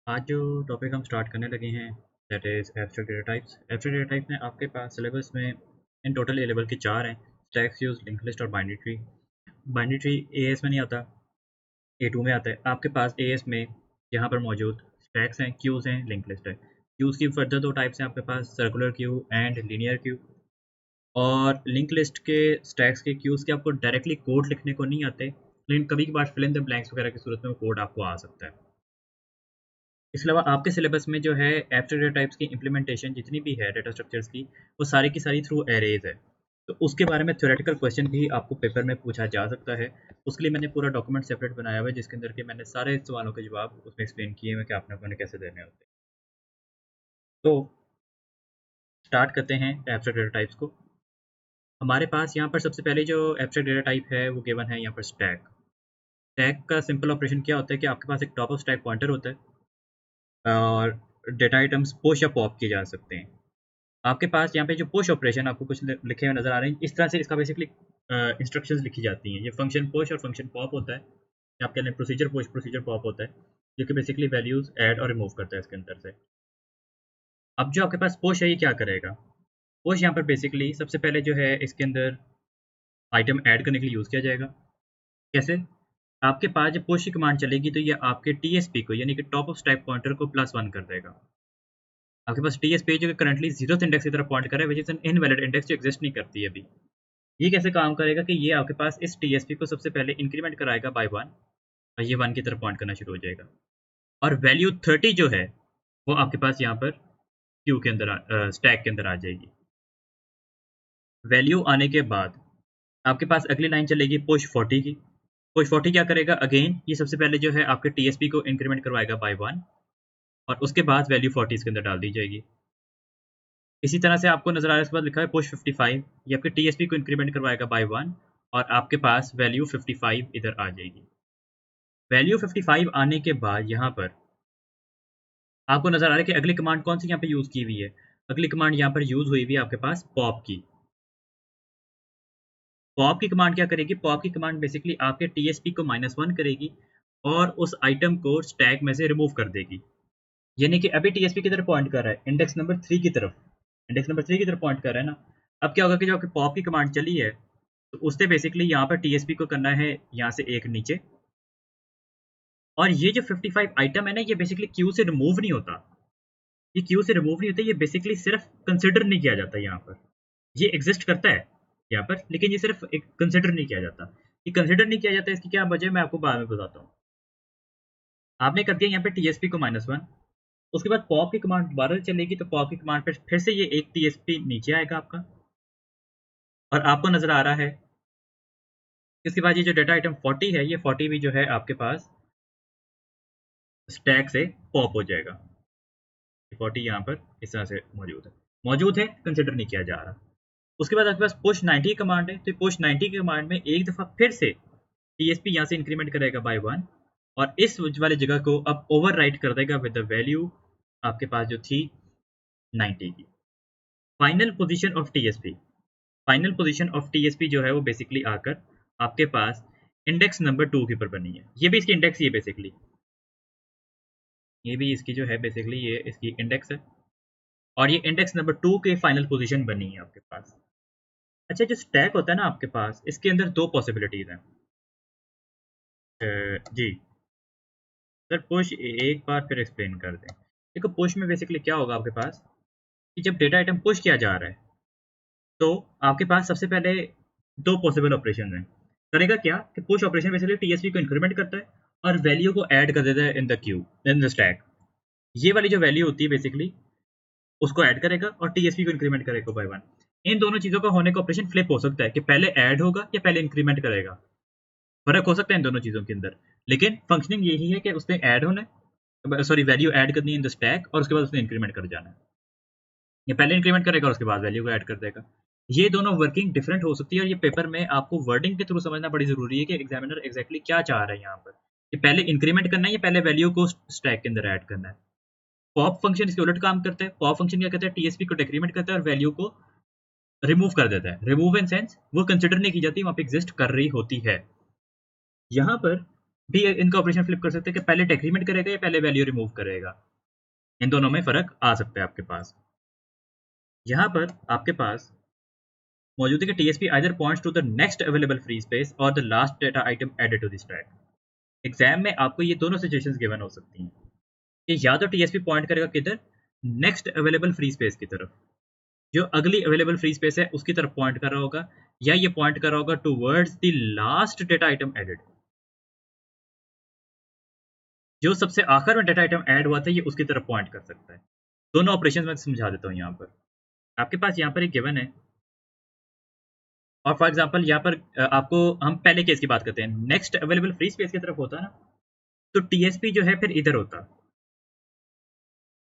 आज जो टॉपिक हम स्टार्ट करने लगे हैं that is abstract data types. Abstract data type में आपके पास सिलेबस में इन टोटल ए लेवल के 4 हैं, स्टैक, फ्यूज, लिंक लिस्ट और binary tree. Binary tree as में नहीं आता, ए2 में आता है। आपके पास एएस में यहाँ पर मौजूद स्टैक्स हैं, क्यूज़ हैं, लिंक लिस्ट है। क्यूज़ की फर्दर 2 टाइप्स हैं आपके पास, circular queue and linear queue. और लिंक लिस्ट के, स्टैक्स के, क्यूज़ के आपको डायरेक्टली कोड लिखने को नहीं आते, लेकिन कभी-कभार फिल इन द ब्लैंक्स वगैरह की सूरत में वो कोड आपको आ सकता है। इसके अलावा आपके सिलेबस में जो है एब्स्ट्रैक्ट डेटा टाइप्स की इम्प्लीमेंटेशन जितनी भी है डेटा स्ट्रक्चर्स की, वो सारी की सारी थ्रू एरेज है। तो उसके बारे में थ्योरेटिकल क्वेश्चन भी आपको पेपर में पूछा जा सकता है। उसके लिए मैंने पूरा डॉक्यूमेंट सेपरेट बनाया हुआ है जिसके अंदर के मैंने सारे सवालों के जवाब उसमें एक्सप्लेन किए हुए कि आपने उन्हें कैसे देने होते हैं। तो स्टार्ट करते हैं एब्स्ट्रैक्ट डेटा टाइप्स को। हमारे पास यहाँ पर सबसे पहले जो एब्स्ट्रैक्ट डेटा टाइप है वो गिवन है यहाँ पर स्टैक। स्टैक का सिंपल ऑपरेशन क्या होता है कि आपके पास एक टॉप ऑफ स्टैक पॉइंटर होता है और डेटा आइटम्स पुश या पॉप किए जा सकते हैं। आपके पास यहाँ पे जो पुश ऑपरेशन आपको कुछ लिखे हुए नज़र आ रहे हैं, इस तरह से इसका बेसिकली इंस्ट्रक्शंस लिखी जाती हैं। ये फंक्शन पुश और फंक्शन पॉप होता है, या आप कह लें प्रोसीजर पुश, प्रोसीजर पॉप होता है, जो कि बेसिकली वैल्यूज़ ऐड और रिमूव करता है इसके अंदर से। अब जो आपके पास पुश है ये क्या करेगा? पुश यहाँ पर बेसिकली सबसे पहले जो है इसके अंदर आइटम ऐड करने के लिए यूज़ किया जाएगा। कैसे? आपके पास जब पुश की कमांड चलेगी तो ये आपके टीएसपी को, यानी कि टॉप ऑफ स्टैक पॉइंटर को +1 कर देगा। आपके पास टीएसपी जो कि करंटली 0th इंडेक्स की तरफ पॉइंट कर रहा है, which is an invalid index जो एग्जिस्ट नहीं करती है अभी। ये कैसे काम करेगा कि ये आपके पास इस टीएसपी को सबसे पहले इंक्रीमेंट कराएगा बाय 1 और ये 1 की तरफ पॉइंट करना शुरू हो जाएगा। और वैल्यू 30 जो है वो आपके पास यहाँ पर क्यू के अंदर स्टैक के अंदर आ जाएगी। वैल्यू आने के बाद आपके पास अगली लाइन चलेगी पुश 40 की। पुश 40 क्या करेगा? अगेन ये सबसे पहले जो है आपके टीएसपी को इंक्रीमेंट करवाएगा बाय 1 और उसके बाद वैल्यू 40 इसके अंदर डाल दी जाएगी। इसी तरह से आपको नज़र आ रहा है इसके बाद लिखा है पुश 55, ये आपके टीएसपी को इंक्रीमेंट करवाएगा बाय 1 और आपके पास वैल्यू 55 इधर आ जाएगी। वैल्यू 55 आने के बाद यहाँ पर आपको नज़र आ रहा है कि अगली कमांड कौन सी यहाँ पे यूज़ की हुई है। अगली कमांड यहाँ पर यूज़ हुई हुई है आपके पास पॉप की। पॉप की कमांड क्या करेगी? पॉप की कमांड बेसिकली आपके टीएसपी को -1 करेगी और उस आइटम को स्टैक में से रिमूव कर देगी। यानी कि अभी टीएसपी की तरफ पॉइंट कर रहा है, इंडेक्स नंबर 3 की तरफ। इंडेक्स नंबर 3 की तरफ पॉइंट कर रहा है ना। अब क्या होगा कि जो आपकी पॉप की कमांड चली है, तो उससे बेसिकली यहाँ पर टीएसपी को करना है यहाँ से एक नीचे, और ये जो 55 आइटम है ना, ये बेसिकली क्यू से रिमूव नहीं होता। ये क्यू से रिमूव नहीं होता, ये बेसिकली सिर्फ कंसिडर नहीं किया जाता यहाँ पर। ये एग्जिस्ट करता है यहाँ पर, लेकिन ये सिर्फ एक कंसिडर नहीं किया जाता। ये कंसिडर नहीं किया जाता, इसकी क्या वजह है मैं आपको बाद में बताता हूँ। आपने कर दिया यहाँ पे टीएसपी को -1, उसके बाद पॉप की कमांड दोबारा चलेगी, तो पॉप की कमांड पर फिर से ये एक टीएसपी नीचे आएगा आपका, और आपको नजर आ रहा है इसके बाद ये जो डेटा आइटम 40 है, ये 40 भी जो है आपके पास स्टैक से पॉप हो जाएगा। 40 यहाँ पर इस तरह से मौजूद है, कंसिडर नहीं किया जा रहा। उसके बाद आपके पास पुश 90 कमांड है, तो पुश 90 की कमांड में एक दफ़ा फिर से टीएसपी यहाँ से इंक्रीमेंट करेगा बाय 1 और इस वाली जगह को अब ओवरराइट कर देगा विद द वैल्यू आपके पास जो थी 90 की। Final position of TSP, final position of TSP जो है वो बेसिकली आकर आपके पास इंडेक्स नंबर 2 के ऊपर बनी है। ये भी इसकी इंडेक्स ही है बेसिकली, ये भी इसकी जो है बेसिकली ये इसकी इंडेक्स है, और ये इंडेक्स नंबर 2 के फाइनल पोजीशन बनी है आपके पास। अच्छा, जो स्टैक होता है ना आपके पास, इसके अंदर 2 पॉसिबिलिटीज़ हैं। जी, सर पुश एक बार फिर एक्सप्लेन कर दें। देखो पुश में बेसिकली क्या होगा आपके पास कि जब डेटा आइटम पुश किया जा रहा है, तो आपके पास सबसे पहले 2 पॉसिबल ऑपरेशन हैं। करेगा क्या कि पुश ऑपरेशन बेसिकली टीएसपी को इंक्रीमेंट करता है और वैल्यू को ऐड कर देता है in the Q, in the stack. ये वाली जो वैल्यू होती है बेसिकली उसको ऐड करेगा और टीएसपी को इंक्रीमेंट करेगा बाय 1। इन दोनों चीज़ों का होने का ऑपरेशन फ्लिप हो सकता है कि पहले ऐड होगा या पहले इंक्रीमेंट करेगा। फ़र्क हो सकता है इन दोनों चीज़ों के अंदर, लेकिन फंक्शनिंग यही है कि उसने ऐड होना है, सॉरी वैल्यू ऐड करनी है इन द स्टैक और उसके बाद उसने इंक्रीमेंट कर जाना है। ये पहले इंक्रीमेंट करेगा और उसके बाद वैल्यू को ऐड कर देगा। ये दोनों वर्किंग डिफरेंट हो सकती है और ये पेपर में आपको वर्डिंग के थ्रू समझना बड़ी ज़रूरी है कि एग्जामिनर एग्जैक्टली क्या चाह रहा है यहाँ पर, कि पहले इंक्रीमेंट करना है या पहले वैल्यू को स्टैक के अंदर ऐड करना है। पॉप फंक्शन इसके उलट काम करता है। पॉप फंक्शन क्या कहता है? टीएसपी को डिक्रीमेंट करता है और वैल्यू को रिमूव कर देता है। रिमूव इन सेंस वो कंसिडर नहीं की जाती, वहाँ पे एग्जिस्ट कर रही होती है। यहाँ पर भी इनका ऑपरेशन फ्लिप कर सकते हैं कि पहले डिक्रीमेंट करेगा या पहले वैल्यू रिमूव करेगा। इन दोनों में फ़र्क आ सकता है आपके पास। यहाँ पर आपके पास मौजूद है कि TSP either points to the next available free space और the last data item added to the stack. Exam में आपको ये दोनों सिचुएशंस गिवन हो सकती हैं कि या तो टीएसपी पॉइंट करेगा किधर, नेक्स्ट अवेलेबल फ्री स्पेस की तरफ, जो अगली अवेलेबल फ्री स्पेस है उसकी तरफ पॉइंट कर रहा होगा, या ये पॉइंट कर रहा होगा towards the last data item added, जो सबसे आखिर में डेटा आइटम ऐड हुआ था ये उसकी तरफ पॉइंट कर सकता है। दोनों ऑपरेशन मैं समझा देता हूँ। यहाँ पर आपके पास यहाँ पर एक गिवन है, और फॉर एग्जांपल यहाँ पर आपको हम पहले केस की बात करते हैं, नेक्स्ट अवेलेबल फ्री स्पेस की तरफ होता है ना, तो टीएसपी जो है फिर इधर होता,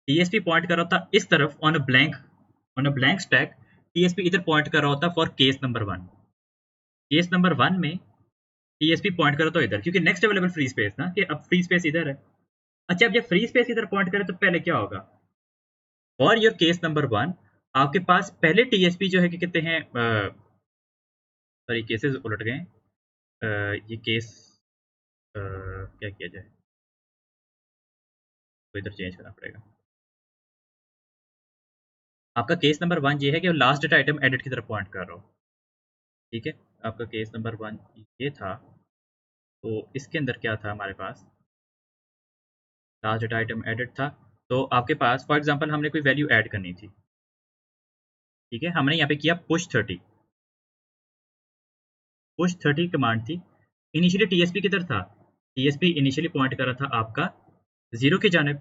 टीएसपी पॉइंट कर रहा होता इस तरफ on a blank stack, TSP इधर पॉइंट कर रहा होता for case number 1। Case number 1 में टीएसपी पॉइंट कर रहा होता इधर, क्योंकि नेक्स्ट अवेलेबल फ्री स्पेस ना, कि अब फ्री स्पेस इधर है। अच्छा, अब जब फ्री स्पेस इधर पॉइंट करे तो पहले क्या होगा, फॉर योर केस नंबर 1 आपके पास पहले टीएसपी जो है कि कहते हैं, सॉरी केसेस उलट गए, ये केस क्या किया जाए, तो इधर चेंज करना पड़ेगा। आपका केस नंबर 1 ये है कि लास्ट डेटा आइटम एडिट की तरफ पॉइंट कर रहा हो, ठीक है। आपका केस नंबर 1 ये था, तो इसके अंदर क्या था हमारे पास, लास्ट डेटा आइटम एडिट था। तो आपके पास फॉर एग्जांपल हमने कोई वैल्यू ऐड करनी थी, ठीक है, हमने यहाँ पे किया पुश 30 कमांड थी। इनिशियली टीएसपी किधर था, टीएसपी इनिशियली पॉइंट कर रहा था आपका 0 की जानिब।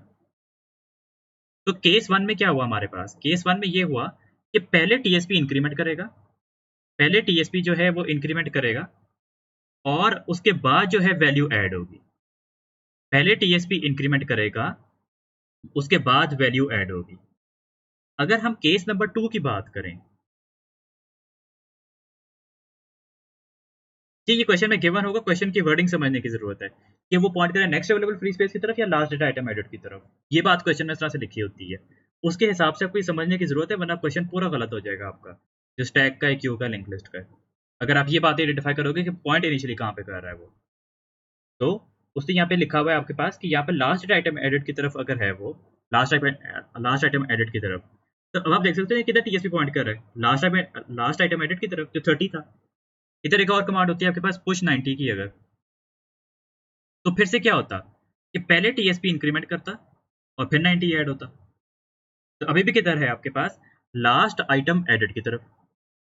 तो केस 1 में क्या हुआ हमारे पास, केस 1 में ये हुआ कि पहले टीएसपी इंक्रीमेंट करेगा, पहले टीएसपी जो है वो इंक्रीमेंट करेगा, और उसके बाद जो है वैल्यू ऐड होगी। पहले टीएसपी इंक्रीमेंट करेगा, उसके बाद वैल्यू ऐड होगी। अगर हम केस नंबर 2 की बात करें, कि ये क्वेश्चन में गिवन होगा, क्वेश्चन की वर्डिंग समझने की जरूरत है कि वो पॉइंट करें नेक्स्ट अवेलेबल फ्री स्पेस की तरफ या लास्ट डेटा आइटम एडिट की तरफ। ये बात क्वेश्चन में इस तरह से लिखी होती है, उसके हिसाब से आपको ये समझने की जरूरत है, वरना क्वेश्चन पूरा गलत हो जाएगा आपका, जो स्टैक का है, क्यू का, लिंक लिस्ट का है। अगर आप ये बात आइडेंटिफाई करोगे कि पॉइंट इनिशियली कहाँ पे कर रहा है वो, तो उसने यहाँ पे लिखा हुआ है आपके पास कि यहाँ पे लास्ट डेटा आइटम एडिट की तरफ अगर है वो, लास्ट आइटम एडिट की तरफ, तो अब आप देख सकते हैं किधर टीएसपी पॉइंट कर रहा है, लास्ट आइटम एडिट की तरफ जो 30 था। इधर एक और कमांड होती है आपके पास पुश 90 की, अगर तो फिर से क्या होता कि पहले टीएसपी इंक्रीमेंट करता और फिर 90 ऐड होता। तो अभी भी किधर है आपके पास, लास्ट आइटम एडिट की तरफ,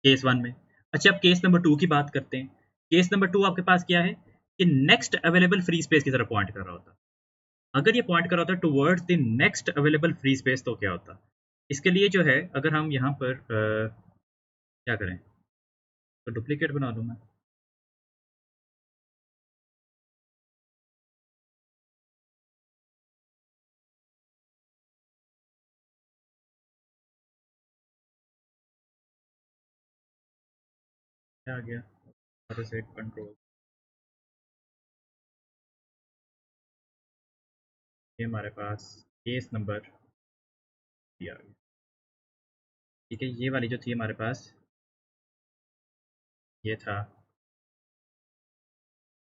केस 1 में। अच्छा, अब केस नंबर 2 की बात करते हैं। केस नंबर 2 आपके पास क्या है कि नेक्स्ट अवेलेबल फ्री स्पेस की तरफ पॉइंट कर रहा होता। अगर ये पॉइंट कर रहा होता towards the next available free space, तो क्या होता, इसके लिए जो है अगर हम यहाँ पर क्या करें, तो डुप्लीकेट बना दूं मैं, क्या आ गया, सेट कंट्रोल, ये हमारे पास केस नंबर दिया गया, ठीक है। ये वाली जो थी हमारे पास, ये था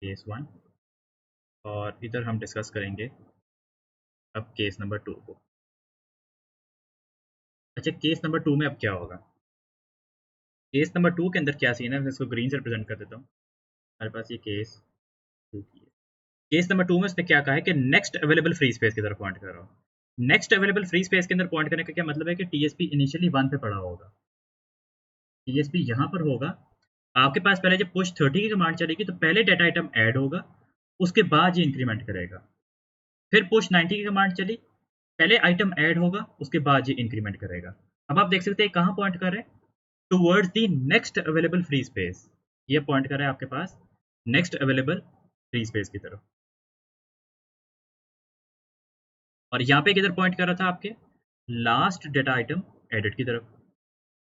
केस 1, और इधर हम डिस्कस करेंगे अब केस नंबर 2 को। अच्छा, केस नंबर 2 में अब क्या होगा, केस नंबर 2 के अंदर क्या सीन है, मैं इसको ग्रीन से रिप्रेजेंट कर देता हूँ। हमारे पास ये केस 2 की है। केस नंबर 2 में उसने क्या कहा है कि नेक्स्ट अवेलेबल फ्री स्पेस की तरफ पॉइंट कर रहा हूँ। नेक्स्ट अवेलेबल फ्री स्पेस के अंदर पॉइंट करने का क्या मतलब है कि टीएसपी इनिशियली 1 पे पड़ा होगा, टीएसपी यहाँ पर होगा। आपके पास पहले जब पुश 30 की कमांड चलेगी तो पहले डेटा आइटम ऐड होगा, उसके बाद ये इंक्रीमेंट करेगा। फिर पुश 90 की कमांड चली, पहले आइटम ऐड होगा, उसके बाद ये इंक्रीमेंट करेगा। अब आप देख सकते हैं कहाँ पॉइंट कर रहे हैं, towards the next available free space. ये पॉइंट कर रहा है आपके पास नेक्स्ट अवेलेबल फ्री स्पेस की तरफ, और यहाँ पे किधर पॉइंट कर रहा था आपके, लास्ट डेटा आइटम एडिट की तरफ।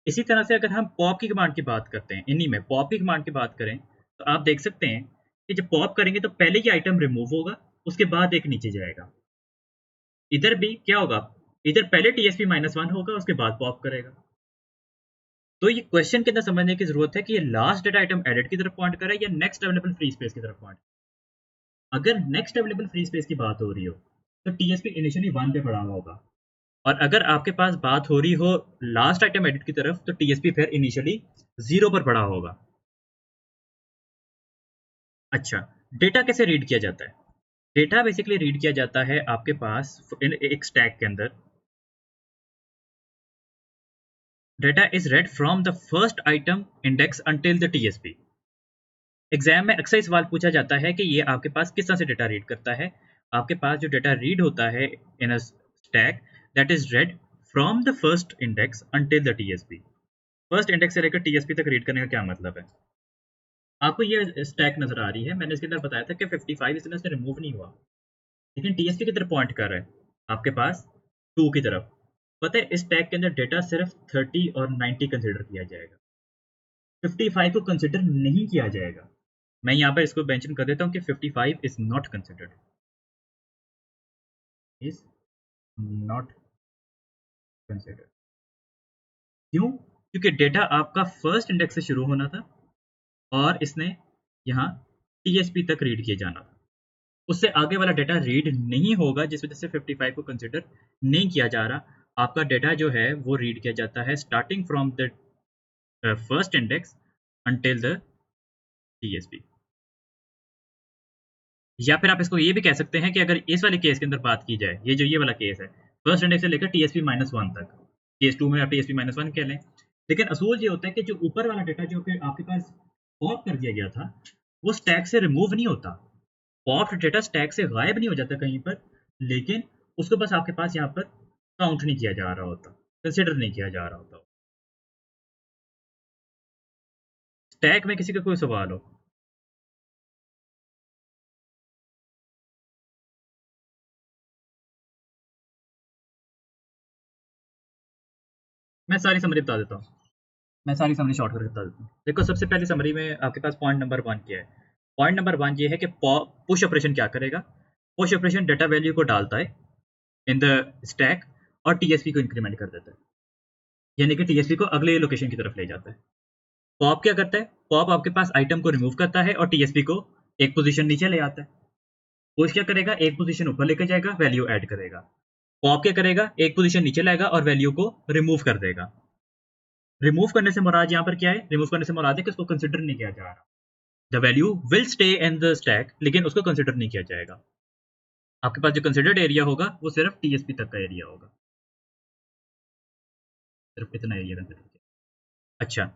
इसी तरह से अगर हम पॉप की कमांड की बात करते हैं, इन्हीं में पॉप की कमांड की बात करें, तो आप देख सकते हैं कि जब पॉप करेंगे तो पहले ये आइटम रिमूव होगा, उसके बाद एक नीचे जाएगा। इधर भी क्या होगा, इधर पहले टीएसपी -1 होगा, उसके बाद पॉप करेगा। तो ये क्वेश्चन के अंदर समझने की जरूरत है कि ये लास्ट डेटा आइटम एडिट की तरफ पॉइंट कर रहा है या नेक्स्ट अवेलेबल फ्री स्पेस की तरफ पॉइंट। अगर नेक्स्ट अवेलेबल फ्री स्पेस की बात हो रही हो तो टीएसपी इनिशियली 1 पे पड़ा हुआ होगा, और अगर आपके पास बात हो रही हो लास्ट आइटम एडिट की तरफ तो टीएसपी फिर इनिशियली 0 पर पड़ा होगा। अच्छा, डेटा कैसे रीड किया जाता है? डेटा बेसिकली रीड किया जाता है आपके पास एक स्टैक के अंदर। Data is read from the first item index until the TSP. Exam में अक्सर सवाल पूछा जाता है कि ये आपके पास किस तरह से डेटा रीड करता है। आपके पास जो डेटा रीड होता है in a stack, that is read from the first index until the TSP. First index से लेकर टीएसपी तक रीड करने का क्या मतलब है? आपको ये स्टैक नजर आ रही है, मैंने इसके अंदर बताया था कि 55 इस तरह से रिमूव नहीं हुआ, लेकिन टीएसपी की तरफ पॉइंट कर रहा है आपके पास 2 की तरफ। पता है इस टैग के अंदर डेटा सिर्फ 30 और 90 कंसिडर किया जाएगा, 55 को कंसिडर नहीं किया जाएगा। मैं यहाँ पर इसको मेंशन कर देता हूँ कि 55 is not considered, is not considered. क्यों? क्योंकि डेटा आपका फर्स्ट इंडेक्स से शुरू होना था और इसने यहाँ टीएसपी तक रीड किए जाना था। उससे आगे वाला डेटा रीड नहीं होगा, जिस वजह से 55 को कंसिडर नहीं किया जा रहा। आपका डेटा जो है वो रीड किया जाता है starting from the first index until the TSP. या फिर आप इसको ये भी कह सकते हैं कि अगर इस वाले केस के अंदर बात की जाए, ये वाला केस है फर्स्ट इंडेक्स से लेकर टीएसपी -1 तक, केस 2 में आप टीएसपी -1 कह लें, लेकिन असूल ये होता है कि जो ऊपर वाला डेटा जो कि आपके पास पॉप कर दिया गया था वो स्टैक से रिमूव नहीं होता। पॉप्ड डेटा स्टैक से गायब नहीं हो जाता कहीं पर, लेकिन उसको बस आपके पास यहाँ पर काउंट नहीं किया जा रहा होता, कंसिडर नहीं किया जा रहा होता। स्टैक में किसी का कोई सवाल हो? मैं सारी समरी बता देता हूँ, मैं सारी समरी शॉर्ट करके बता देता हूँ। देखो सबसे पहले समरी में आपके पास पॉइंट नंबर 1 क्या है। पॉइंट नंबर 1 ये है कि पुश ऑपरेशन क्या करेगा। पुश ऑपरेशन डेटा वैल्यू को डालता है इन द स्टैक और टीएसपी को इंक्रीमेंट कर देता है, यानी कि टीएसपी को अगले लोकेशन की तरफ ले जाता है। पॉप क्या करता है? पॉप आपके पास आइटम को रिमूव करता है और टीएसपी को एक पोजीशन नीचे ले आता है। पुश क्या करेगा? एक पोजीशन ऊपर लेकर जाएगा, वैल्यू ऐड करेगा। पॉप क्या करेगा? एक पोजीशन नीचे लाएगा और वैल्यू को रिमूव कर देगा। रिमूव करने से मुराद यहाँ पर क्या है? रिमूव करने से मुराद है कि उसको कंसिडर नहीं किया जा रहा। The value will stay in the stack, लेकिन उसको कंसिडर नहीं किया जाएगा। आपके पास जो कंसिडर्ड एरिया होगा वो सिर्फ टीएसपी तक का एरिया होगा, सिर्फ इतना एरिया कंसिडर किया। अच्छा,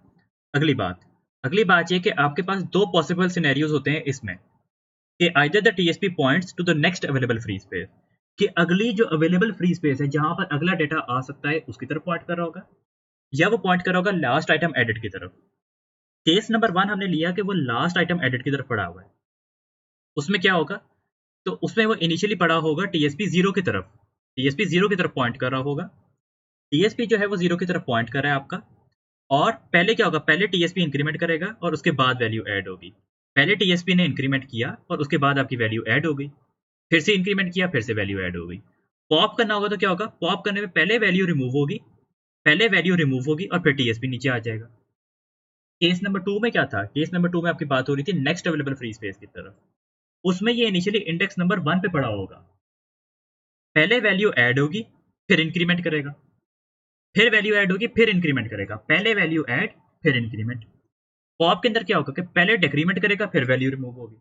अगली बात ये कि आपके पास दो पॉसिबल सिनेरियोज होते हैं इसमें, कि either the TSP points to the next available free space, कि अगली जो अवेलेबल फ्री स्पेस है जहां पर अगला डेटा आ सकता है उसकी तरफ पॉइंट कर रहा होगा, या वो पॉइंट कर रहा होगा लास्ट आइटम एडिट की तरफ। केस नंबर 1 हमने लिया कि वो लास्ट आइटम एडिट की तरफ पड़ा हुआ है। उसमें क्या होगा? तो उसमें वो इनिशियली पड़ा होगा टीएसपी 0 की तरफ, टीएसपी 0 की तरफ पॉइंट कर रहा होगा। टीएसपी जो है वो 0 की तरफ पॉइंट कर रहा है आपका, और पहले क्या होगा? पहले टीएसपी इंक्रीमेंट करेगा और उसके बाद वैल्यू ऐड होगी। पहले टीएसपी ने इंक्रीमेंट किया और उसके बाद आपकी वैल्यू ऐड हो गई, फिर से इंक्रीमेंट किया, फिर से वैल्यू ऐड हो गई। पॉप करना होगा तो क्या होगा? पॉप करने में पहले वैल्यू रिमूव होगी, और फिर टीएसपी नीचे आ जाएगा। केस नंबर 2 में क्या था? केस नंबर 2 में आपकी बात हो रही थी नेक्स्ट अवेलेबल फ्री स्पेस की तरफ। उसमें ये इनिशियली इंडेक्स नंबर 1 पे पड़ा होगा, पहले वैल्यू ऐड होगी, फिर इंक्रीमेंट करेगा, फिर वैल्यू ऐड होगी, फिर इंक्रीमेंट करेगा, पहले वैल्यू ऐड, फिर इंक्रीमेंट। पॉप के अंदर क्या होगा कि पहले डिक्रीमेंट करेगा, फिर वैल्यू रिमूव होगी।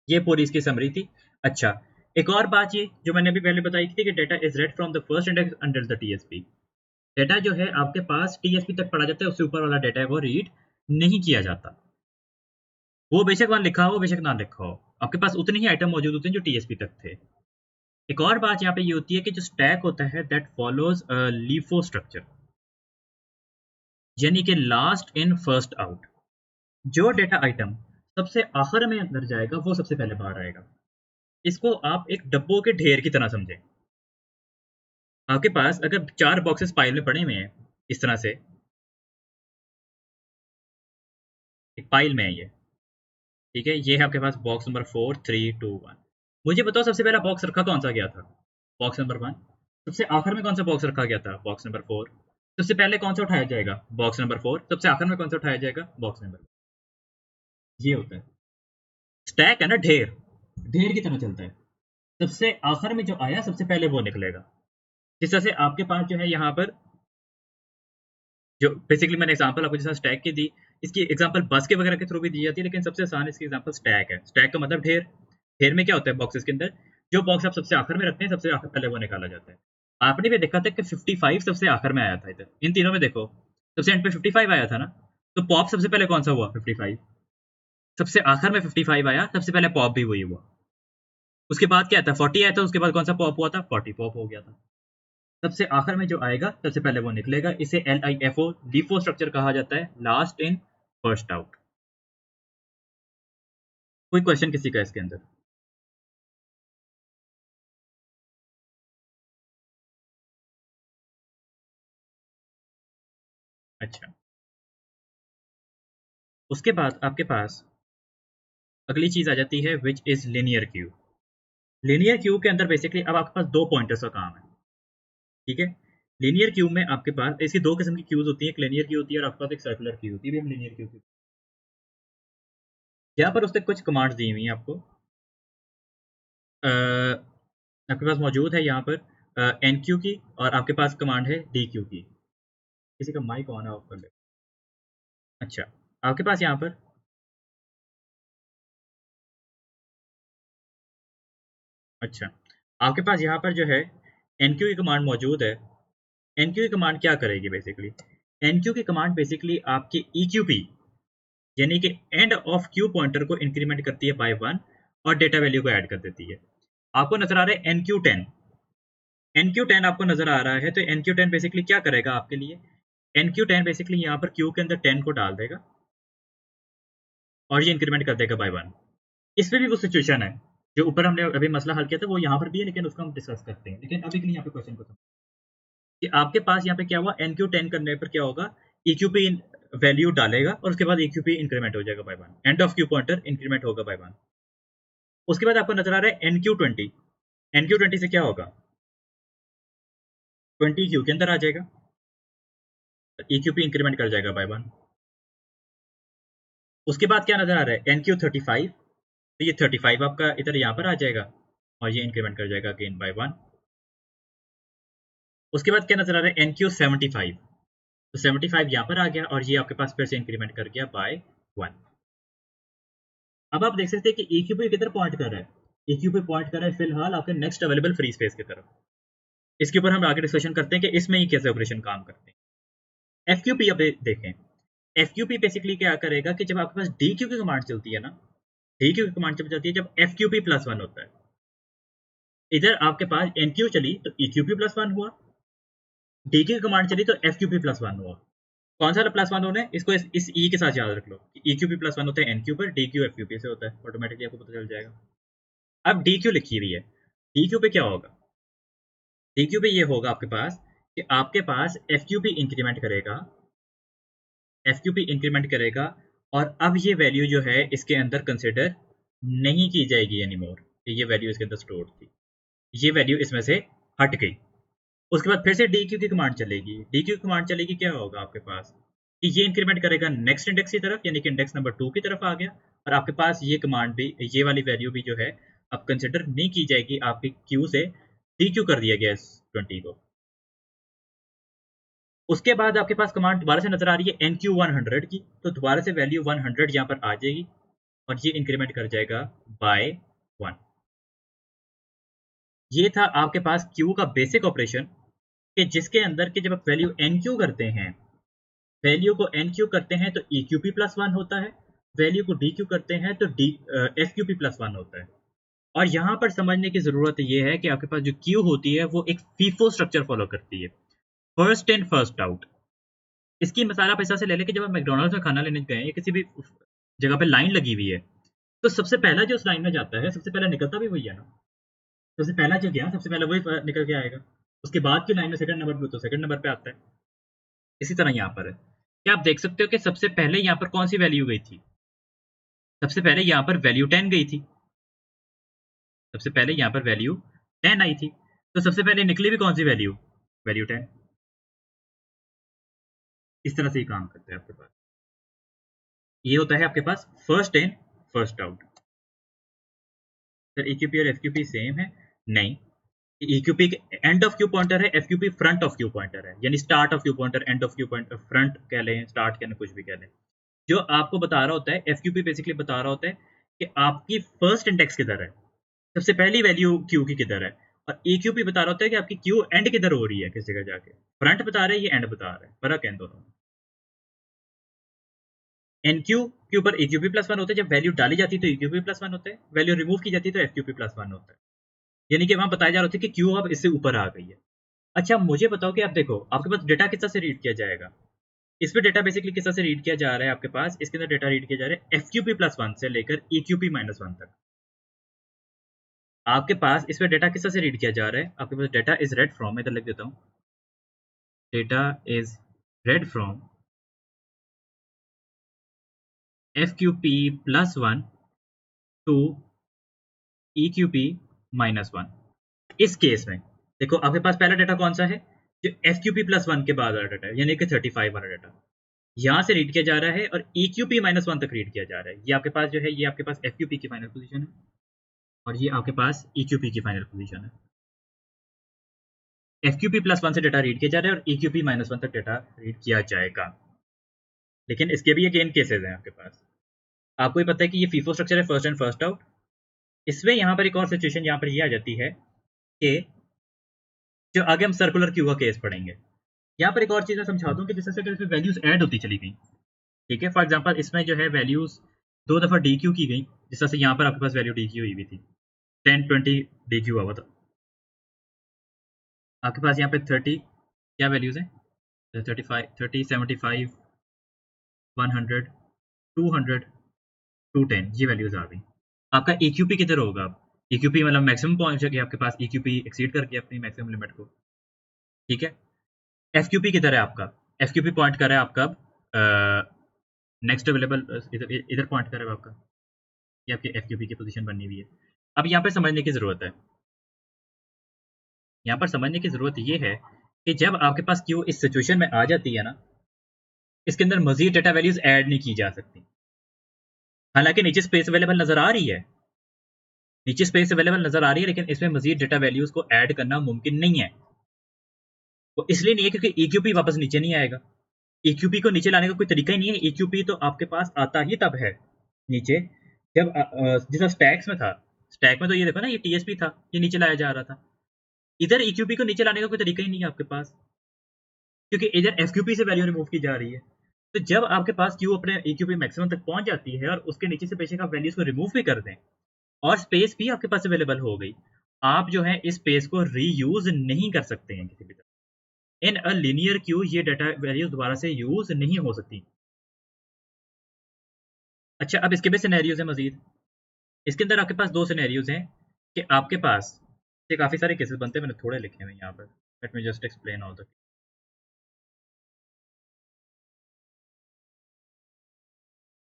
ये पूरी इसकी समरी थी। अच्छा, एक और बात ये जो मैंने अभी पहले बताई थी कि data is read from the first index until the TSP. Data जो है आपके पास टीएसपी तक पढ़ा जाता है, उससे ऊपर वाला डेटा है वो रीड नहीं किया जाता। वो बेशक वहां लिखा हो बेशक ना लिखा हो, आपके पास उतने ही आइटम मौजूद होते हैं जो टीएसपी तक थे। एक और बात यहाँ पे ये होती है कि जो स्टैक होता है that follows a LIFO structure, यानी कि लास्ट इन फर्स्ट आउट। जो डेटा आइटम सबसे आखिर में अंदर जाएगा वो सबसे पहले बाहर आएगा। इसको आप एक डब्बों के ढेर की तरह समझें। आपके पास अगर 4 बॉक्सेस पाइल में पड़े हुए हैं इस तरह से, एक पाइल में है ये, ठीक है, ये है आपके पास बॉक्स नंबर 4 3 2 1। मुझे बताओ सबसे पहला बॉक्स रखा कौन सा गया था? Box number 1। सबसे आखिर में कौन सा बॉक्स रखा गया था? Box number 4। सबसे पहले कौन सा उठाया जाएगा? Box number 4। सबसे आखिर में कौन सा उठाया जाएगा? Box number. ये होता है स्टैक, है ना, ढेर। ढेर की तरह चलता है। सबसे आखिर में जो आया सबसे पहले वो निकलेगा। जिस तरह से आपके पास जो है यहाँ पर जो बेसिकली मैंने एग्जांपल आपको जैसा स्टैक की दी, इसकी एग्जांपल बस के वगैरह के थ्रू भी दी जाती है, लेकिन सबसे आसान इसकी एग्जांपल स्टैक है। स्टैक का मतलब ढेर। ढेर में क्या होता है बॉक्सेस के अंदर, जो बॉक्स आप सबसे आखिर में रखते हैं सबसे आखिर पहले वो निकाला जाता है। आपने भी देखा था कि 55 सबसे आखिर में आया था इधर, इन तीनों में देखो सबसे एंड पे 55 आया था ना, तो पॉप सबसे पहले कौन सा हुआ 55, सबसे आखिर में 55 आया, सबसे पहले पॉप भी वही हुआ। उसके बाद क्या था 40 आया था, उसके बाद कौन सा पॉप हुआ था 40 पॉप हो गया था। सबसे आखिर में जो आएगा सबसे पहले वो निकलेगा, इसे LIFO LIFO स्ट्रक्चर कहा जाता है, लास्ट इन फर्स्ट आउट। कोई क्वेश्चन किसी का इसके अंदर? अच्छा, उसके बाद आपके पास अगली चीज आ जाती है which is linear Q. Linear Q के अंदर बेसिकली अब आपके पास दो पॉइंटर्स का काम है, ठीक है। लिनियर क्यू में आपके पास इसकी दो किस्म की क्यूज होती है, एक लिनियर क्यू होती है और आपके पास एक सर्कुलर क्यू होती है, भी हम लिनियर क्यू की। यहाँ पर उसने कुछ कमांड्स दी हुई हैं आपको, आपके पास मौजूद है यहाँ पर एन क्यू की, और आपके पास कमांड है डी क्यू की। किसी का माइक ऑन है ऑफ कर ले। अच्छा, आपके पास यहाँ पर, अच्छा, आपके पास यहाँ पर जो है एन क्यू की कमांड मौजूद है। एन क्यू की कमांड क्या करेगी बेसिकली, एन क्यू की कमांड बेसिकली आपके ई क्यू पी यानी कि एंड ऑफ क्यू पॉइंटर को इंक्रीमेंट करती है बाय 1 और डेटा वैल्यू को ऐड कर देती है। आपको नजर आ रहा है NQ10, NQ10 आपको नजर आ रहा है, तो NQ10 बेसिकली क्या करेगा आपके लिए, NQ10 बेसिकली यहाँ पर क्यू के अंदर 10 को डाल देगा और ये इंक्रीमेंट कर देगा बाय 1। इसमें भी वो सिचुएशन है जो ऊपर हमने अभी मसला हल किया था, वो यहाँ पर भी है, लेकिन उसको हम डिस्कस करते हैं। लेकिन अभी के लिए यहाँ पे क्वेश्चन को कि आपके पास यहाँ पे क्या हुआ, NQ10 करने पर क्या होगा, EQP वैल्यू डालेगा और उसके बाद EQP इंक्रीमेंट हो जाएगा by 1, end of queue pointer increment होगा बाय 1। उसके बाद आपको नजर आ रहा है NQ20, NQ20 से क्या होगा, 20 क्यू के अंदर आ जाएगा, EQP इंक्रीमेंट कर जाएगा बाय 1। उसके बाद क्या नजर आ रहा है NQ35, तो ये 35 आपका इधर यहाँ पर आ जाएगा और ये इंक्रीमेंट कर जाएगा अगेन बाय 1। उसके बाद क्या नजर आ रहा है NQ75, तो 75 यहाँ पर आ गया और ये आपके पास फिर से इंक्रीमेंट कर गया बाय 1। अब आप देख सकते हैं कि EQP किधर पॉइंट कर रहा है, EQP पॉइंट कर रहा है फिलहाल आपके नेक्स्ट अवेलेबल फ्री स्पेस की तरफ। इसके ऊपर हम आगे डिस्कशन करते हैं कि इसमें ये कैसे ऑपरेशन काम करते हैं। FQP अब देखें, FQP बेसिकली क्या करेगा कि जब आपके पास DQ की कमांड चलती है ना, DQ की कमांड जब चलती है जब FQP प्लस 1 होता है, इधर आपके पास NQ चली तो EQP प्लस 1 हुआ, DQ की कमांड चली तो FQP प्लस 1 हुआ। कौन सा प्लस 1 होना है, इसको इस E के साथ याद रख लो, EQP प्लस 1 होता है NQ पर, DQ FQP से होता है, ऑटोमेटिकली आपको पता चल जाएगा। अब DQ लिखी हुई है, DQ पे क्या होगा, DQ पे ये होगा आपके पास कि आपके पास FQP इंक्रीमेंट करेगा, FQP इंक्रीमेंट करेगा, और अब ये वैल्यू जो है इसके अंदर कंसिडर नहीं की जाएगी एनीमोर, ये वैल्यू इसके अंदर स्टोर थी, ये वैल्यू इसमें से हट गई। उसके बाद फिर से DQ की कमांड चलेगी, DQ की कमांड चलेगी, क्या होगा आपके पास कि ये इंक्रीमेंट करेगा नेक्स्ट इंडेक्स की तरफ, यानी कि इंडेक्स नंबर 2 की तरफ आ गया, और आपके पास ये कमांड भी, ये वाली वैल्यू भी जो है अब कंसिडर नहीं की जाएगी, आपकी क्यू से DQ कर दिया गया इस 20 को। उसके बाद आपके पास कमांड दोबारा से नजर आ रही है NQ100 की, तो दोबारा से वैल्यू 100 यहाँ पर आ जाएगी और ये इंक्रीमेंट कर जाएगा बाय 1। ये था आपके पास क्यू का बेसिक ऑपरेशन, कि जिसके अंदर कि जब आप वैल्यू NQ करते हैं, वैल्यू को NQ करते हैं तो EQP प्लस 1 होता है, वैल्यू को DQ करते हैं तो FQP प्लस 1 होता है। और यहाँ पर समझने की जरूरत ये है कि आपके पास जो क्यू होती है वो एक फीफो स्ट्रक्चर फॉलो करती है, फर्स्ट इन फर्स्ट आउट। इसकी मिसाल आप ऐसा से ले लें कि जब आप मैकडॉनल्ड्स में खाना लेने गए या किसी भी जगह पे लाइन लगी हुई है, तो सबसे पहला जो उस लाइन में जाता है सबसे पहले निकलता भी वही है ना, सबसे पहला जो गया सबसे पहले वही निकल के आएगा, उसके बाद की लाइन में सेकंड नंबर पे तो सेकंड नंबर पे आता है। इसी तरह यहाँ पर है, क्या आप देख सकते हो कि सबसे पहले यहाँ पर कौन सी वैल्यू गई थी, सबसे पहले यहाँ पर वैल्यू 10 गई थी, सबसे पहले यहाँ पर वैल्यू 10 आई थी, तो सबसे पहले निकली भी कौन सी वैल्यू, वैल्यू 10। इस तरह से ही काम करते हैं आपके पास, ये होता है आपके पास first in first out. Sir EQP और FQP सेम है? नहीं, EQP end of queue pointer है, FQP front of queue pointer है, यानी start of queue pointer, end of queue pointer, front कह लें, स्टार्ट कह लें, कुछ भी कह लें। जो आपको बता रहा होता है FQP बेसिकली बता रहा होता है कि आपकी फर्स्ट इंडेक्स किधर है, सबसे पहली वैल्यू क्यू की किधर है, और EQP बता रहा होता है कि आपकी क्यू एंड किधर हो रही है, किस जगह जाके। फ्रंट बता रहे हैं, ये एंड बता रहा है, फर्क है इन दोनों में। NQ के ऊपर EQP प्लस वन होता है, जब वैल्यू डाली जाती है तो EQP प्लस वन होता है, वैल्यू रिमूव की जाती है तो FQP प्लस वन होता है। यानी कि वहां बताया जा रहा होता है कि क्यू अब इससे ऊपर आ गई है। अच्छा मुझे बताओ कि आप देखो आपके पास डेटा किस तरह से रीड किया जाएगा। इसमें डेटा बेसिकली किस तरह से रीड किया जा रहा है आपके पास, इसके अंदर डेटा रीड किया जा रहा है FQP प्लस वन से लेकर EQP माइनस वन तक। आपके पास इसमें डेटा किस तरह से रीड किया जा रहा है, आपके पास डेटा इज रेड फ्रॉम, इधर लिख देता हूँ, data is read from FQP plus one two EQP minus one. इस केस में देखो आपके पास पहला डेटा कौन सा है, जो FQP प्लस वन के बाद वाला डेटा है, यानी कि 35 वाला डेटा यहाँ से रीड किया जा रहा है, और EQP माइनस वन तक रीड किया जा रहा है। ये आपके पास जो है, ये आपके पास FQP की फाइनल पोजीशन है, और ये आपके पास EQP की फाइनल पोजीशन है। FQP प्लस वन से डेटा रीड किया जा रहा है, और EQP माइनस वन तक डेटा रीड किया जाएगा। लेकिन इसके भी अगेन केसेस हैं आपके पास। आपको ही पता है कि ये फीफो स्ट्रक्चर है, फर्स्ट एंड फर्स्ट आउट। इसमें यहाँ पर एक और सिचुएशन यहाँ पर ये आ जाती है कि जो आगे हम सर्कुलर क्यू का केस पढ़ेंगे, यहाँ पर एक और चीज मैं समझा दूं कि जैसे इसमें वैल्यूज ऐड होती चली गई, ठीक है। फॉर एग्जांपल इसमें जो है वैल्यूज दो दफा डी क्यू की गई, जिस तरह से यहाँ पर आपके पास वैल्यू डी क्यू हुई हुई थी, 10 20 डी क्यू हुआ था आपके पास। यहाँ पे 30 क्या वैल्यूज हैं, 35 30 75 100 200 210, ये वैल्यूज आ गई। आपका EQP किधर होगा, EQP मतलब मैक्सिमम पहुंच गया आपके पास, EQP एक्सीड कर गया अपनी मैक्सिमम लिमिट को, ठीक है। FQP किधर है आपका, FQP पॉइंट कर रहा है आपका नेक्स्ट अवेलेबल, इधर इधर पॉइंट कर रहा है आपका, ये आपकी FQP की पोजीशन बनी हुई है। अब यहाँ पर समझने की जरूरत है, यहाँ पर समझने की जरूरत ये है कि जब आपके पास क्यू इस सिचुएशन में आ जाती है ना, इसके अंदर मजीद डेटा वैल्यूज ऐड नहीं की जा सकती। हालांकि नीचे स्पेस अवेलेबल नजर आ रही है, नीचे स्पेस अवेलेबल नजर आ रही है, लेकिन इसमें मजीद डेटा वैल्यूज को ऐड करना मुमकिन नहीं है। वो इसलिए नहीं है क्योंकि EQP वापस नीचे नहीं आएगा। EQP को नीचे लाने का कोई तरीका ही नहीं है। EQP तो आपके पास आता ही तब है नीचे जब जैसा स्टैक्स में था, स्टैक में तो ये देखो ना, ये TSP था, ये नीचे लाया जा रहा था। इधर EQP को नीचे लाने का कोई तरीका ही नहीं है आपके पास, क्योंकि इधर FQP से वैल्यू रिमूव की जा रही है। तो जब आपके पास क्यू अपने EQP मैक्सिमम तक पहुंच जाती है और उसके नीचे से बेशक आप वैल्यूज को रिमूव भी कर दें और स्पेस भी आपके पास अवेलेबल हो गई, आप जो है इस स्पेस को रीयूज नहीं कर सकते हैं किसी भी तरह। इन अ लीनियर क्यू ये डाटा वैल्यूज दोबारा से यूज नहीं हो सकती। अच्छा अब इसके भी सिनेरियोज हैं मजीद। इसके अंदर आपके पास दो सिनेरियोज हैं कि आपके पास ये काफी सारे केसेस बनते हैं, मैंने थोड़े लिखे हैं यहाँ पर, let me just explain all the.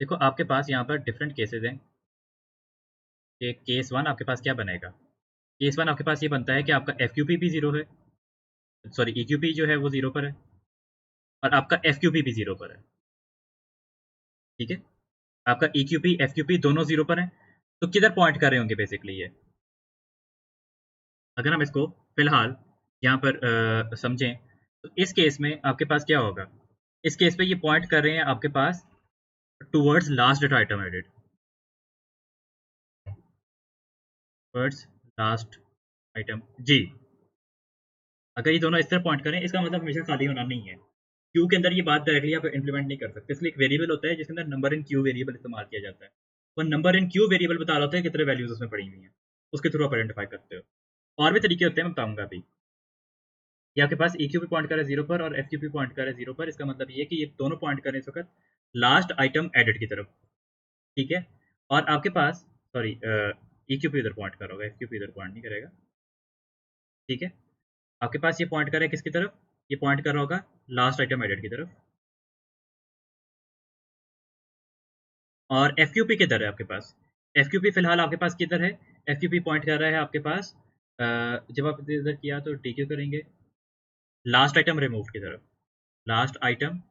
देखो आपके पास यहाँ पर डिफरेंट केसेस हैं कि केस वन आपके पास क्या बनेगा। केस वन आपके पास ये बनता है कि आपका FQP भी जीरो है, सॉरी EQP जो है वो जीरो पर है, और आपका FQP भी जीरो पर है, ठीक है। आपका EQP FQP दोनों जीरो पर है, तो किधर पॉइंट कर रहे होंगे बेसिकली ये। अगर हम इसको फिलहाल यहाँ पर समझें तो इस केस में आपके पास क्या होगा, इस केस पे ये पॉइंट कर रहे हैं आपके पास towards last data item added, towards last item जी। अगर ये दोनों इस तरह पॉइंट करें, इसका मतलब हमेशा खाली होना नहीं है। क्यू के अंदर ये बात डायरेक्टली आप इंप्लीमेंट नहीं कर सकते, इसलिए एक वेरिएबल होता है जिसके अंदर नंबर इन क्यू वेरिएबल इस्तेमाल किया जाता है। वो नंबर इन क्यू वेरिएबल बता रहा होता है कितने वैल्यूज उसमें पड़ी हुई हैं, उसके थ्रू आप आइडेंटिफाई करते हो। और भी तरीके होते हैं, मैं बताऊंगा अभी। ये आपके पास EQ भी पॉइंट कर रहा है जीरो पर और FQ भी पॉइंट कर रहा है जीरो पर, इसका मतलब ये है कि ये दोनों पॉइंट कर रहे हैं इस वक्त लास्ट आइटम एडेड की तरफ, ठीक है। और आपके पास सॉरी EQ भी इधर पॉइंट कर रहा होगा, FQ भी इधर पॉइंट नहीं करेगा, ठीक है। आपके पास ये पॉइंट कर रहा है किसकी तरफ, ये पॉइंट कर रहा होगा लास्ट आइटम एडेड की तरफ। और FQP किधर है आपके पास, FQP फिलहाल आपके पास किधर है, FQP पॉइंट कर रहा है आपके पास जब आप इधर किया तो DQ करेंगे लास्ट आइटम रिमूव की तरफ, लास्ट आइटम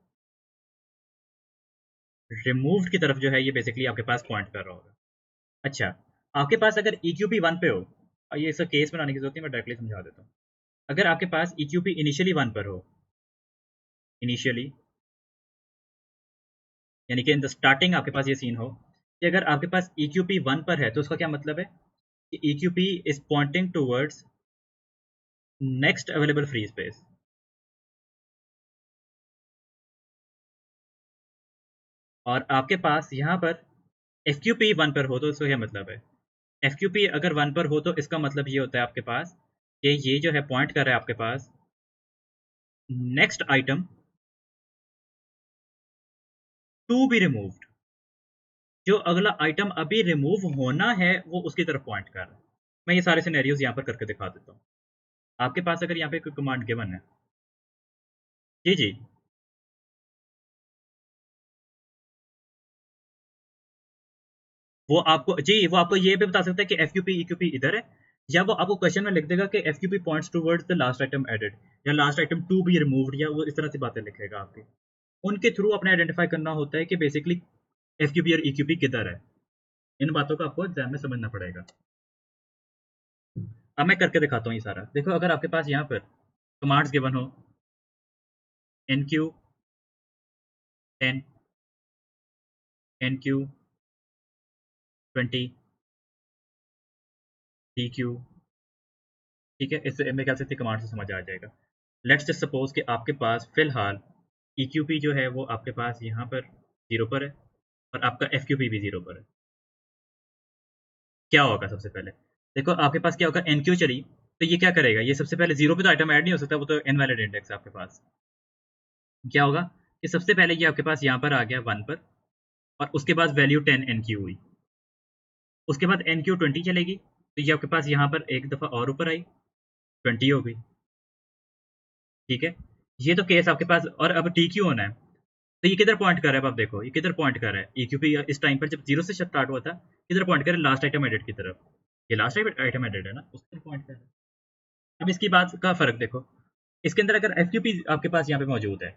रिमूव्ड की तरफ जो है ये बेसिकली आपके पास पॉइंट कर रहा होगा। अच्छा आपके पास अगर EQP 1 पे हो, और ये इसका केस बनाने की जरूरत नहीं, मैं डायरेक्टली समझा देता हूँ। अगर आपके पास EQP इनिशियली 1 पर हो, इनिशियली यानी कि इन द स्टार्टिंग आपके पास ये सीन हो कि अगर आपके पास EQP 1 पर है तो उसका क्या मतलब है कि EQP is pointing towards next available free space. और आपके पास यहाँ पर FQP 1 पर हो तो उसका क्या मतलब है, FQP अगर 1 पर हो तो इसका मतलब ये होता है आपके पास कि ये जो है पॉइंट कर रहा है आपके पास next item to be removed, जो अगला आइटम अभी रिमूव होना है वो उसकी तरफ पॉइंट कर रहा है। मैं ये सारे सिनेरियोज यहाँ पर करके दिखा देता हूँ। आपके पास अगर यहाँ पे कोई कमांड गिवन है, जी जी, वो आपको ये भी बता सकता है कि FQP EQP इधर है, या वो आपको क्वेश्चन में लिख देगा कि FQP points towards the last item added, या last item to be removed, या वो इस तरह से बातें लिखेगा आपकी। उनके थ्रू अपने आइडेंटिफाई करना होता है कि बेसिकली FQP और EQP किधर है। इन बातों को आपको एग्जाम में समझना पड़ेगा। अब मैं करके दिखाता हूँ ये सारा। देखो अगर आपके पास यहाँ पर कमांड्स गिवन हो NQ 10, NQ 20, DQ, ठीक है, इससे मेरे ख्याल से इतनी कमांड से समझ आ जाएगा। लेट्स जस्ट सपोज कि आपके पास फिलहाल EQP जो है वो आपके पास यहाँ पर 0 पर है और आपका FQP भी 0 पर है। क्या होगा सबसे पहले, देखो आपके पास क्या होगा, NQ चली तो ये क्या करेगा, ये सबसे पहले 0 पे तो आइटम ऐड नहीं हो सकता, वो तो इनवैलिड इंडेक्स है आपके पास। क्या होगा कि सबसे पहले ये आपके पास यहाँ पर आ गया 1 पर, और उसके बाद वैल्यू 10 NQ हुई। उसके बाद NQ 20 चलेगी तो ये आपके पास यहाँ पर एक दफ़ा और ऊपर आई, 20 हो गई, ठीक है। ये तो केस आपके पास, और अब TQ होना है तो ये किधर पॉइंट कर रहा है, अब आप देखो ये किधर पॉइंट कर रहा है, EQP इस टाइम पर जब 0 से स्टार्ट हुआ था किधर पॉइंट कर रहा है, लास्ट आइटम एडेड की तरफ। ये लास्ट आइटम एडेड है ना, उस तरफ पॉइंट कर रहा है। अब इसकी बात का फर्क देखो, इसके अंदर अगर FQP आपके पास यहाँ पे मौजूद है,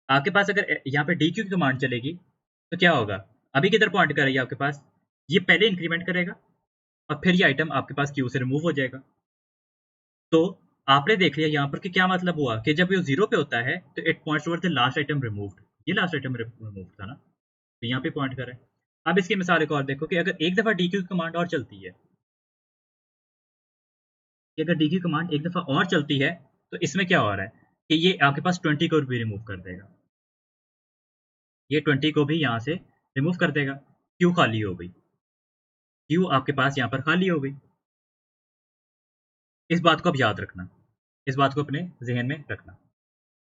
आपके पास अगर यहाँ पे DQ की कमांड चलेगी तो क्या होगा, अभी किधर पॉइंट कर रही है आपके पास, ये पहले इंक्रीमेंट करेगा और फिर ये आइटम आपके पास क्यू से रिमूव हो जाएगा। तो आपने देख लिया यहाँ पर कि क्या मतलब हुआ कि जब ये 0 पे होता है तो it points towards the last item removed, ये लास्ट आइटम रिमूव था ना, तो यहाँ पे पॉइंट कर रहा है। अब इसकी मिसाल एक और देखो कि अगर एक दफ़ा DQ की कमांड और चलती है, कि अगर DQ कमांड एक दफ़ा और चलती है तो इसमें क्या हो रहा है कि ये आपके पास 20 को भी रिमूव कर देगा, ये 20 को भी यहाँ से रिमूव कर देगा, क्यू खाली हो गई, क्यू आपके पास यहाँ पर खाली हो गई। इस बात को अब याद रखना, इस बात को अपने जहन में रखना।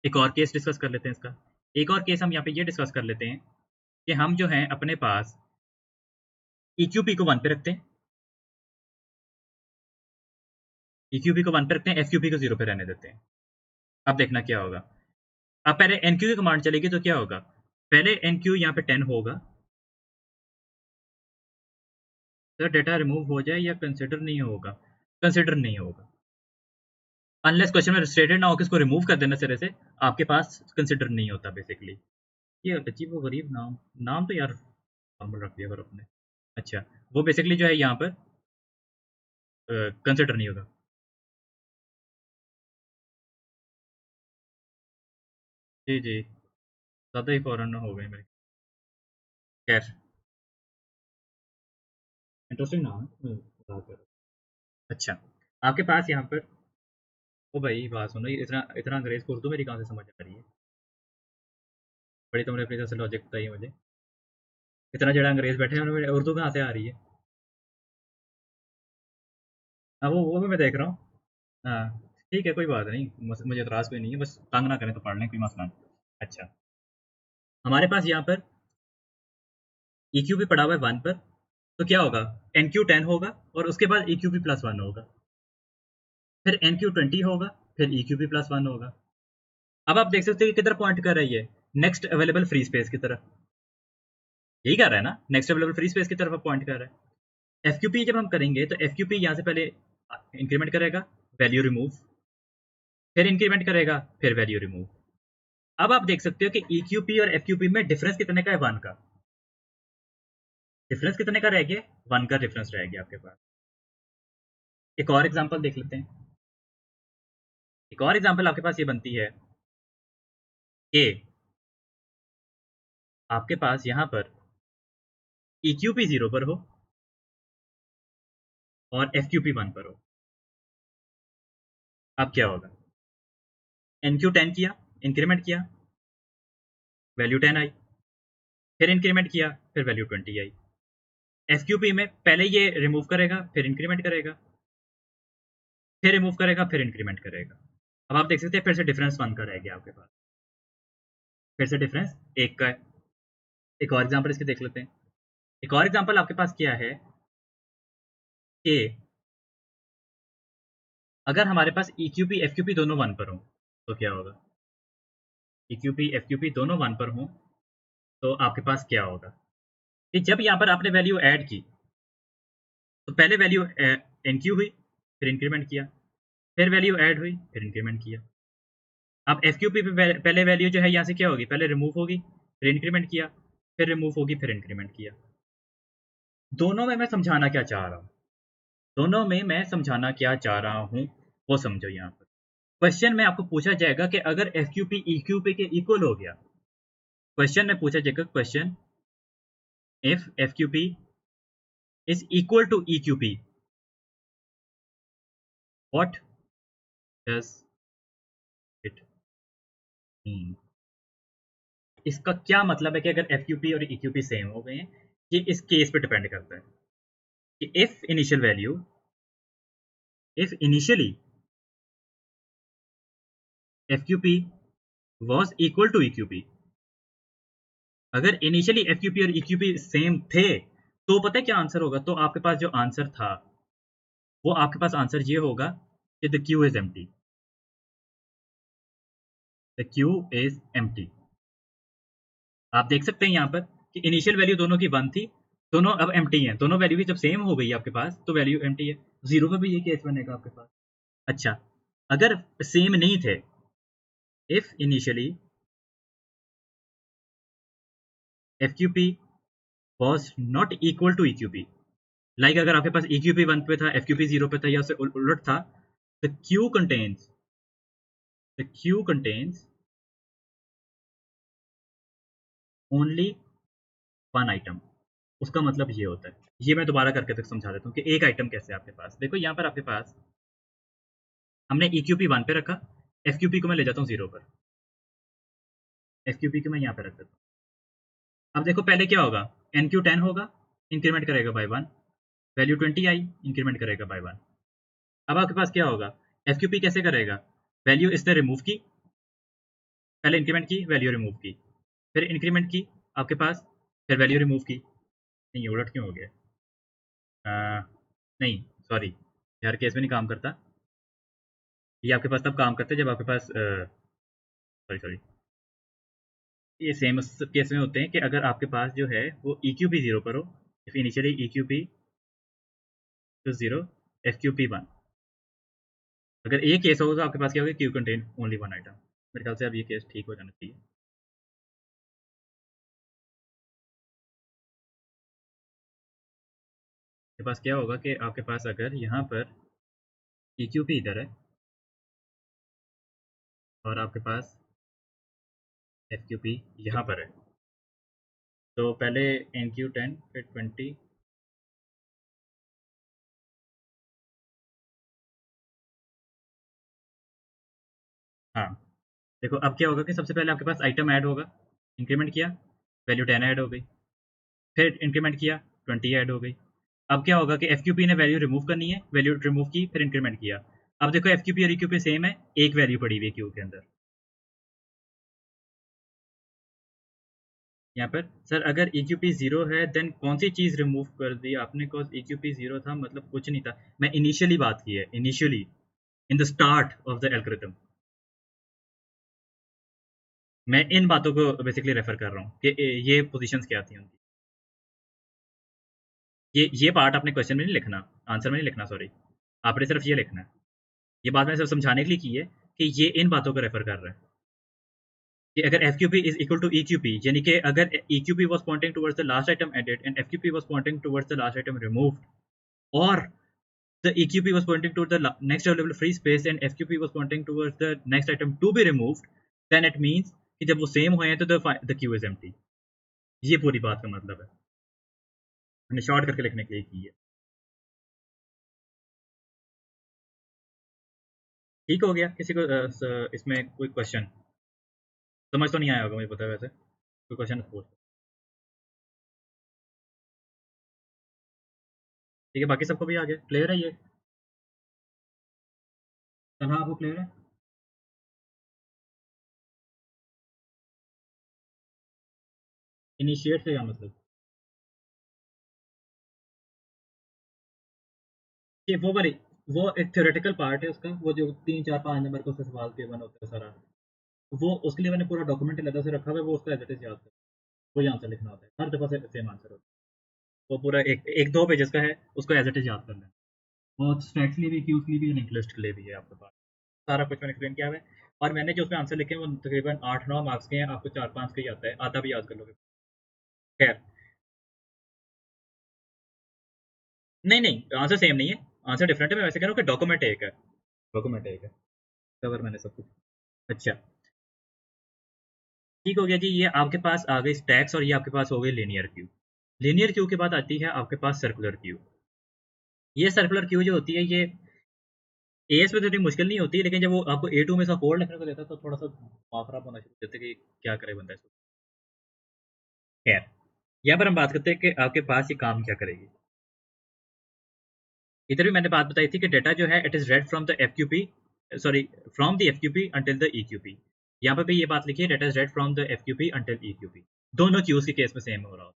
एक और केस डिस्कस कर लेते हैं इसका। एक और केस हम यहाँ पे ये डिस्कस कर लेते हैं कि हम जो है अपने पास EQP को 1 पे रखते हैं, EQP को 1 पे रखते हैं, FQP को 0 पे रहने देते हैं। अब देखना क्या होगा, अब पहले NQ की कमांड चलेगी तो क्या होगा, पहले NQ यहाँ पे 10 होगा, तो डेटा रिमूव हो जाए या कंसिडर नहीं होगा, कंसिडर नहीं होगा, अनलेस क्वेश्चन में स्टेटेड ना हो कि इसको रिमूव कर देना सिरे से, आपके पास कंसिडर नहीं होता बेसिकली। ये अजीब व गरीब नाम, नाम तो यार नॉर्मल रख दिया करो अपने। अच्छा, वो बेसिकली जो है यहाँ पर कंसिडर नहीं होगा। जी जी, ज़्यादा ही फॉरन हो गए मेरे। खैर, इंटरेस्टिंग नाम है, बात करो। अच्छा, आपके पास यहाँ पर, ओ भाई बात सुनो, ये इतना इतना अंग्रेज को उर्दू मेरी कहाँ से समझ आ रही है, बड़ी तुमने अपनी तरफ से लॉजिक बताई है मुझे। इतना जड़ा अंग्रेज बैठे हैं उन्होंने उर्दू कहाँ से आ रही है। हाँ वो भी मैं देख रहा हूँ। हाँ ठीक है, कोई बात नहीं, मुझे एतराज़ कोई नहीं है, बस तंग ना करें तो पढ़ लें, कोई मसला नहीं। अच्छा, हमारे पास यहाँ पर EQ भी पड़ा हुआ है 1 पर, तो क्या होगा, NQ 10 होगा और उसके बाद EQ भी +1 होगा, फिर NQ 20 होगा, फिर EQ भी +1 होगा। अब आप देख सकते हैं कि किधर पॉइंट कर रही है, नेक्स्ट अवेलेबल फ्री स्पेस की तरफ। यही कर रहा है ना, नेक्स्ट अवेलेबल फ्री स्पेस की तरफ पॉइंट कर रहा है। FQP जब हम करेंगे तो FQP यहाँ से पहले इंक्रीमेंट करेगा, वैल्यू रिमूव, फिर इंक्रीमेंट करेगा, फिर वैल्यू रिमूव। अब आप देख सकते हो कि EQP और FQP में डिफरेंस कितने का है, 1 का। डिफरेंस कितने का रह गया? 1 का डिफरेंस रह गया आपके पास। एक और एग्जांपल देख लेते हैं। एक और एग्जांपल आपके पास ये बनती है कि आपके पास यहाँ पर EQP 0 पर हो और FQP 1 पर हो। अब क्या होगा? NQ 10 किया, इंक्रीमेंट किया, वैल्यू 10 आई, फिर इंक्रीमेंट किया, फिर वैल्यू 20 आई। FQP में पहले ये रिमूव करेगा, फिर इंक्रीमेंट करेगा, फिर रिमूव करेगा, फिर इंक्रीमेंट करेगा। अब आप देख सकते हैं फिर से डिफरेंस 1 का रह गया आपके पास, फिर से डिफरेंस 1 का है। एक और एग्जांपल इसके देख लेते हैं। एक और एग्जांपल आपके पास क्या है कि अगर हमारे पास EQP FQP दोनों 1 पर हो तो क्या होगा? EQP FQP दोनों 1 पर हो तो आपके पास क्या होगा कि जब यहाँ पर आपने वैल्यू ऐड की तो पहले वैल्यू NQ हुई, फिर इंक्रीमेंट किया, फिर वैल्यू ऐड हुई, फिर इंक्रीमेंट किया। अब FQP पे पहले वैल्यू जो है यहाँ से क्या होगी? पहले रिमूव होगी, फिर इंक्रीमेंट किया, फिर रिमूव होगी, फिर इंक्रीमेंट किया। दोनों में मैं समझाना क्या चाह रहा हूँ? दोनों में मैं समझाना क्या चाह रहा हूँ वो समझो। यहाँ पर क्वेश्चन में आपको पूछा जाएगा कि अगर FQP EQP के इक्वल हो गया, क्वेश्चन में पूछा जाएगा, question if FQP is equal to EQP what does it mean? इसका क्या मतलब है कि अगर FQP और EQP सेम हो गए हैं, ये इस केस पे डिपेंड करता है कि if initially FQP was equal to EQP, अगर इनिशियली FQP और EQP सेम थे तो पता है क्या आंसर होगा? तो आपके पास जो आंसर था वो आपके पास आंसर ये होगा कि the queue is empty, the queue is empty. आप देख सकते हैं यहाँ पर कि इनिशियल वैल्यू दोनों की 1 थी, दोनों अब एम्प्टी हैं। दोनों वैल्यू की जब सेम हो गई आपके पास तो वैल्यू एम्प्टी है। 0 पे भी ये केस बनेगा आपके पास। अच्छा, अगर सेम नहीं थे, if initially FQP was not equal to EQP, like अगर आपके पास EQP 1 पे था, FQP 0 पे था या उससे उलट था, the Q contains only 1 item. उसका मतलब ये होता है, ये मैं दोबारा करके तक समझा देता हूँ कि एक आइटम कैसे आपके पास। देखो यहाँ पर आपके पास हमने EQP 1 पे रखा, FQP को मैं ले जाता हूँ 0 पर, FQP को मैं यहाँ पे रख देता हूँ। अब देखो पहले क्या होगा? NQ 10 होगा, इंक्रीमेंट करेगा बाय 1, वैल्यू 20 आई, इंक्रीमेंट करेगा बाय 1। अब आपके पास क्या होगा? FQP कैसे करेगा? वैल्यू इसने रिमूव की, पहले इंक्रीमेंट की, वैल्यू रिमूव की, फिर इंक्रीमेंट की आपके पास, फिर वैल्यू रिमूव की। नहीं, उलट क्यों हो गया? नहीं सॉरी, हर केस में नहीं काम करता। ये आपके पास तब काम करता है जब आपके पास सॉरी ये सेम केस में होते हैं कि अगर आपके पास जो है वो EQP 0 पर हो, if initially EQP to 0 FQP 1। अगर ये केस होगा तो आपके पास क्या होगा? Q contain only 1 item. मेरे ख्याल से अब ये केस ठीक हो जाना चाहिए। आपके पास क्या होगा कि आपके पास अगर यहाँ पर EQP इधर है और आपके पास FQP यहाँ पर है, तो पहले NQ 10 फिर 20, हाँ देखो अब क्या होगा कि सबसे पहले आपके पास आइटम ऐड होगा, इंक्रीमेंट किया, वैल्यू 10 ऐड हो गई, फिर इंक्रीमेंट किया, 20 ऐड हो गई। अब क्या होगा कि FQP ने वैल्यू रिमूव करनी है, वैल्यू रिमूव की, फिर इंक्रीमेंट किया। अब देखो FQP और EQP सेम है, एक वैल्यू पड़ी हुई है क्यू के अंदर। यहाँ पर सर अगर EQP 0 है देन कौन सी चीज़ रिमूव कर दी आपने? कॉज EQP 0 था मतलब कुछ नहीं था। मैं इनिशियली बात की है, initially in the start of the algorithm. मैं इन बातों को बेसिकली रेफर कर रहा हूँ कि ये पोजीशंस क्या थी उनकी। ये पार्ट आपने क्वेश्चन में नहीं लिखना, आंसर में नहीं लिखना, सॉरी, आपने सिर्फ ये लिखना है। ये बात मैंने सिर्फ समझाने के लिए की है कि ये इन बातों को रेफर कर रहा है। कि अगर F Q P is equal to E Q P, यानी कि अगर E Q P was pointing towards the last item added and F Q P was pointing towards the last item removed, और the EQP was pointing to the next available free space and FQP was pointing towards the next item to be removed, then it means कि जब वो same हुए हैं तो the queue is empty। ये पूरी बात का मतलब है, हमने शॉर्ट करके लिखने के लिए की है। ठीक हो गया? किसी को इसमें कोई क्वेश्चन समझ तो नहीं आया होगा मुझे पता है, वैसे कोई क्वेश्चन पूछ। ठीक है, बाकी सबको भी आ गया, क्लियर है ये? हाँ, आपको क्लियर है? इनिशिएट से क्या मतलब? कि वो वाली, वो एक थ्योरेटिकल पार्ट है उसका, वो जो 3 4 5 नंबर का उसका सवाल पेपर होता है सारा, वो उसके लिए मैंने पूरा डॉक्यूमेंट अलग से रखा हुआ है, वो उसका एज इट इज याद कर, वही आंसर लिखना होता है, हर दफ़ा से सेम आंसर होता है। वो पूरा एक एक 2 पेजेस का है, उसको एज इट इज याद करना है। वो स्टैट्स के लिए भी, क्यूज के लिए भी, लिंक लिस्ट के लिए भी है आपके पास। सारा कुछ मैंने एक्सप्लेन किया हुआ है, और मैंने जो उसमें आंसर लिखे हैं वो तकरीबन 8 9 मार्क्स के हैं, आपको 4 5 का ही आता है, आधा भी याद कर लोगे। खैर, नहीं नहीं, आंसर सेम नहीं है, आंसर डिफरेंट है। मैं वैसे कह रहा हूँ कि डॉक्यूमेंट एक है, डॉक्यूमेंट एक है, कवर मैंने सब कुछ। अच्छा, ठीक हो गया जी। ये आपके पास आ गई स्टैक्स, और ये आपके पास हो गई लीनियर क्यू। लीनियर क्यू के बाद आती है आपके पास सर्कुलर क्यू। ये सर्कुलर क्यू जो होती है, ये एएस में तो इतनी मुश्किल नहीं होती, लेकिन जब वो आपको A2 में से कोड लिखने को देता है तो थोड़ा सा दिमाग खराब होना शुरू करते कि क्या करे बंदा इसको। खैर, यहाँ पर हम बात करते हैं कि आपके पास ये काम क्या करेगी। इधर भी मैंने बात बताई थी कि डेटा जो है it is read from the F Q P, sorry, from the F Q P until the E Q P. यहाँ पर भी ये बात लिखी है, data is read from the F Q P until E Q P. दोनों cues के case में सेम हो रहा हो।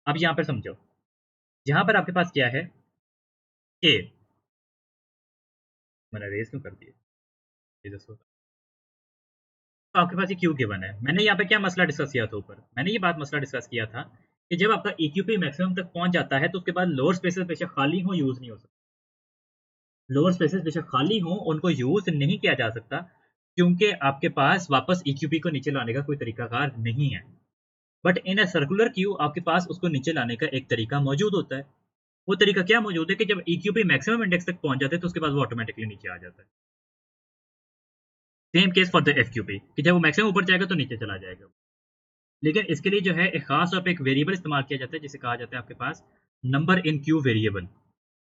अब यहाँ पर समझो, यहाँ पर आपके पास क्या है कि मैंने रेस क्यों कर दिया, ये दसो। तो आपके पास ये क्यू गिवन है। मैंने यहाँ पे क्या मसला डिस्कस किया था ऊपर, मैंने ये बात मसला डिस्कस किया था कि जब आपका ई क्यू पी मैक्सिमम तक पहुंच जाता है तो उसके बाद लोअर स्पेसेस बेशक खाली हो, यूज नहीं हो सकता। लोअर स्पेसेस बेशक खाली हो, उनको यूज नहीं किया जा सकता, क्योंकि आपके पास वापस ई क्यू पी को नीचे लाने का कोई तरीकाकार नहीं है। But in a circular queue आपके पास उसको नीचे लाने का एक तरीका मौजूद होता है। वो तरीका क्या मौजूद है कि जब ई क्यू पी मैक्सिमम इंडेक्स तक पहुंच जाते हैं तो उसके बाद वो ऑटोमेटिकली नीचे आ जाता है। Same case for the F Q P, कि जब वो मैक्सिमम ऊपर जाएगा तो नीचे चला जाएगा। लेकिन इसके लिए जो है एक खास तौर पे एक वेरिएबल इस्तेमाल किया जाता है, जिसे कहा जाता है आपके पास number in queue variable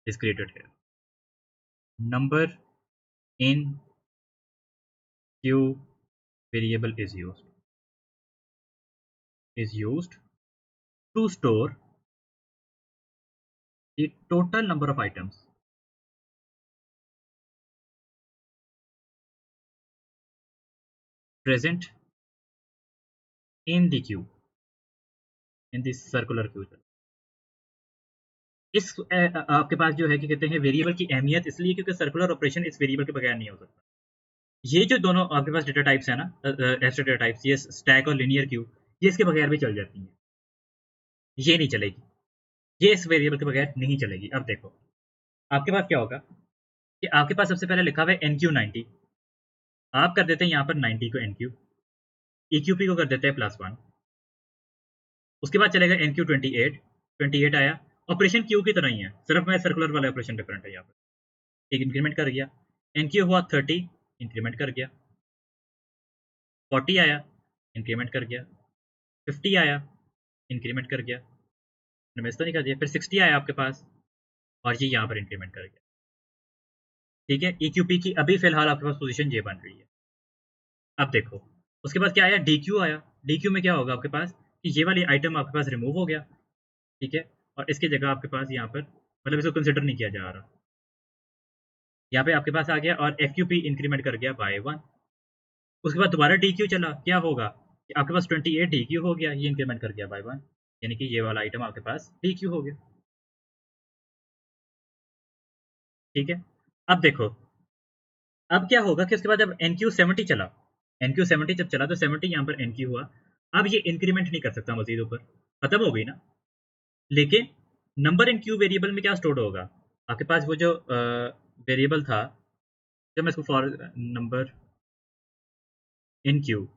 is created है। Number in queue variable is used to store the total number of items present in the queue, in the circular queue। इस आपके पास जो है कि कहते हैं वेरिएबल की अहमियत इसलिए क्योंकि सर्कुलर ऑपरेशन इस वेरिएबल के बगैर नहीं हो सकता। ये जो दोनों आपके पास डेटा टाइप्स है ना, एक्स्ट्रा डेटा टाइप्स, ये स्टैक और लिनियर क्यू, ये इसके बगैर भी चल जाती हैं, ये नहीं चलेगी, ये इस वेरिएबल के बगैर नहीं चलेगी। अब देखो आपके पास क्या होगा कि आपके पास सबसे पहले लिखा हुआ है एन क्यू 90, आप कर देते हैं यहाँ पर 90 को enqueue, E Q P को कर देते हैं +1, उसके बाद चलेगा एन क्यू 28, 28 आया, ऑपरेशन क्यू की तरह ही है, सिर्फ मैं सर्कुलर वाला ऑपरेशन डिफरेंट है यहाँ पर। एक इंक्रीमेंट कर गया, एन क्यू हुआ 30, इंक्रीमेंट कर गया, 40 आया, इंक्रीमेंट कर गया, 50 आया, इंक्रीमेंट कर गया, मिस तो नहीं कर दिया, फिर 60 आया आपके पास, और ये यहाँ पर इंक्रीमेंट कर गया। ठीक है, ई क्यू पी की अभी फिलहाल आपके पास पोजीशन ये बन रही है। अब देखो उसके बाद क्या आया, डी क्यू आया। डी क्यू में क्या होगा आपके पास कि ये वाली आइटम आपके पास रिमूव हो गया, ठीक है, और इसकी जगह आपके पास यहाँ पर मतलब इसको कंसिडर नहीं किया जा रहा, यहाँ पे आपके पास आ गया, और एफ क्यू पी इंक्रीमेंट कर गया बाय 1। उसके बाद दोबारा डी क्यू चला, क्या होगा कि आपके पास 28 डी क्यू हो गया, ये इंक्रीमेंट कर गया बाय 1, यानी कि ये वाला आइटम आपके पास डी क्यू हो गया। ठीक है, अब देखो अब क्या होगा कि उसके बाद जब एन क्यू 70 चला, एन क्यू 70 जब चला तो 70 यहाँ पर एन क्यू हुआ। अब ये इंक्रीमेंट नहीं कर सकता मजीद ऊपर, खत्म हो गई ना। लेकिन नंबर इन क्यू वेरिएबल में क्या स्टोर होगा आपके पास, वो जो वेरिएबल था, जब मैं इसको for number in Q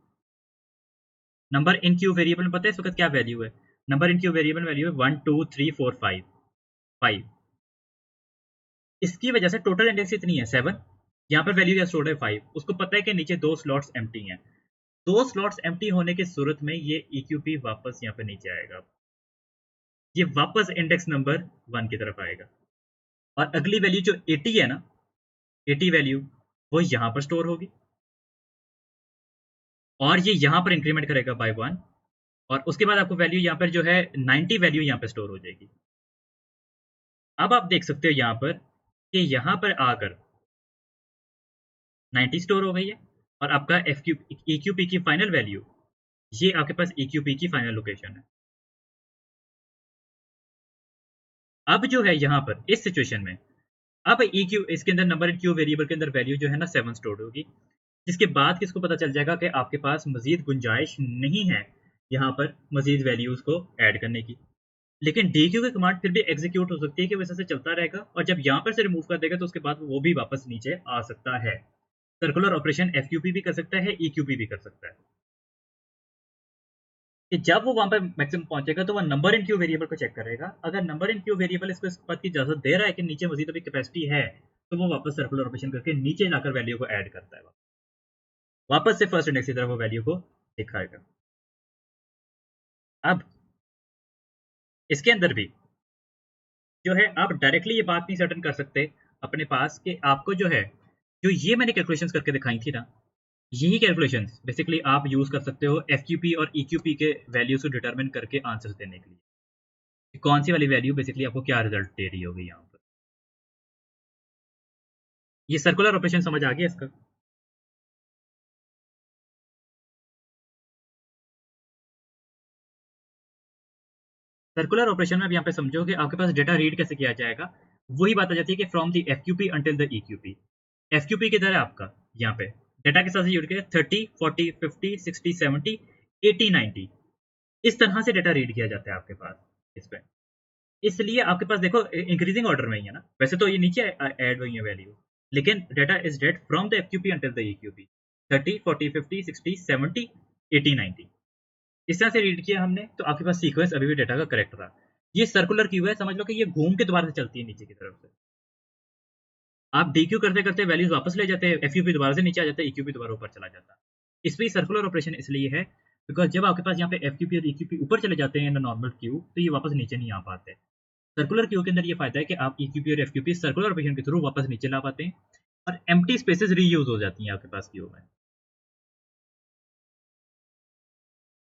number in queue variable में पता है इस वक्त क्या वैल्यू है? Number in queue variable value है 1 2 3 4 5 5। इसकी वजह से टोटल इंडेक्स इतनी है 7। यहाँ पर वैल्यू क्या स्टोर्ड है 5। उसको पता है कि नीचे 2 स्लॉट्स एम्प्टी हैं। 2 स्लॉट्स एम्प्टी होने की सूरत में ये EQP वापस यहाँ पे नीचे आएगा। ये वापस इंडेक्स नंबर 1 की तरफ आएगा और अगली वैल्यू जो 80 है ना, 80 वैल्यू वो यहाँ पर स्टोर होगी और ये यहाँ पर इंक्रीमेंट करेगा बाय 1 और उसके बाद आपको वैल्यू यहाँ पर जो है 90 वैल्यू यहाँ पे स्टोर हो जाएगी। अब आप देख सकते हो यहाँ पर कि यहाँ पर आकर 90 स्टोर हो गई है और आपका EQP की फाइनल वैल्यू, ये आपके पास EQP की फाइनल लोकेशन है। अब जो है यहाँ पर इस सिचुएशन में अब EQ इसके अंदर नंबर इन क्यू वेरिएबल के अंदर वैल्यू जो है ना 7 स्टोर होगी, जिसके बाद किसको पता चल जाएगा कि आपके पास मजीद गुंजाइश नहीं है यहाँ पर मजीद वैल्यूज को ऐड करने की। लेकिन DQ की कमांड फिर भी एग्जीक्यूट हो सकती है कि वैसे से चलता रहेगा और जब यहाँ पर से रिमूव कर देगा तो उसके बाद वो भी वापस नीचे आ सकता है। सर्कुलर ऑपरेशन FQP भी कर सकता है, EQP भी कर सकता है कि जब वो वहां पर मैक्सिमम पहुंचेगा तो वो नंबर इन क्यू वेरिएबल को चेक करेगा। अगर नंबर इन क्यू वेरिएबल इसको इस बात की इजाजत दे रहा है कि नीचे मजीद अभी कैपेसिटी है तो वो वापस सर्कुलर ऑपरेशन करके नीचे लाकर वैल्यू को ऐड करता है, वापस से फर्स्ट इंडेक्स की तरफ वो वैल्यू को दिखाएगा। अब इसके अंदर भी जो है आप डायरेक्टली ये बात नहीं सर्टन कर सकते अपने पास कि आपको जो है जो ये मैंने कैलकुलेशंस करके दिखाई थी ना, यही कैलकुलेशंस बेसिकली आप यूज कर सकते हो FQP और EQP के वैल्यूज को डिटरमिन करके आंसर्स देने के लिए कि कौन सी वाली वैल्यू बेसिकली आपको क्या रिजल्ट दे रही होगी। यहाँ पर ये सर्कुलर ऑपरेशन समझ आ गया इसका? सर्कुलर ऑपरेशन में अब यहाँ पे समझो कि आपके पास डेटा रीड कैसे किया जाएगा। वही बात आ जाती है कि from the FQP until the EQP। FQP की तरह आपका यहाँ पे डेटा के साथ जुड़ के 30 40 50 60 70 80 90 इस तरह से डेटा रीड किया जाता है आपके पास इस पे। इसलिए आपके पास देखो इंक्रीजिंग ऑर्डर में ही है ना, वैसे तो ये नीचे ऐड हुई है वैल्यू, लेकिन data is read from the FQP until the EQP 30 40 50 60 70 80 90 इस तरह से रीड किया हमने तो आपके पास सीक्वेंस अभी भी डेटा का करेक्ट रहा। ये सर्कुलर क्यू है, समझ लो कि ये घूम के दोबारा से चलती है नीचे की तरफ से। आप DQ करते करते वैल्यूज वापस ले जाते हैं, FQP दोबारा से नीचे आ जाता है, EQP दोबारा ऊपर चला जाता है। इसमें सर्कुलर ऑपरेशन इसलिए है बिकॉज जब आपके पास यहाँ पे FQP और EQP ऊपर चले जाते हैं नॉर्मल क्यू तो ये वापस नीचे नहीं आ पाते। सर्कुलर क्यू के अंदर ये फायदा है कि आप EQP और FQP सर्कुलर ऑपरेशन के थ्रू वापस नीचे ला पाते हैं और एम्प्टी स्पेसेस रीयूज हो जाती हैं आपके पास क्यू में।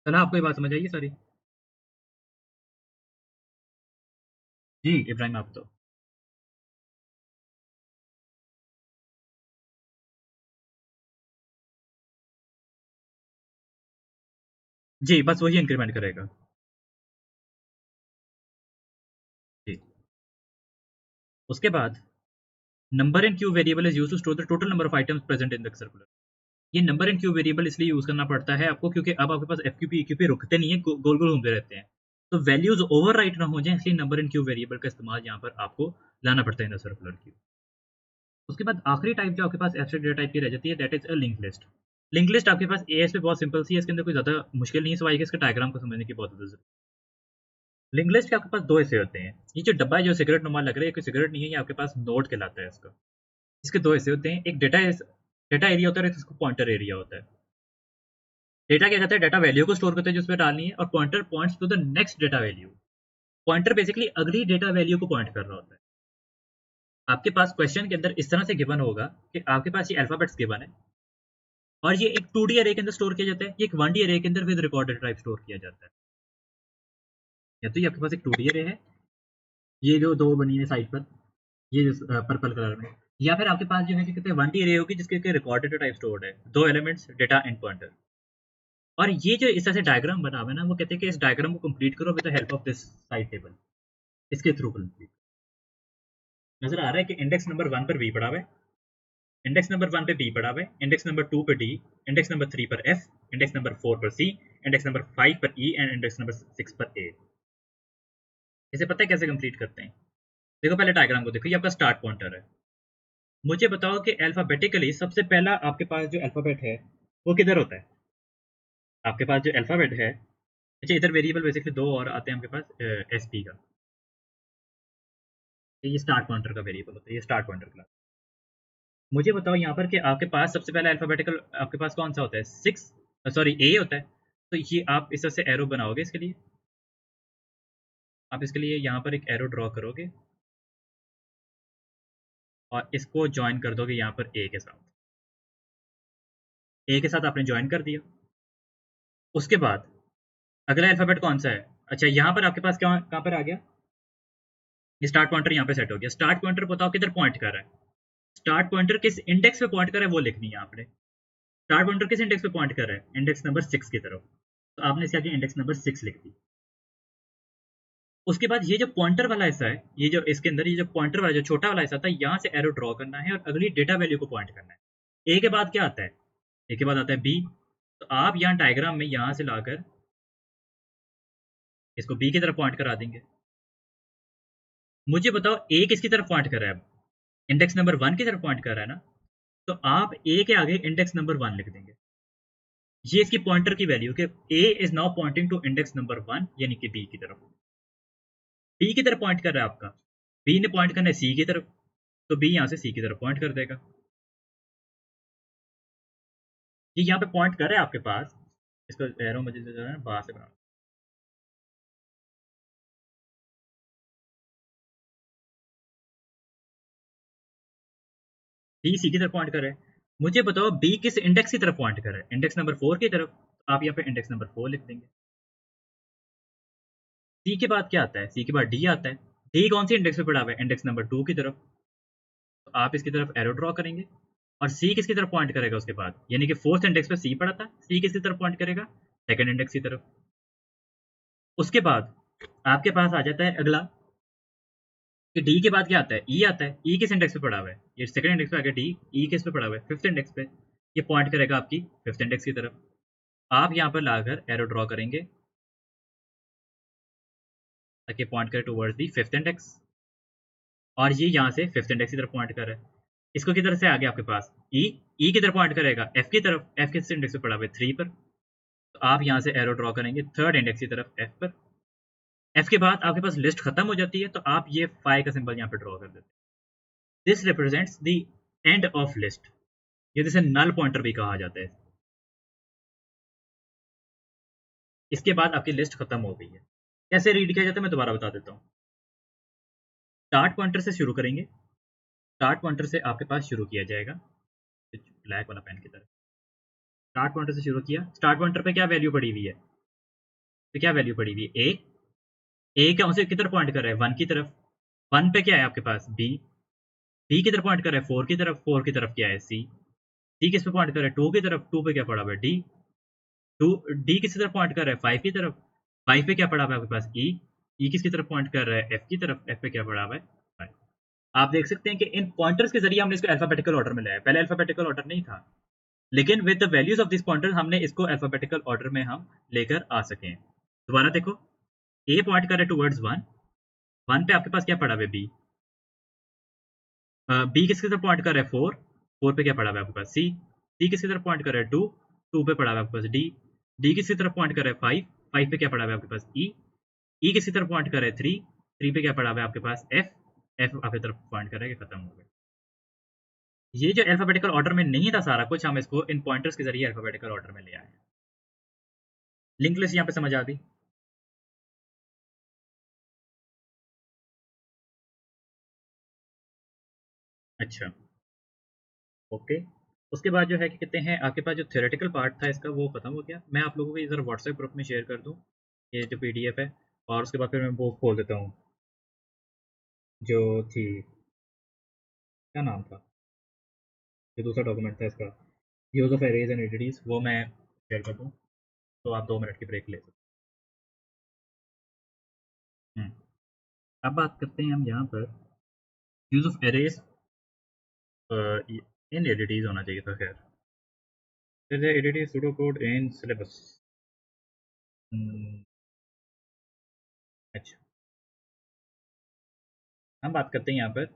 चला आपको ये बात समझ आइए सारी? जी इब्राहिम आप तो जी बस वही इंक्रीमेंट करेगा। जी उसके बाद number in queue variable is used to store the total number of items present in the circular. ये नंबर इन क्यू वेरिएबल इसलिए यूज करना पड़ता है आपको क्योंकि अब आपके पास FQP EQP रुकते नहीं है, गोल गोल घूमते रहते हैं, तो वैल्यूज ओवर राइट ना हो जाए इसलिए नंबर इन क्यू वेरिएबल का इस्तेमाल यहाँ पर आपको लाना पड़ता है इन द सर्कुलर क्यू। उसके बाद आखिरी टाइप जो आपके पास एब्स्ट्रैक्ट डेटा टाइप की रह जाती है that is a link list. Link list आपके पास AS पे बहुत सिंपल सी है, इसके अंदर कोई ज्यादा मुश्किल नहीं है सिवाय इसके डायग्राम को समझने की बहुत ज्यादा जरूरत। लिंक लिस्ट के आपके पास दो हिस्से होते हैं। ये जो डब्बा है जो सिगरेट नुमा लग रहा है, कोई सिगरेट नहीं है, ये आपके पास नोट कहलाता है इसका। इसके दो हिस्से होते हैं, एक डेटा एरिया होता है और एक इसको पॉइंटर एरिया होता है। डेटा क्या करता है, डेटा वैल्यू को स्टोर करता है जो उसमें डालनी है और pointer points to the next data value. Pointer basically अगली डेटा वैल्यू को पॉइंट कर रहा होता है। आपके पास क्वेश्चन के अंदर इस तरह से गिवन होगा कि आपके पास ये अल्फाबेट्स गिवन है और ये एक 2D अरे के अंदर स्टोर किया जाता है, ये एक 1D अरे के अंदर विद रिकॉर्डेड टाइप स्टोर किया जाता है। या तो ये आपके पास एक 2D अरे है, ये जो दो बनी है साइड पर, ये पर्पल कलर में, या फिर आपके पास जो है कि कहते हैं 1D अरे होगी जिसके रिकॉर्डेड टाइप स्टोर्ड है, दो एलिमेंट्स डेटा एंड पॉइंटर। और ये जो इस तरह से डायग्राम बना हुआ है ना, वो कहते हैं कि इस डायग्राम को कंप्लीट करो with the help of this side table. इसके थ्रू कंप्लीट नजर आ रहा है कि इंडेक्स नंबर 1 पर V पड़ा हुआ है, इंडेक्स नंबर 1 पे B पड़ा हुआ है, इंडेक्स नंबर 2 पर D, इंडेक्स नंबर 3 पर F, इंडेक्स नंबर 4 पर C, इंडेक्स नंबर 5 पर E एंड इंडेक्स नंबर 6 पर A। इसे पता है कैसे कंप्लीट करते हैं? देखो पहले डायग्राम को देखो, ये आपका स्टार्ट पॉइंटर है। मुझे बताओ कि अल्फाबेटिकली सबसे पहला आपके पास जो अल्फाबेट है वो किधर होता है? आपके पास जो अल्फ़ाबेट है, अच्छा इधर वेरिएबल बेसिकली 2 और आते हैं आपके पास एसपी का। ये स्टार्ट पॉइंटर का वेरिएबल होता है, ये स्टार्ट पॉइंटर क्लास। मुझे बताओ यहाँ पर कि आपके पास सबसे पहला अल्फ़ाबेटिकल आपके पास कौन-सा होता है? 6 सॉरी ए होता है। तो ये आप इस तरह से एरो बनाओगे इसके लिए। आप इसके लिए यहाँ पर एक एरो ड्रॉ करोगे और इसको जॉइन कर दोगे यहाँ पर ए के साथ। ए के साथ आपने जॉइन कर दिया। उसके बाद अगला अल्फ़ाबेट कौन-सा है? अच्छा यहाँ पर आपके पास क्या कहाँ पर आ गया? ये स्टार्ट पॉइंटर यहाँ पे सेट हो गया। स्टार्ट पॉइंटर बताओ किधर पॉइंट कर रहा है? स्टार्ट पॉइंटर किस इंडेक्स पे पॉइंट कर रहा है वो लिखनी है आपने। स्टार्ट पॉइंटर किस इंडेक्स पे पॉइंट कर रहा है? इंडेक्स नंबर 6 की तरफ। तो आपने इसके आगे इंडेक्स नंबर 6 लिख दी। उसके बाद ये जो पॉइंटर वाला हिस्सा है, ये जो इसके अंदर ये जो पॉइंटर वाला जो छोटा वाला हिस्सा था, यहाँ से एरो ड्रॉ करना है और अगली डेटा वैल्यू को पॉइंट करना है। ए के बाद क्या आता है? ए के बाद आता है बी। तो आप यहाँ डायग्राम में यहाँ से लाकर इसको बी की तरफ पॉइंट करा देंगे। मुझे बताओ ए किसकी तरफ पॉइंट कर रहा है अब? इंडेक्स नंबर 1 की तरफ पॉइंट कर रहा है ना? तो आप ए के आगे इंडेक्स नंबर 1 लिख देंगे। ये इसकी पॉइंटर की वैल्यू कि A is now pointing to index number 1 यानी कि बी की तरफ। बी की तरफ पॉइंट कर रहा है आपका। बी ने पॉइंट करना है सी की तरफ, तो बी यहाँ से सी की तरफ पॉइंट कर देगा। ये यहाँ पे पॉइंट कर रहा है आपके पास। इसको एरो मुझे जो है ना बाहर से बना। बी सी की तरफ पॉइंट कर रहा है। मुझे बताओ बी किस इंडेक्स की तरफ पॉइंट कर रहा है? इंडेक्स नंबर 4 की तरफ। तो आप यहाँ पे इंडेक्स नंबर 4 लिख देंगे। सी के बाद क्या आता है? सी के बाद डी आता है। डी कौन सी इंडेक्स पे पड़ा हुआ है? इंडेक्स नंबर 2 की तरफ। तो आप इसकी तरफ एरो ड्रॉ करेंगे और सी किसकी तरफ पॉइंट करेगा उसके बाद? यानी कि फोर्थ इंडेक्स पे सी पड़ा था, सी किसकी तरफ पॉइंट करेगा? सेकंड इंडेक्स की तरफ। उसके बाद आपके पास आ जाता है अगला कि डी के बाद क्या आता है? ई आता है। ई किस इंडेक्स पे पड़ा हुआ है? ये सेकंड इंडेक्स पे आ गया डी। ई किस पे पड़ा हुआ है? फिफ्थ इंडेक्स पे। ये पॉइंट करेगा आपकी फिफ्थ इंडेक्स की तरफ। आप यहाँ पर लाकर एरो ड्रॉ करेंगे ताकि पॉइंट करे टुवर्ड्स दी फिफ्थ इंडेक्स। और ये यहाँ से फिफ्थ इंडेक्स की तरफ पॉइंट कर रहा है। इसको किधर से आ गया आपके पास? ई। ई की तरफ पॉइंट करेगा एफ की तरफ। एफ किस इंडेक्स पे पड़ा हुआ है? 3 पर। तो आप यहाँ से एरो ड्रॉ करेंगे थर्ड इंडेक्स की तरफ एफ पर। एफ के बाद आपके पास लिस्ट खत्म हो जाती है, तो आप ये फाई का सिंबल यहाँ पे ड्रॉ कर देते हैं। This represents the end of list. ये जिसे नल पॉइंटर भी कहा जाता है। इसके बाद आपकी लिस्ट खत्म हो गई है। कैसे रीड किया जाता है मैं दोबारा बता देता हूँ। स्टार्ट पॉइंटर से शुरू करेंगे। स्टार्ट पॉइंटर से आपके पास शुरू किया जाएगा ब्लैक वाला पेन की तरह। स्टार्ट पॉइंटर से शुरू किया। स्टार्ट पॉइंटर पे क्या वैल्यू पड़ी हुई है? तो क्या वैल्यू पड़ी हुई है? ए। ए का उसे किधर पॉइंट कर रहा है? 1 की तरफ। 1 पे क्या है आपके पास? बी। बी की तरफ पॉइंट कर रहा है 4 की तरफ। 4 की तरफ क्या है? सी। सी किस पे पॉइंट कर रहा है? 2 की तरफ। 2 पे क्या पड़ा हुआ है? डी। 2 डी किस तरफ पॉइंट कर रहा है? 5 की तरफ। 5 पे क्या पड़ा हुआ है आपके पास? ई। ई किसकी तरफ पॉइंट कर रहा है? एफ की तरफ। एफ पे क्या पड़ा हुआ है? 5। आप देख सकते हैं कि इन पॉइंटर्स के जरिए हमने इसको अल्फाबेटिकल ऑर्डर में लाया है। पहले अल्फाबेटिकल ऑर्डर नहीं था, लेकिन with the values of this pointer हमने इसको अल्फाबेटिकल ऑर्डर में हम लेकर आ सके हैं। दोबारा देखो, ए पॉइंट कर रहा है टुवर्ड्स 1। 1 पे आपके पास क्या पड़ा हुआ है? बी। बी किसकी तरफ पॉइंट कर रहा है? 4। 4 पे क्या पड़ा हुआ है आपके पास? सी। सी किसकी तरफ पॉइंट कर रहा है? 2। 2 पे पड़ा हुआ है आपके पास डी। डी किसकी तरफ पॉइंट कर रहा है? 5। 5 पे क्या पड़ा हुआ है आपके पास? ई। ई किसकी तरफ पॉइंट कर रहा है? 3। 3 पे क्या पड़ा हुआ है आपके पास? एफ। एफ आपकी तरफ पॉइंट कर रहा है कि खत्म हो गया। ये जो अल्फाबेटिकल ऑर्डर में नहीं था सारा कुछ, हम इसको इन पॉइंटर्स के जरिए अल्फाबेटिकल ऑर्डर में ले आए। लिंक लिस्ट यहाँ पे समझ आ गई। अच्छा, ओके। उसके बाद जो है कि कहते हैं आपके पास जो थ्योरेटिकल पार्ट था इसका वो खत्म हो गया। मैं आप लोगों को इधर व्हाट्सएप ग्रुप में शेयर कर दूँ ये जो पीडीएफ है, और उसके बाद फिर मैं वो खोल देता हूँ जो थी, क्या नाम था, जो दूसरा डॉक्यूमेंट था इसका, use of arrays and entities, वो मैं शेयर कर दूँ। तो आप 2 मिनट की ब्रेक ले सकते हैं। अब बात करते हैं हम यहाँ पर use of arrays in ADTs होना चाहिए था खैर। ADTs pseudo code in syllabus. अच्छा, हम बात करते हैं यहाँ पर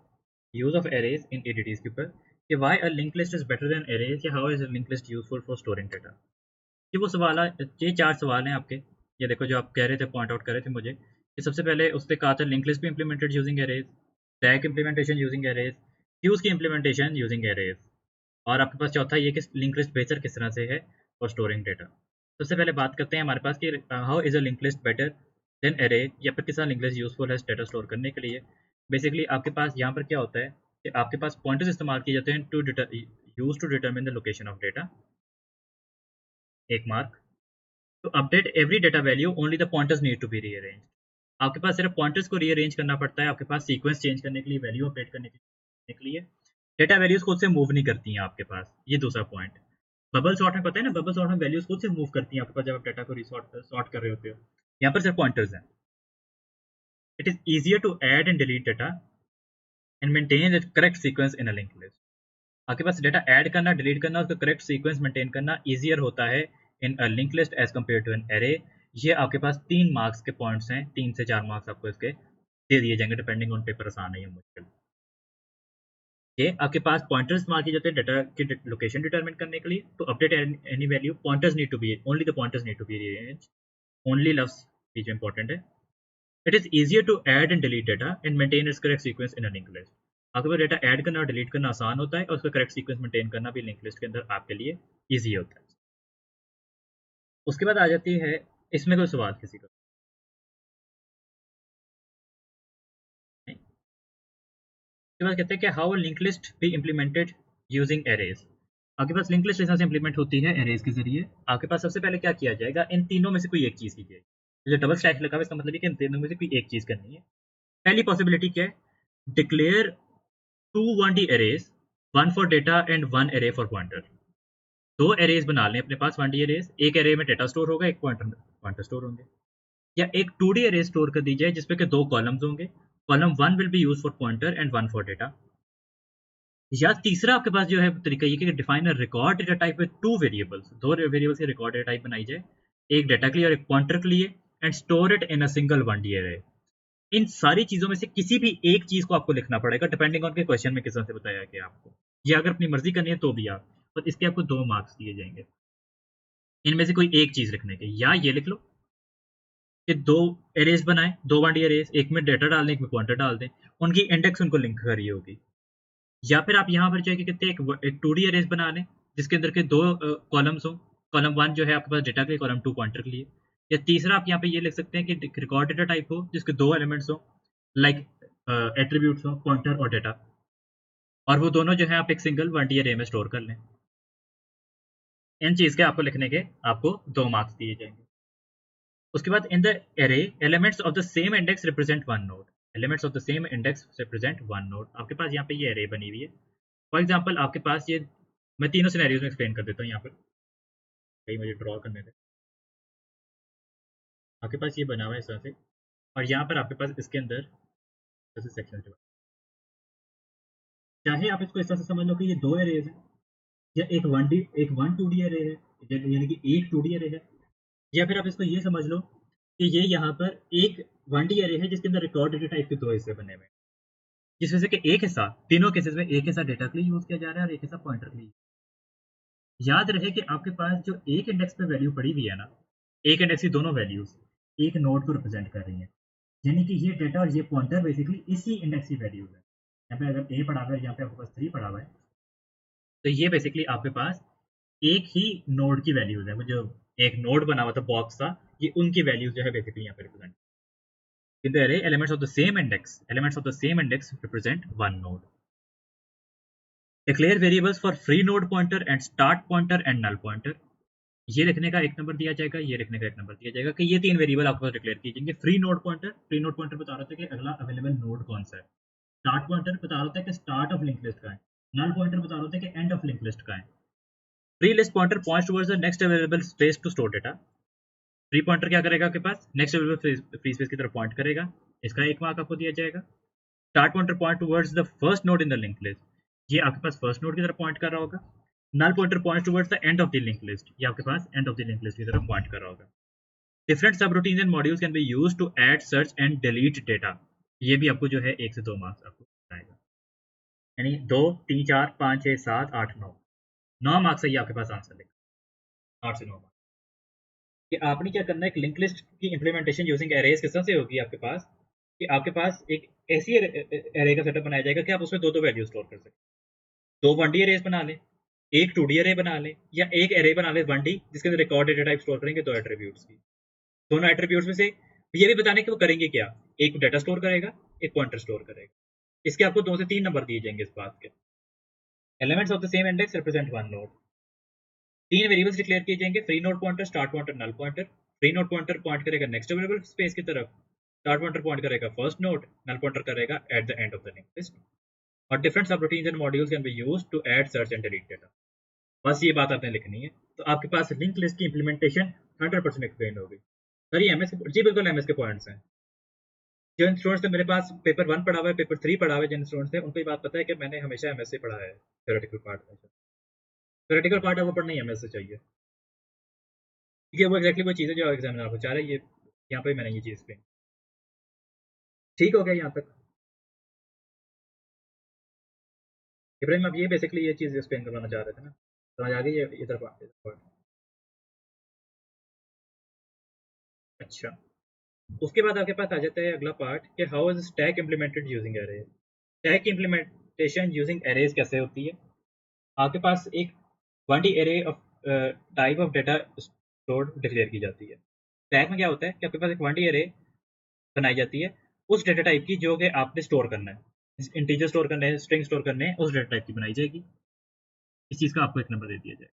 use of arrays in ADTs के ऊपर कि why a link list is better than arrays, या how is a link list useful for storing data. ये वो सवाल ये 4 सवाल हैं आपके। ये देखो जो आप कह रहे थे, पॉइंट आउट कर रहे थे मुझे, कि सबसे पहले उसने कहा था लिंक लिस्ट भी implemented using arrays, stack implementation using arrays, queues की इम्प्लीमेंटेशन यूजिंग एरेज, और आपके पास चौथा ये कि लिंक लिस्ट बेहतर किस तरह से है फॉर स्टोरिंग डेटा। सबसे पहले बात करते हैं हमारे पास कि how is a link list better than array, या फिर किस तरह लिंक लिस्ट यूजफुल है डेटा स्टोर करने के लिए। बेसिकली आपके पास यहाँ पर क्या होता है कि आपके पास पॉइंटर्स इस्तेमाल किए जाते हैं to use to determine the location of data, एक mark. To update every data value, only the pointers need to be rearranged. आपके पास सिर्फ पॉइंटर्स को रीअरेंज करना पड़ता है आपके पास सीक्वेंस चेंज करने के लिए, वैल्यू अपडेट करने के लिए। डेटा वैल्यूज खुद से मूव नहीं करती हैं आपके पास, ये दूसरा पॉइंट। बबल सॉर्ट में पता है ना, बबल सॉर्ट में वैल्यूज खुद से मूव करती हैं आपके पास जब आप डेटा को सॉर्ट कर रहे होते हो। यहाँ पर सिर्फ पॉइंटर्स हैं। It is easier to add and delete data and maintain the correct sequence in a link list. आपके पास डेटा ऐड करना, डिलीट करना, उसका करेक्ट सीक्वेंस मेंटेन करना ईजियर होता है in a link list as compared to an array. ये आपके पास 3 मार्क्स के पॉइंट्स हैं, 3 से 4 मार्क्स आपको इसके दे दिए जाएंगे डिपेंडिंग ऑन पेपर आसान है या मुश्किल। ये आपके पास पॉइंटर्स इस्तेमाल किए जाते हैं डेटा की लोकेशन डिटरमिन करने के लिए। तो update any value, pointers need to be, only the pointers need to be rearranged. Only लफ्स ये जो इंपॉर्टेंट है। It is easier to add and delete data and maintain its correct sequence in a link list. आपके पास data add करना और delete करना आसान होता है, और उसका करेक्ट सीक्वेंस मेंटेन करना भी लिंक लिस्ट के अंदर आपके लिए ईजी होता है। उसके बाद आ जाती है, इसमें कोई सवाल किसी का नहीं। उसके बाद कहते हैं कि how link list B implemented using arrays. आपके पास लिंक लिस्ट से इम्प्लीमेंट होती है एरेज के जरिए। आपके पास सबसे पहले क्या किया जाएगा, इन तीनों में से कोई एक चीज की जाएगी। जो डबल स्लैश लगा हुआ है इसका मतलब है कि इन तीनों में से कोई एक चीज करनी है। पहली पॉसिबिलिटी क्या है, declare 2 1D arrays, one for data and one array for pointer. 2 arrays बना लें अपने पास 1D एरेज, एक एरे में डेटा स्टोर होगा, एक पॉइंटर स्टोर होंगे। या एक 2D एरे स्टोर कर दी जाए जिसपे के 2 कॉलम्स होंगे, column 1 will be used for pointer and 1 for data. या तीसरा आपके पास जो है तरीका ये कि define a record data type with 2 variables, 2 variables की रिकॉर्ड डेटा टाइप बनाई जाए, एक डेटा के लिए और एक पॉइंटर के लिए, and store it in a single 1D array. इन सारी चीजों में से किसी भी एक चीज को आपको लिखना पड़ेगा डिपेंडिंग ऑन के क्वेश्चन में किस तरह से बताया गया आपको। या अगर अपनी मर्जी करनी है तो भी आप, और इसके आपको 2 मार्क्स दिए जाएंगे। इनमें से कोई एक चीज लिखने के, या ये लिख लो कि 2 एरेज बनाएं, 2 1D एरेज, एक में डेटा डाल दें, एक में पॉइंटर डाल दें, उनकी इंडेक्स उनको लिंक करी होगी। या फिर आप यहाँ पर जाके कहते हैं एक 2D एरेज बना लें जिसके अंदर के 2 कॉलम्स हो, कॉलम 1 जो है आपके पास डेटा के लिए, कॉलम 2 पॉइंटर के लिए। या तीसरा आप यहाँ पे ये लिख सकते हैं कि रिकॉर्ड डेटा टाइप हो जिसके 2 एलिमेंट्स हो, लाइक एट्रीब्यूट्स हो, पॉइंटर और डेटा, और वो दोनों जो है आप एक सिंगल 1D एरे में स्टोर कर लें। इन चीज के आपको लिखने के आपको 2 मार्क्स दिए जाएंगे। उसके बाद in the array elements of the same index represent one node. Elements of the same index represent one node. आपके पास यहाँ पे ये एरे बनी हुई है। फॉर एग्जांपल आपके पास ये, मैं तीनों सिनेरियोज में एक्सप्लेन कर देता हूँ यहाँ पर, कहीं मुझे ड्रॉ करने थे। आपके पास ये बना हुआ है इस तरह से, और यहाँ पर आपके पास इसके अंदर जैसे सेक्शन, चाहे आप इसको इस तरह से समझ लो कि ये 2 एरेज है, या एक 1D एक 1 2D एरे है, यानी कि एक 2D एरे है। या फिर आप इसको ये समझ लो कि ये यहाँ पर एक 1D एरे है जिसके अंदर रिकॉर्ड डेटा टाइप के 2 हिस्से बने हुए हैं, जिसमें से कि एक हिस्सा, तीनों केसेस में एक हिस्सा डेटा के लिए यूज किया जा रहा है और एक हिस्सा पॉइंटर के लिए। याद रहे कि आपके पास जो एक इंडेक्स पे वैल्यू पड़ी हुई है ना, एक इंडेक्स की दोनों वैल्यूज एक नोड को रिप्रेजेंट कर रही हैं, यानी कि ये डेटा और ये पॉइंटर बेसिकली इसी इंडेक्स की वैल्यूज है। यहाँ पे अगर ए पड़ा हुआ है, यहाँ पे आपके पास 3 पड़ा हुआ है, तो ये बेसिकली आपके पास एक ही नोड की वैल्यूज है। वो जो एक नोड बना हुआ था बॉक्स था, ये उनकी वैल्यूज जो है बेसिकली यहाँ पे represent. In the array, elements of the same index represent one node. Declare variables for free node pointer and start pointer and null pointer. ये लिखने का 1 नंबर दिया जाएगा, ये लिखने का 1 नंबर दिया जाएगा कि ये 3 वेरिएबल आपके पास डिक्लेयर किए जाएंगे। फ्री नोड पॉइंटर बता रहा था कि अगला अवेलेबल नोड कौन सा है। स्टार्ट पॉइंटर बता रहा था कि स्टार्ट ऑफ लिंक लिस्ट का है। नल पॉइंटर बता रहा था कि एंड ऑफ लिंक लिस्ट का है। Free list pointer points towards the next available space to store data. Free pointer क्या करेगा आपके पास, नेक्स्ट अवेलेबल फ्री स्पेस की तरफ पॉइंट करेगा, इसका 1 मार्क आपको दिया जाएगा। Start pointer point towards the first node in the link list, ये आपके पास फर्स्ट नोड की तरफ पॉइंट कर रहा होगा। Null pointer point towards the end of the link list, ये आपके पास end of the link list की तरफ पॉइंट कर रहा होगा। Different subroutines and modules can be used to add, search and delete data. ये भी आपको जो है 1 से 2 मार्क्स आपको आएगा, यानी 2 3 4 5 6 7 8 9 मार्क्स है ये आपके पास आंसर लेगा, 8 से 9 मार्क्स। कि आपने क्या करना है, एक लिंक लिस्ट की इंप्लीमेंटेशन यूजिंग एरेज किस तरह से होगी आपके पास, कि आपके पास एक ऐसी एरे का सेटअप बनाया जाएगा कि आप उसमें दो वैल्यू स्टोर कर सकते हैं। दो 1D एरेज बना लें, एक 2D एरे बना लें, या एक एरे बना लें 1D जिसके अंदर रिकॉर्ड डेटा टाइप स्टोर करेंगे दो एट्रीब्यूट्स की। दोनों एट्रीब्यूट्स में से ये भी बताने कि वो करेंगे क्या, एक डेटा स्टोर करेगा, एक पॉइंटर स्टोर करेगा। इसके आपको 2 से 3 नंबर दिए जाएंगे इस बात के। Elements of the same index represent one node. 3 variables declare किए जाएंगे, free node pointer, start pointer, null pointer. Free node pointer point करेगा नेक्स्ट अवेलेबल स्पेस की तरफ, स्टार्ट पॉइंटर पॉइंट करेगा फर्स्ट नोड, नल पॉइंटर करेगा at the end of the link list. और different subroutines and modules can be used to add, search and delete data. बस ये बात आपने लिखनी है, तो आपके पास लिंक लिस्ट की इंप्लीमेंटेशन 100% एक्सप्लेन होगी। सर ये एमएस जी बिल्कुल एमएस के पॉइंट्स हैं। जिन स्टूडेंट्स ने मेरे पास पेपर 1 पढ़ा हुआ है, पेपर 3 पढ़ा हुआ है, जिन स्टूडेंट्स ने, उनको ये बात पता है कि मैंने हमेशा एमएस से पढ़ा है। थ्योरेटिकल पार्ट में, थ्योरेटिकल पार्ट आपको पढ़ना ही एमएस से चाहिए, क्योंकि वो एक्जैक्टली वो चीज़ है जो एग्जामिनर आपको चाह रहा है। ये यहाँ पे मैंने ये चीज़ पे ठीक हो गया यहाँ तक। इब्राहिम आप ये बेसिकली ये चीज़ एक्सप्लेन करवाना चाह रहे थे ना, समझ आ गई है इधर पार्ट। अच्छा, उसके बाद आपके पास आ जाता है अगला पार्ट कि how is stack implemented using array. Stack implementation using arrays कैसे होती है। आपके पास एक 1D array of type of data stored declare की जाती है। स्टैक में क्या होता है कि आपके पास एक 1D एरे बनाई जाती है उस डेटा टाइप की जो कि आपने स्टोर करना है, इंटीजर स्टोर करना है, स्ट्रिंग स्टोर करने हैं, उस डेटा टाइप की बनाई जाएगी। इस चीज़ का आपको एक नंबर दे दिया जाए।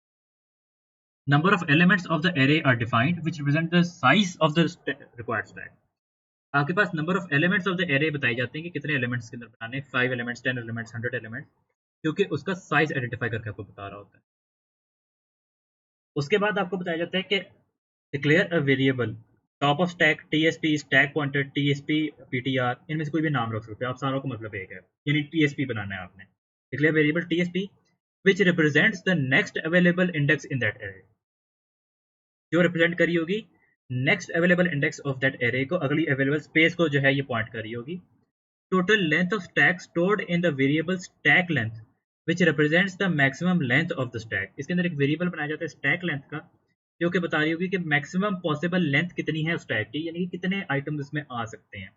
Number of elements of the array are defined which represent the size of the required stack. आपके पास number of elements of the array बताए जाते हैं कि कितने एलिमेंट्स के अंदर बनाने हैं, 5 एलिमेंट्स, 10 एलिमेंट्स, 100 एलिमेंट्स, क्योंकि उसका साइज आइडेंटिफाई करके आपको बता रहा होता है। उसके बाद आपको बताया जाता है कि declare a variable top of stack, TSP, stack pointer, TSP, PTR, इनमें से कोई भी नाम रख सकते हैं आप, सारों का मतलब एक है, यानी टीएसपी बनाना है आपने। Declare variable TSP which represents the next available index in that array, जो रिप्रेजेंट करी होगी next available index of that array को, अगली अवेलेबल स्पेस को जो है ये पॉइंट करी होगी। Total length of stack stored in the variable stack length which represents the maximum length of the stack. इसके अंदर एक वेरिएबल बनाया जाता है स्टैक लेंथ का, जो कि बता रही होगी कि मैक्सिमम पॉसिबल लेंथ कितनी है स्टैक की, यानी कि कितने आइटम इसमें आ सकते हैं।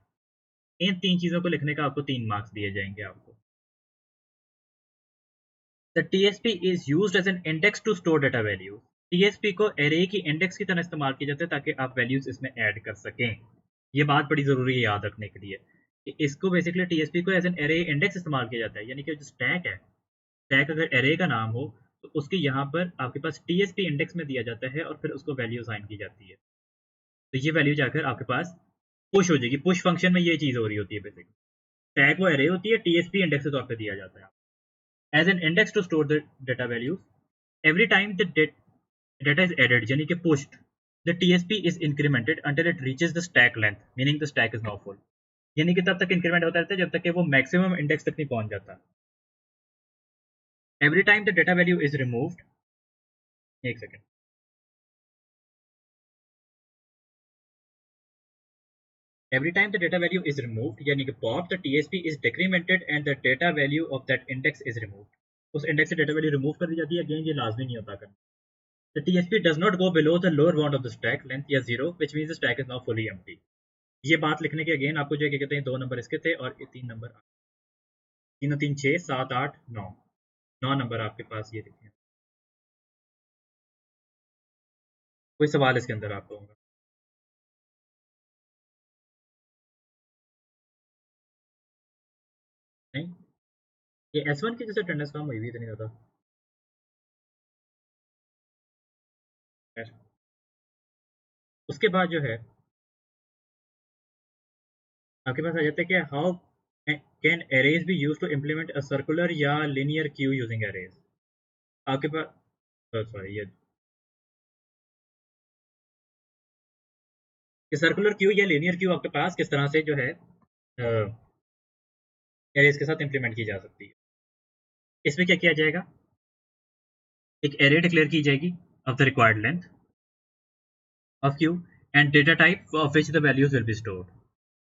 इन 3 चीज़ों को लिखने का आपको 3 मार्क्स दिए जाएंगे आपको। The TSP is used as an index to store data value. TSP को एरे की इंडेक्स की तरह इस्तेमाल किया जाता है ताकि आप वैल्यूज इसमें ऐड कर सकें। ये बात बड़ी ज़रूरी है याद रखने के लिए कि इसको बेसिकली टीएसपी को एज एन एरे इंडेक्स इस्तेमाल किया जाता है, यानी कि जो स्टैक है, स्टैक अगर एरे का नाम हो तो उसके यहाँ पर आपके पास टीएसपी इंडेक्स में दिया जाता है और फिर उसको वैल्यू असाइन की जाती है। तो ये वैल्यू जाकर आपके पास पुश हो जाएगी। पुश फंक्शन में ये चीज़ हो रही होती है बेसिकली। स्टैक वो एरे होती है, टीएसपी इंडेक्स के तौर पर दिया जाता है as an index to store the data values. Every time the data is added, यानी कि pushed, the TSP is incremented until it reaches the stack length, meaning the stack is now full. यानी कि तब तक increment होता रहता है जब तक कि वो मैक्सिमम इंडेक्स तक नहीं पहुंच जाता। Every time the data value is removed, एक second, every time the data value is removed, यानी कि pop, the TSP is decremented and the data value of that index is removed. उस index से data value remove कर दी जाती है। Again ये लाजमी नहीं होता करना। The TSP does not go below the lower bound of the stack length या zero, which means the stack is now fully empty. ये बात लिखने के अगेन आपको जो क्या कहते हैं, 2 नंबर इसके थे और 3 नंबर, 3 3 6 7 8 9, 9 नंबर आपके पास ये लिखे हैं। कोई सवाल इसके अंदर आपको होगा? नहीं, ये S1 की जैसे अटेंडेंस कम हुई हुई इतनी ज़्यादा। खैर, उसके बाद जो है आपके पास आ जाता है कि how can arrays be use to implement a circular या लिनियर क्यू यूजिंग एरेज। आपके पास सॉरी ये सर्कुलर क्यू या लिनियर क्यू आपके पास किस तरह से जो है एरेज के साथ इम्प्लीमेंट की जा सकती है। इसमें क्या किया जाएगा, एक एरे डिक्लेयर की जाएगी of the required length of Q and data type of which the values will be stored.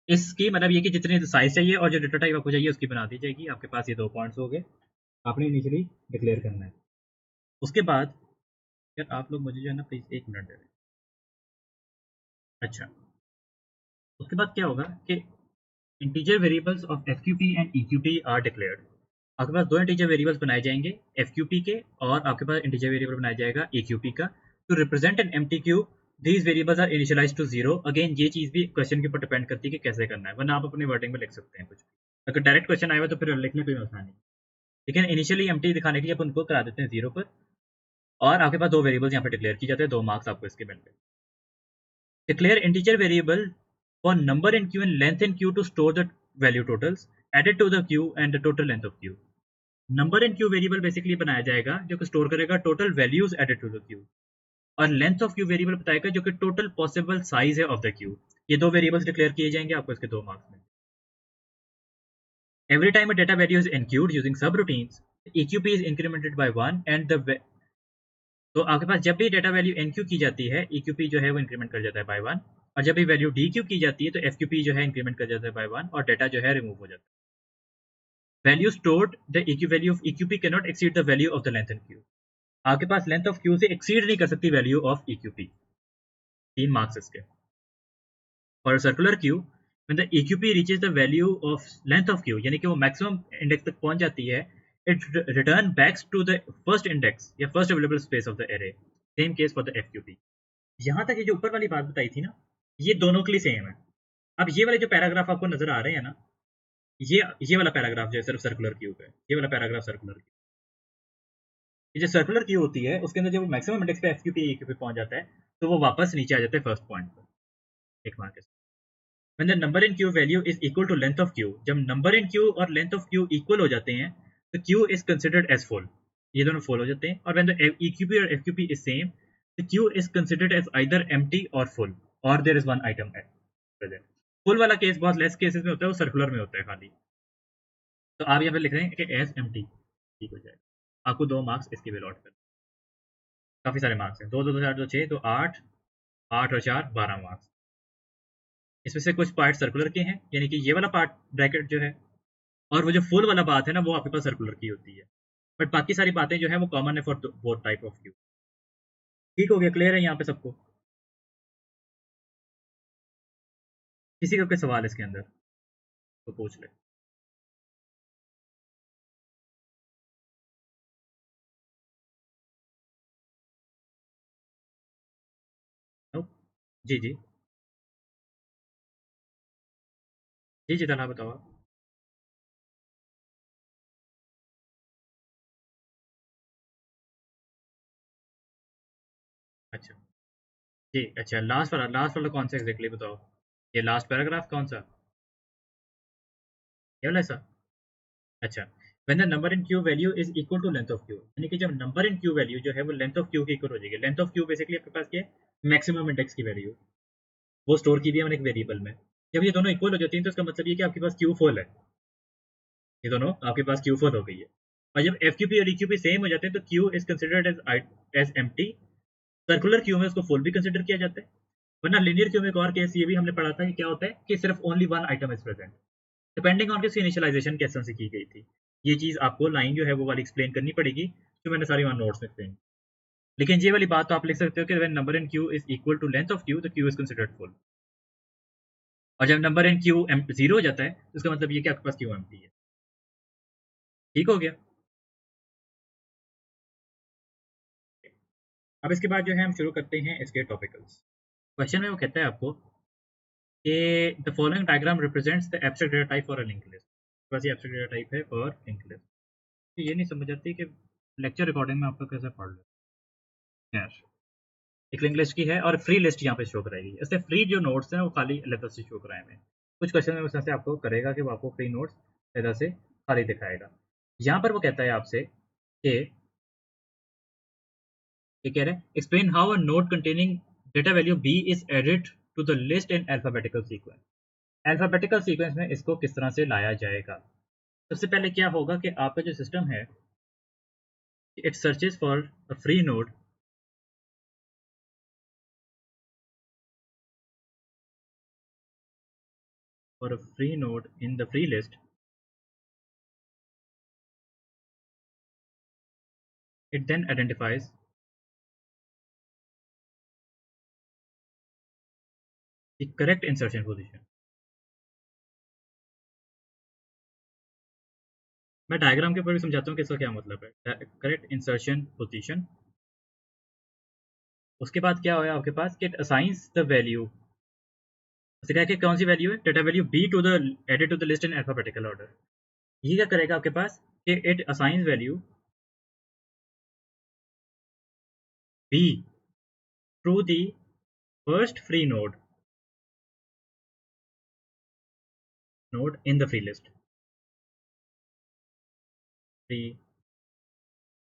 इसकी मतलब ये कि जितनी साइज चाहिए और जो डेटा टाइप आपको चाहिए उसकी बना दी जाएगी। आपके पास ये 2 पॉइंट्स हो गए, आपने इनिशियली डिक्लेयर करना है। उसके बाद यार आप लोग मुझे जो है ना प्लीज़ 1 मिनट दे दें। अच्छा, उसके बाद क्या होगा कि integer variables of FQP and EQP are declared. आपके पास दो इंटीजर वेरिएबल्स बनाए जाएंगे एफक्यूपी के, और आपके पास इंटीजर वेरिएबल बनाया जाएगा ईक्यूपी का। To represent an empty queue these variables are initialised to zero. Again ये चीज भी क्वेश्चन के ऊपर डिपेंड करती है कि कैसे करना है, वरना आप अपने वर्डिंग में लिख सकते हैं कुछ। अगर डायरेक्ट क्वेश्चन आएगा तो फिर लिखने कोई मसला नहीं, लेकिन इनिशियली एम्प्टी दिखाने के लिए अपन उनको करा देते हैं जीरो पर। और आपके पास दो वेरिएबल्स यहाँ पे डिक्लेयर की जाते हैं, 2 मार्क्स आपको इसके मिलते हैं। Declare integer variable for number in queue and length in queue to store the value totals added to the queue and the total length of queue. Number in queue variable basically बनाया जाएगा जो कि store करेगा total values added to the queue, और length of queue variable बताएगा जो कि total possible size है ऑफ द क्यू। ये दो वेरिएबल्स डिक्लेयर किए जाएंगे, आपको इसके 2 मार्क्स में। Every time a data value is enqueued using subroutines, the eqp is incremented by 1 and the तो आपके पास जब भी डेटा वैल्यू एनक्यू की जाती है ईक्यूपी जो है वो इंक्रीमेंट कर जाता है बाय 1, और जब भी वैल्यू डीक्यू की जाती है तो एफक्यूपी जो है इंक्रीमेंट कर जाता है बाय 1 और डेटा जो है रिमूव हो जाता है। Value stored the EQ value of EQP can not exceed the value of the length in queue. आपके पास लेंथ ऑफ क्यू से एक्सीड नहीं कर सकती वैल्यू ऑफ ईक्यूपी। 3 मार्क्स इसके। और circular queue when the EQP reaches the value of length of queue, यानी कि वो मैक्सिमम इंडेक्स तक पहुंच जाती है, it return backs to the first index या first available space of the array. Same case for the FQP. यहाँ तक ये जो ऊपर वाली बात बताई थी ना, ये दोनों के लिए सेम है। अब ये वाले जो पैराग्राफ आपको नजर आ रहे हैं ना, ये वाला पैराग्राफ जो है सिर्फ सर्कुलर क्यू है, ये वाला पैराग्राफ सर्कुलर क्यू। ये जो सर्कुलर क्यू होती है उसके अंदर जब मैक्सिमम इंडेक्स पे एफक्यूपी ईक्यूपी पहुंच जाता है तो वो वापस नीचे आ जाता है फर्स्ट पॉइंट पर, एक mark. When the number in queue value is equal to length of queue, जब number in queue और length of queue equal हो जाते हैं तो queue is considered as full, ये दोनों full हो जाते हैं। और when the EQP और FQP is same, the queue is considered as either empty or full, or there is one item at present. full वाला केस बहुत लेस केसेस में होता है, वो सर्कुलर में होता है खाली। तो आप यहाँ पे लिख रहे हैं कि एज एम्प्टी, ठीक हो जाएगा। आपको 2 मार्क्स इसके भी लॉट कर, काफी सारे मार्क्स हैं, 2 2 4 2 6 तो 8 8 और 4 12 मार्क्स। इसमें से कुछ पार्ट सर्कुलर के हैं, यानी कि ये वाला पार्ट ब्रैकेट जो है, और वो जो फुल वाला बात है ना वो आपके पास सर्कुलर की होती है, बट बाकी सारी बातें जो है वो कॉमन है for both type of Q. ठीक हो गया, क्लियर है यहाँ पे सबको? किसी का कोई सवाल इसके अंदर तो पूछ ले। नो? जी जी जी जी, तला बताओ आप। अच्छा जी, अच्छा लास्ट वाला कौन सा एग्जैक्टली बताओ, ये लास्ट पैराग्राफ कौन सा, ये वाला ऐसा? अच्छा, when the number in queue value is equal to length of queue, यानी कि जब नंबर इन क्यू वैल्यू जो है वो लेंथ ऑफ क्यू के इक्वल हो जाएगी। लेंथ ऑफ क्यू बेसिकली आपके पास क्या है, मैक्सिमम इंडेक्स की वैल्यू, वो स्टोर की भी है मैंने एक वेरिएबल में। जब ये दोनों इक्वल हो जाती हैं तो इसका मतलब ये कि आपके पास क्यू फुल है, ये दोनों आपके पास क्यू फुल हो गई है। और जब एफ क्यू पी और ई क्यू पी सेम हो जाते हैं तो queue is considered as empty. Circular queue में उसको फुल भी कंसिडर किया जाता है। वरना लिनियर क्यू में एक और केस ये भी हमने पढ़ा था कि क्या होता है कि सिर्फ only one item is present, depending on किसकी इनिशियलाइजेशन कैसे से की गई थी। ये चीज आपको लाइन जो है वो वाली एक्सप्लेन करनी पड़ेगी, जो मैंने सारी वहाँ नोट्स में एक्सप्लेन। लेकिन ये वाली बात तो आप लिख सकते हो कि when number in queue is equal to length of queue the queue is considered full. और जब नंबर इन क्यू जीरो हो जाता है तो इसका मतलब ये कि आपके पास क्यू एम्प्टी है। ठीक हो गया? अब इसके बाद जो है हम शुरू करते हैं इसके टॉपिकल्स। क्वेश्चन में वो कहता है आपको कि the following diagram represents the abstract data type for a linked list. बस ये एब्स्ट्रैक्ट डेटा टाइप है फॉर लिंक्ड लिस्ट। तो ये नहीं समझ आती कि लेक्चर रिकॉर्डिंग में आपको कैसे पढ़ लो। खैर, एक लिंक लिस्ट की है और फ्री लिस्ट यहाँ पे शो कराएगी। इससे फ्री जो नोट्स हैं वो खाली अलग से शो कराए हुए। कुछ क्वेश्चन में उसमें से आपको करेगा कि वो आपको फ्री नोट्स अलग से खाली दिखाएगा। यहाँ पर वो कहता है आपसे कि ये कह रहे हैं explain how a node containing data value B is added to the list in alphabetical sequence. Alphabetical sequence में इसको किस तरह से लाया जाएगा। सबसे पहले क्या होगा कि आपका जो सिस्टम है it searches for a free node in the free list. It then identifies the correct insertion position. मैं डायग्राम के ऊपर भी समझाता हूँ कि इसका क्या मतलब है। करेक्ट इंसर्शन पोजीशन, उसके बाद क्या होगा आपके पास कि इट असाइंस द वैल्यू, उससे क्या है कि कौन सी वैल्यू है, data value B to the added to the list in alphabetical order. ये क्या करेगा आपके पास कि it assigns value B to the first free node in the free list. Free,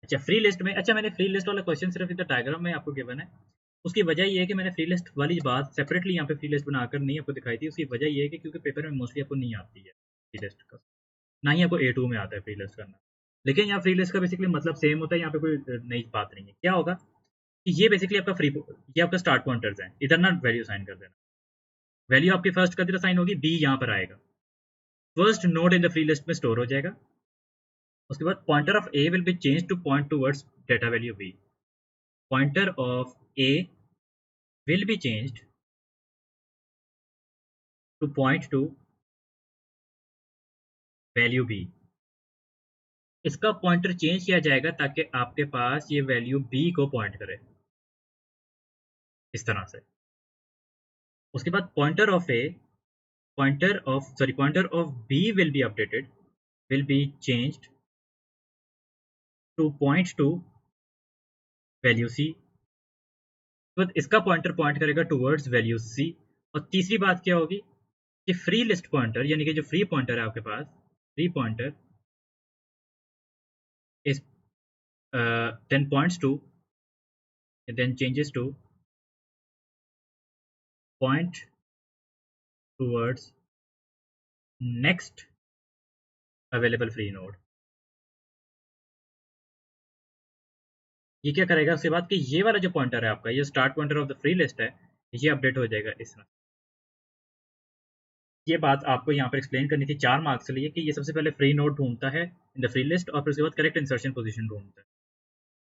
अच्छा फ्री लिस्ट में, अच्छा मैंने फ्री लिस्ट वाला क्वेश्चन सिर्फ इधर डायग्राम में आपको गिवन है। उसकी वजह ये है कि मैंने फ्री लिस्ट वाली बात सेपरेटली यहाँ पे फ्री लिस्ट बनाकर नहीं आपको दिखाई थी। उसकी वजह ये है कि क्योंकि पेपर में मोस्टली आपको नहीं आती है फ्री लिस्ट का, ना ही आपको A2 में आता है फ्री लिस्ट करना। लेकिन यहाँ फ्री लिस्ट का बेसिकली मतलब सेम होता है, यहाँ पे कोई नई बात नहीं है। क्या होगा कि ये बेसिकली आपका फ्री, ये आपका स्टार्ट पॉइंटर्स हैं, इधर ना वैल्यू साइन कर देना। वैल्यू आपकी फर्स्ट का साइन होगी, बी यहाँ पर आएगा, first node in the free list में स्टोर हो जाएगा। उसके बाद pointer of A will be change to point towards data value B. Pointer of A will be changed to point to value B. इसका pointer change किया जाएगा ताकि आपके पास ये वैल्यू बी को पॉइंट करे, इस तरह से। उसके बाद pointer of B will be updated, will be changed to point to value C. तो इसका पॉइंटर पॉइंट करेगा टूवर्ड्स वैल्यू सी। और तीसरी बात क्या होगी कि फ्री लिस्ट पॉइंटर, यानी कि जो फ्री पॉइंटर है आपके पास, free pointer is then points to, then changes to point towards next available free node. ये क्या करेगा उसके बाद कि ये वाला जो पॉइंटर है आपका, ये start pointer of the free list है, ये अपडेट हो जाएगा इस तरह। ये बात आपको यहाँ पर एक्सप्लेन करनी थी 4 मार्क्स के लिए कि ये सबसे पहले फ्री नोड ढूंढता है इन द फ्री लिस्ट, और फिर उसके बाद करेक्ट इंसर्शन पोजीशन ढूंढता है।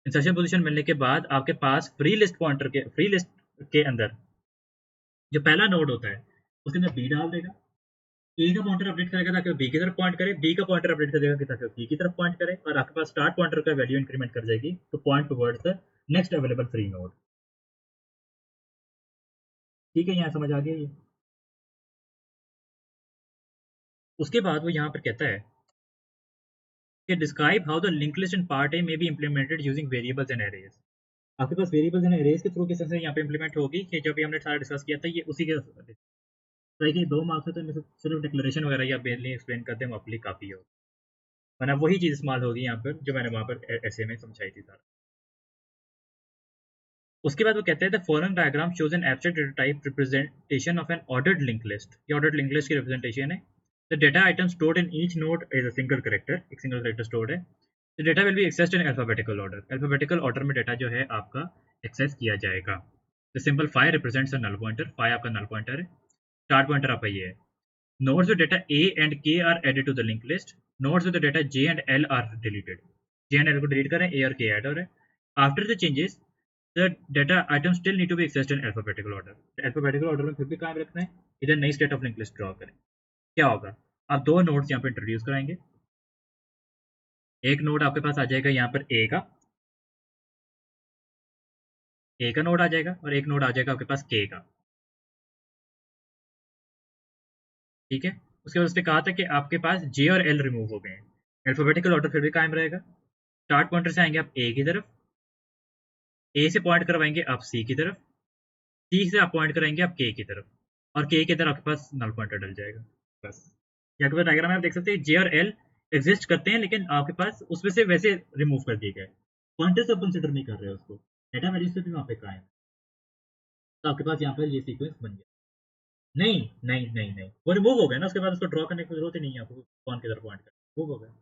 इंसर्शन पोजीशन मिलने के बाद आपके पास फ्री लिस्ट पॉइंटर के, फ्री लिस्ट के अंदर जो पहला नोड होता है उसके अंदर बी डाल देगा। ए का पॉइंटर अपडेट करेगा ताकि वो बी की तरफ पॉइंट करे, बी का पॉइंटर अपडेट कर देगा ताकि वो बी की तरफ पॉइंट करे, और आपके पास स्टार्ट पॉइंटर का वैल्यू इंक्रीमेंट कर जाएगी तो point towards the next available free node. ठीक है, यहाँ समझ आ गया ये। उसके बाद वो यहाँ पर कहता है कि describe how the link list in part A में be implemented using variables and arrays. आपके पास वेरिएबल्स एंड एरेज के थ्रू किस तरह से यहाँ पे इम्प्लीमेंट होगी कि जो भी हमने सारा डिस्कस किया था, ये उसी के तो कि 2 मार्क्स है तो इनमें से सिर्फ डिक्लेरेशन वगैरह या बेनली एक्सप्लेन करते हैं, आपके लिए काफ़ी हो, वरना वही चीज़ इस्तेमाल होगी यहाँ पर जो मैंने वहाँ पर ऐसे में समझाई थी सारा। उसके बाद वो कहते हैं the following diagram shows an abstract data type representation of an ordered link list. ये ऑर्डर्ड लिंक लिस्ट की रिप्रेजेंटेशन है। The data item stored in each node is a single character, एक सिंगल कैरेक्टर स्टोर्ड है। The data will be accessed in alphabetical order, alphabetical order में data जो है आपका access किया जाएगा। The symbol phi represents a null pointer, phi आपका null pointer है, स्टार्ट पॉइंटर आपका ये है। Nodes with data A and K are added to the linked list. Nodes with the data J and L are deleted. J and L को delete करें, A और K add हो रहे हैं। After the changes, the data items still need to be accessed in alphabetical order. Alphabetical order में फिर भी कायम रखना है। इधर नई state of linked list draw करें। क्या होगा, आप 2 nodes यहाँ पे इंट्रोड्यूस कराएंगे। एक नोड आपके पास आ जाएगा यहाँ पर A का नोड आ जाएगा, और एक नोड आ जाएगा आपके पास K का। ठीक है, उसके बाद उसने कहा था कि आपके पास J और L रिमूव हो गए हैं, अल्फाबेटिकल ऑर्डर फिर भी कायम रहेगा। स्टार्ट पॉइंटर से आएंगे आप A की तरफ, ए से पॉइंट करवाएंगे आप सी की तरफ, सी से आप पॉइंट कराएंगे आप के की तरफ, और के की तरफ आपके पास नल पॉइंटर डल जाएगा। बस या तो डायग्राम में आप देख सकते हैं जे और एल एग्जिस्ट करते हैं, लेकिन आपके पास उसमें से वैसे रिमूव कर दिए गए, पॉइंटर से कंसिडर नहीं कर रहे उसको, डेटा वैल्यू से भी वहाँ पे कायम। तो आपके पास यहाँ पर ये सीक्वेंस बन गया। नहीं नहीं नहीं नहीं, वो रिमूव हो गया ना, उसके बाद उसको ड्रॉ करने की जरूरत ही नहीं है आपको कौन की तरफ पॉइंट कर, रिमूव हो गया।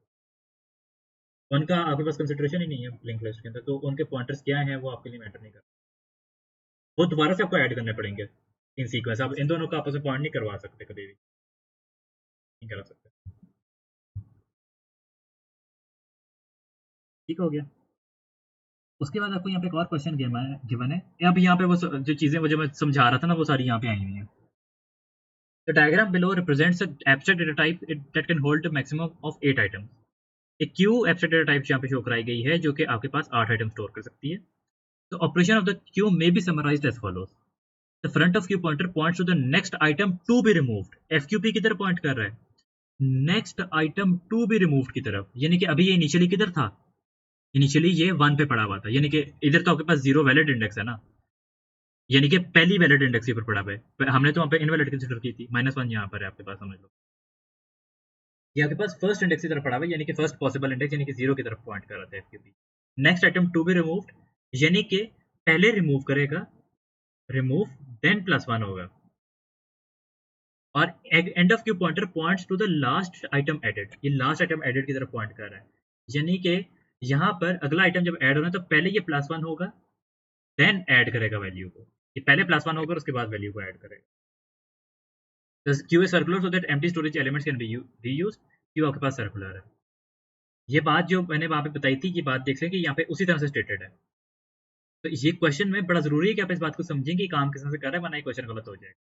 उनका आपके पास कंसिडरेशन ही नहीं है लिंक लिस्ट के अंदर, तो उनके पॉइंटर्स क्या हैं वो आपके लिए मैटर नहीं करता। वो दोबारा से आपको ऐड करने पड़ेंगे इन सीक्वेंस, आप इन दोनों का आपस में पॉइंट नहीं करवा सकते, कभी भी नहीं करा सकते। ठीक हो गया। उसके बाद आपको यहाँ पे एक और क्वेश्चन गिवन है। अब यहाँ पे वो जो चीज़ें वो जो मैं समझा रहा था ना, वो सारी यहाँ पे आई हुई हैं। The diagram below represents an abstract data type that can hold a maximum of 8 items. एक क्यू एब्स्ट्रैक्ट डेटा टाइप यहाँ पे शो कराई गई है जो कि आपके पास 8 आइटम स्टोर कर सकती है. The operation of the queue may be summarized as follows. The front of queue pointer points to the next item to be removed. FQP किधर पॉइंट कर रहा है? Next item to be removed की तरफ. यानी कि अभी ये इनिशियली किधर था? इनिशियली ये 1 पे पड़ा हुआ था. यानी कि इधर तो आपके पास 0 वैलिड इंडेक्स है ना, यानी कि पहली वैलिड इंडेक्स पर पड़ा हुआ है. हमने तो वहाँ पे इनवैलिड कंसीडर की थी. -1 यहाँ पर है आपके पास, समझ लो. ये आपके पास फर्स्ट इंडेक्स की तरफ पड़ा हुआ है, यानी कि फर्स्ट पॉसिबल इंडेक्स, यानी कि 0 की तरफ पॉइंट कर रहा था FQP. Next item to be removed, यानी कि पहले रिमूव करेगा, रिमूव देन +1 होगा. और end of queue pointer points to the last item added. ये लास्ट आइटम एडेड की तरफ पॉइंट कर रहा है, यानी कि यहाँ पर अगला आइटम जब ऐड होना है तो पहले ये +1 होगा, देन ऐड करेगा वैल्यू को. ये पहले +1 होगा और उसके बाद वैल्यू को ऐड करेगा. Q is circular so that empty storage elements can be reused. Q आपके पास सर्कुलर है. ये बात जो मैंने वहाँ पे बताई थी, ये बात देख रहे हैं कि यहाँ पे उसी तरह से स्टेटेड है. तो ये क्वेश्चन में बड़ा जरूरी है कि आप इस बात को समझें कि काम किस तरह से कर रहा है, वरना ये क्वेश्चन गलत हो जाएगा.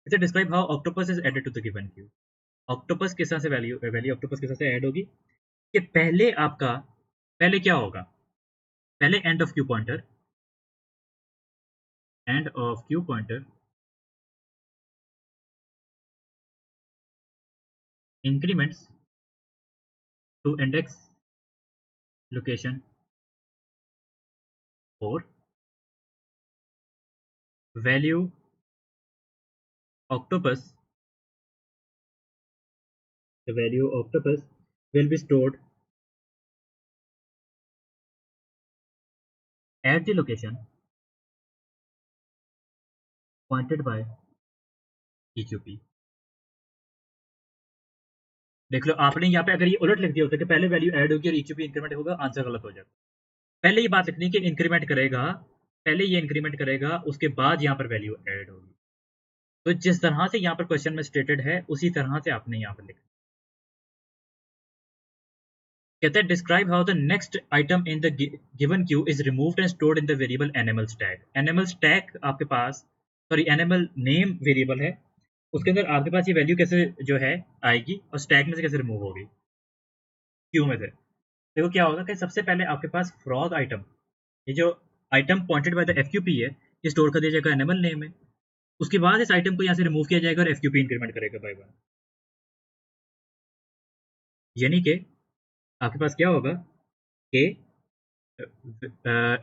It's describe how octopus is added to the given queue. Octopus किस तरह से वैल्यू ऑक्टोपस किस तरह से ऐड होगी कि पहले आपका, पहले क्या होगा, पहले end of queue pointer increments to index location 4 value octopus, the value octopus will be stored at the location pointed by EQP. देख लो आपने यहाँ पे अगर ये उलट लिख दिया होता कि पहले वैल्यू ऐड होगी और EQP इंक्रीमेंट होगा, आंसर गलत हो जाएगा. पहले ये बात लिखनी कि इंक्रीमेंट करेगा, पहले ये इंक्रीमेंट करेगा, उसके बाद यहाँ पर वैल्यू ऐड होगी. तो जिस तरह से यहाँ पर क्वेश्चन में स्टेटेड है उसी तरह से आपने यहाँ पर लिखा. कहते हैं describe how the next item in the given Q is removed and stored in the variable animal stack. Animal stack आपके पास, सॉरी एनिमल नेम वेरिएबल है, उसके अंदर आपके पास ये वैल्यू कैसे जो है आएगी और स्टैक में से कैसे रिमूव होगी क्यू में से. देखो क्या होगा कि सबसे पहले आपके पास फ्रॉग आइटम, ये जो item pointed by the FQP है, ये स्टोर कर दिया जाएगा एनिमल नेम में. उसके बाद इस आइटम को यहाँ से रिमूव किया जाएगा और FQP इंक्रीमेंट करेगा बाय 1. यानी कि आपके पास क्या होगा कि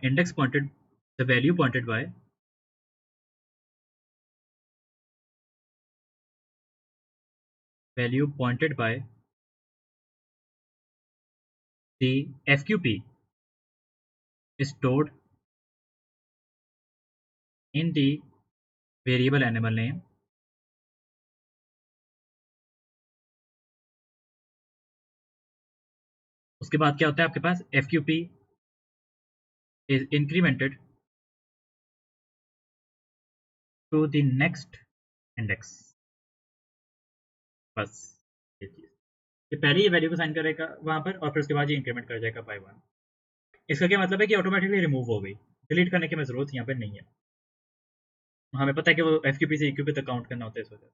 index pointed, the value pointed bye the FQP is stored in the variable animal name उसके बाद क्या होता है आपके पास FQP is incremented to the next index. बस ये चीज, ये पहले ही वैल्यू को साइन करेगा वहां पर और फिर उसके बाद ये इंक्रीमेंट कर जाएगा बाय 1. इसका क्या मतलब है कि ऑटोमेटिकली रिमूव हो गई, डिलीट करने की हमें जरूरत यहाँ पर नहीं है. हमें पता है कि वो FQP से EQP तक काउंट करना होता है इस वजह से.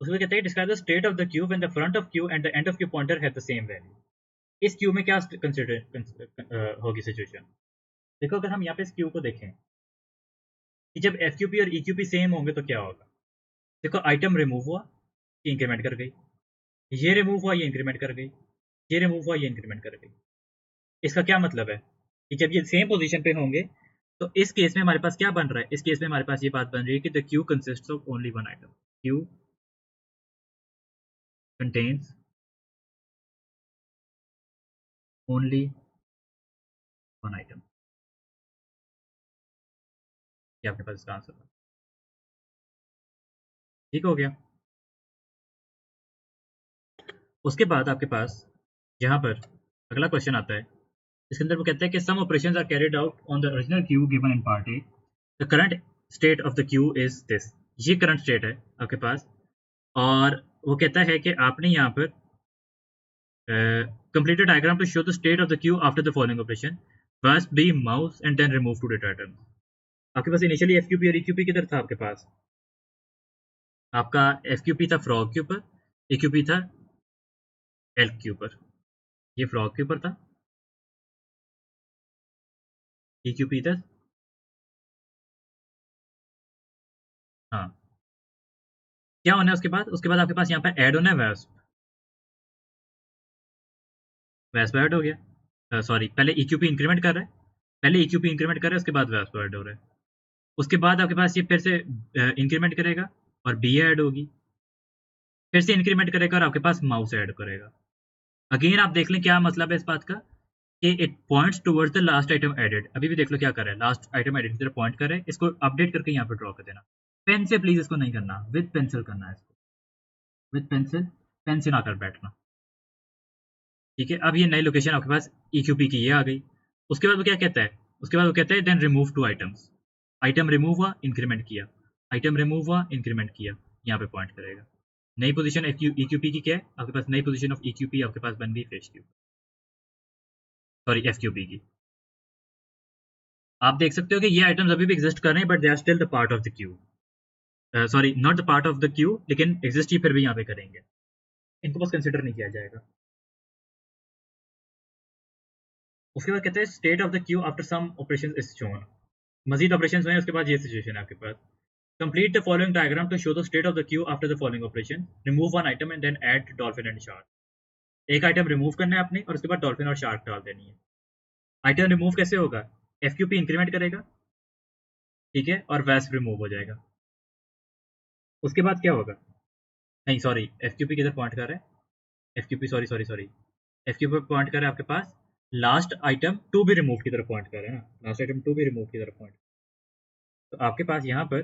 उसमें कहते हैं describe the state of the Q when the front of Q and the end of queue pointer have the same value. इस क्यू में क्या कंसीडर होगी सिचुएशन. देखो अगर हम यहाँ पे इस क्यू को देखें कि जब FQP और EQP सेम होंगे तो क्या होगा. देखो आइटम रिमूव हुआ, ये इंक्रीमेंट कर गई, ये रिमूव हुआ, ये इंक्रीमेंट कर गई, ये रिमूव हुआ, ये इंक्रीमेंट कर गई. इसका क्या मतलब है कि जब ये सेम पोजीशन पे होंगे तो इस केस में हमारे पास क्या बन रहा है, इस केस में हमारे पास ये बात बन रही है कि the Q consists of only one item. Q contains only one item. ये आपके पास इसका आंसर है. ठीक हो गया. उसके बाद आपके पास यहाँ पर अगला क्वेश्चन आता है, इसके अंदर वो कहता है कि some operations are carried out on the original queue given in part A. The current state of the queue is this. ये करंट स्टेट है आपके पास और वो कहता है कि आपने यहाँ पर complete a diagram to show the state of the queue after the following operation. First be mouse and then remove two data items. आपके पास इनिशियली FQP और EQP किधर था आपके पास, आपका एफ क्यू पी था फ्रॉग के ऊपर, ए क्यू पी था एल्क के ऊपर। ये फ्रॉग के ऊपर था, ए क्यू पी था, हाँ। क्या होना है उसके बाद? उसके बाद आपके पास यहाँ पे ऐड होना है वेस्प। वेस्प ऐड हो गया, सॉरी पहले ई क्यू पी इंक्रीमेंट कर रहा है, पहले ई क्यू पी इंक्रीमेंट कर रहा है, उसके बाद वेस्प ऐड हो रहा है। उसके बाद आपके पास ये फिर से इंक्रीमेंट करेगा और बी ऐड होगी, फिर से इंक्रीमेंट करेगा और आपके पास माउस ऐड करेगा। अगेन आप देख लें क्या मतलब है इस बात का, कि it points towards the last item added. अभी भी देख लो क्या कर रहा है, लास्ट आइटम एडेड की तरफ पॉइंट कर रहा है। इसको अपडेट करके यहाँ पे ड्रॉ कर देना। पेन से प्लीज इसको नहीं करना, विद पेंसिल करना है इसको, विद पेंसिल, पेन से ना कर बैठना। ठीक है, अब ये नई लोकेशन आपके पास ई क्यू पी की ये आ गई। उसके बाद वो क्या कहता है, उसके बाद वो कहता है then remove two items. Item remove हुआ, इंक्रीमेंट किया, आइटम रिमूव हुआ, इंक्रीमेंट किया, यहाँ पे पॉइंट करेगा। नई पोजीशन ई क्यू पी की क्या है आपके पास? नई position of E Q P आपके पास बन गई fish Q, sorry F Q P की। आप देख सकते हो कि ये आइटम्स अभी भी एग्जिस्ट कर रहे हैं, but they are still the part of the queue, sorry not the part of the queue, लेकिन एग्जिस्ट ही फिर भी यहाँ पे करेंगे, इनको बस कंसिडर नहीं किया जाएगा। उसके बाद कहते हैं state of the queue after some operation is shown. मजीद ऑपरेशन हुए उसके बाद ये सिचुएशन है आपके पास। Complete the following diagram to show the state of the queue after the following operation, remove one item and then add dolphin and shark. एक item remove करना है आपने और उसके बाद डॉल्फिन और शार्क डाल देनी है। आइटम रिमूव कैसे होगा? एफ क्यू पी इंक्रीमेंट करेगा, ठीक है, और वैस्प रिमूव हो जाएगा। उसके बाद क्या होगा? नहीं सॉरी, एफ क्यू पी किधर पॉइंट कर रहा है? F Q P, sorry sorry sorry, F Q P point कर रहा है आपके पास last item to be remove की तरफ पॉइंट कर रहा है ना, last item to be remove की तरफ पॉइंट। तो आपके पास यहाँ पर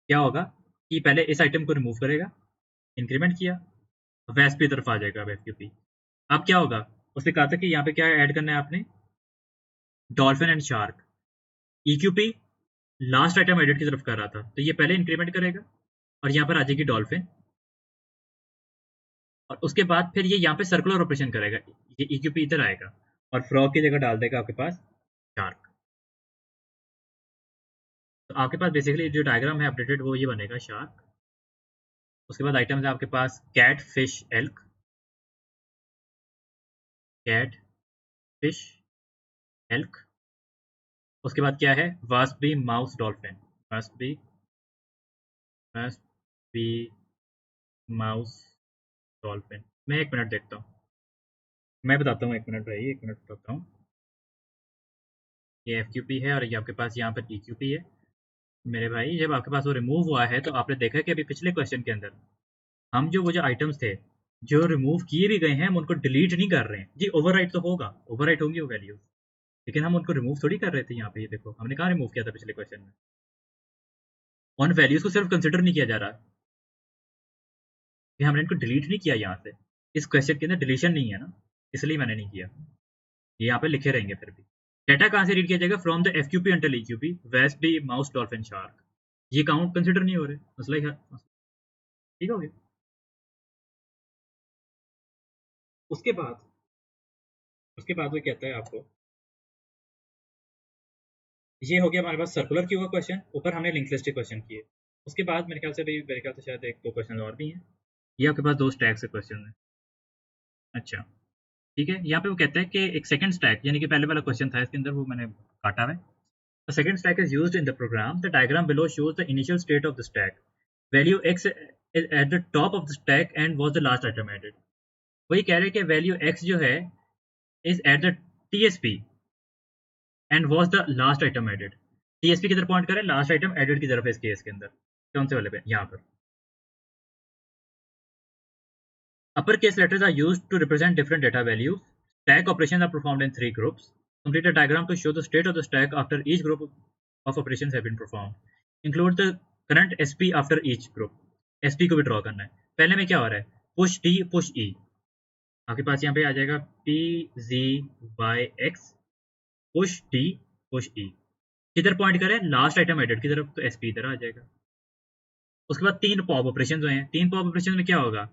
क्या होगा कि पहले इस आइटम को रिमूव करेगा, इंक्रीमेंट किया, वेस्ट की तरफ आ जाएगा एफ क्यू पी। अब क्या होगा? उसने कहा था कि यहाँ पे क्या ऐड करना है आपने? Dolphin and shark. E Q P last item edit की तरफ कर रहा था, तो ये पहले इंक्रीमेंट करेगा और यहाँ पर आ जाएगी डॉल्फिन, और उसके बाद फिर ये यहाँ पे सर्कुलर ऑपरेशन करेगा, ये ई क्यू पी इधर आएगा और फ्रॉग की जगह डाल देगा आपके पास शार्क। तो आपके पास बेसिकली जो डायग्राम है अपडेटेड वो ये बनेगा शार्क। उसके बाद आइटम्स है आपके पास cat fish elk, cat fish elk. उसके बाद क्या है? Wasp bee mouse dolphin, wasp bee, wasp bee mouse dolphin. मैं एक मिनट देखता हूँ, मैं बताता हूँ, एक मिनट भाई, एक मिनट बताता हूँ। ये एफ क्यू पी है और ये आपके पास यहाँ पर ई क्यू पी है। मेरे भाई जब आपके पास वो रिमूव हुआ है तो आपने देखा कि अभी पिछले क्वेश्चन के अंदर हम जो वो जो आइटम्स थे जो रिमूव किए भी गए हैं हम उनको डिलीट नहीं कर रहे हैं जी। ओवरराइट तो होगा, ओवरराइट होंगी वो वैल्यूज, लेकिन हम उनको रिमूव थोड़ी कर रहे थे। यहाँ पे ये देखो हमने कहाँ रिमूव किया था पिछले क्वेश्चन में, उन वैल्यूज को सिर्फ कंसिडर नहीं किया जा रहा कि हमने इनको डिलीट नहीं किया यहाँ से। इस क्वेश्चन के अंदर डिलीशन नहीं है ना, इसलिए मैंने नहीं किया। ये यहाँ पे लिखे रहेंगे फिर भी। डेटा कहाँ से रीड किया जाएगा? From the F Q P until E Q P, west bee mouse dolphin shark. ये काउंट कंसिडर नहीं हो रहे, मसला ही है। ठीक हो गया। उसके बाद, उसके बाद वो कहता है आपको, ये हो गया हमारे पास सर्कुलर क्यू का क्वेश्चन, ऊपर हमने लिंक लिस्ट क्वेश्चन किए। उसके बाद मेरे ख्याल से भाई, मेरे ख्याल से शायद एक दो क्वेश्चन और भी हैं। ये आपके पास दो स्टैक से क्वेश्चन है। अच्छा ठीक है, यहाँ पे वो कहता है कि एक सेकंड स्टैक, यानी कि पहले वाला क्वेश्चन था इसके अंदर वो मैंने काटा है। The second stack is used in the program. The diagram below shows the initial state of the stack. Value x is at the top of the stack and was the last item added. वही कह रहे हैं कि value x जो है is at the TSP and was the last item added. TSP की तरफ point करें, लास्ट आइटम एडेड की तरफ है इस केस के अंदर। कौन से वाले पे? यहाँ पर। Upper case letters are used to represent different data values. Stack operations are performed in three groups. Complete a diagram to show the state of the stack after each group of operations have been performed. Include the current SP after each group. SP को भी draw करना है। पहले में क्या हो रहा है? Push D push E। आपके पास यहाँ पे आ जाएगा P Z Y X push D push E। किधर पॉइंट करें? लास्ट आइटम एडेड की तरफ, तो SP इधर आ जाएगा। उसके बाद तीन पॉप ऑपरेशन हुए हैं। तीन पॉप ऑपरेशन में क्या होगा?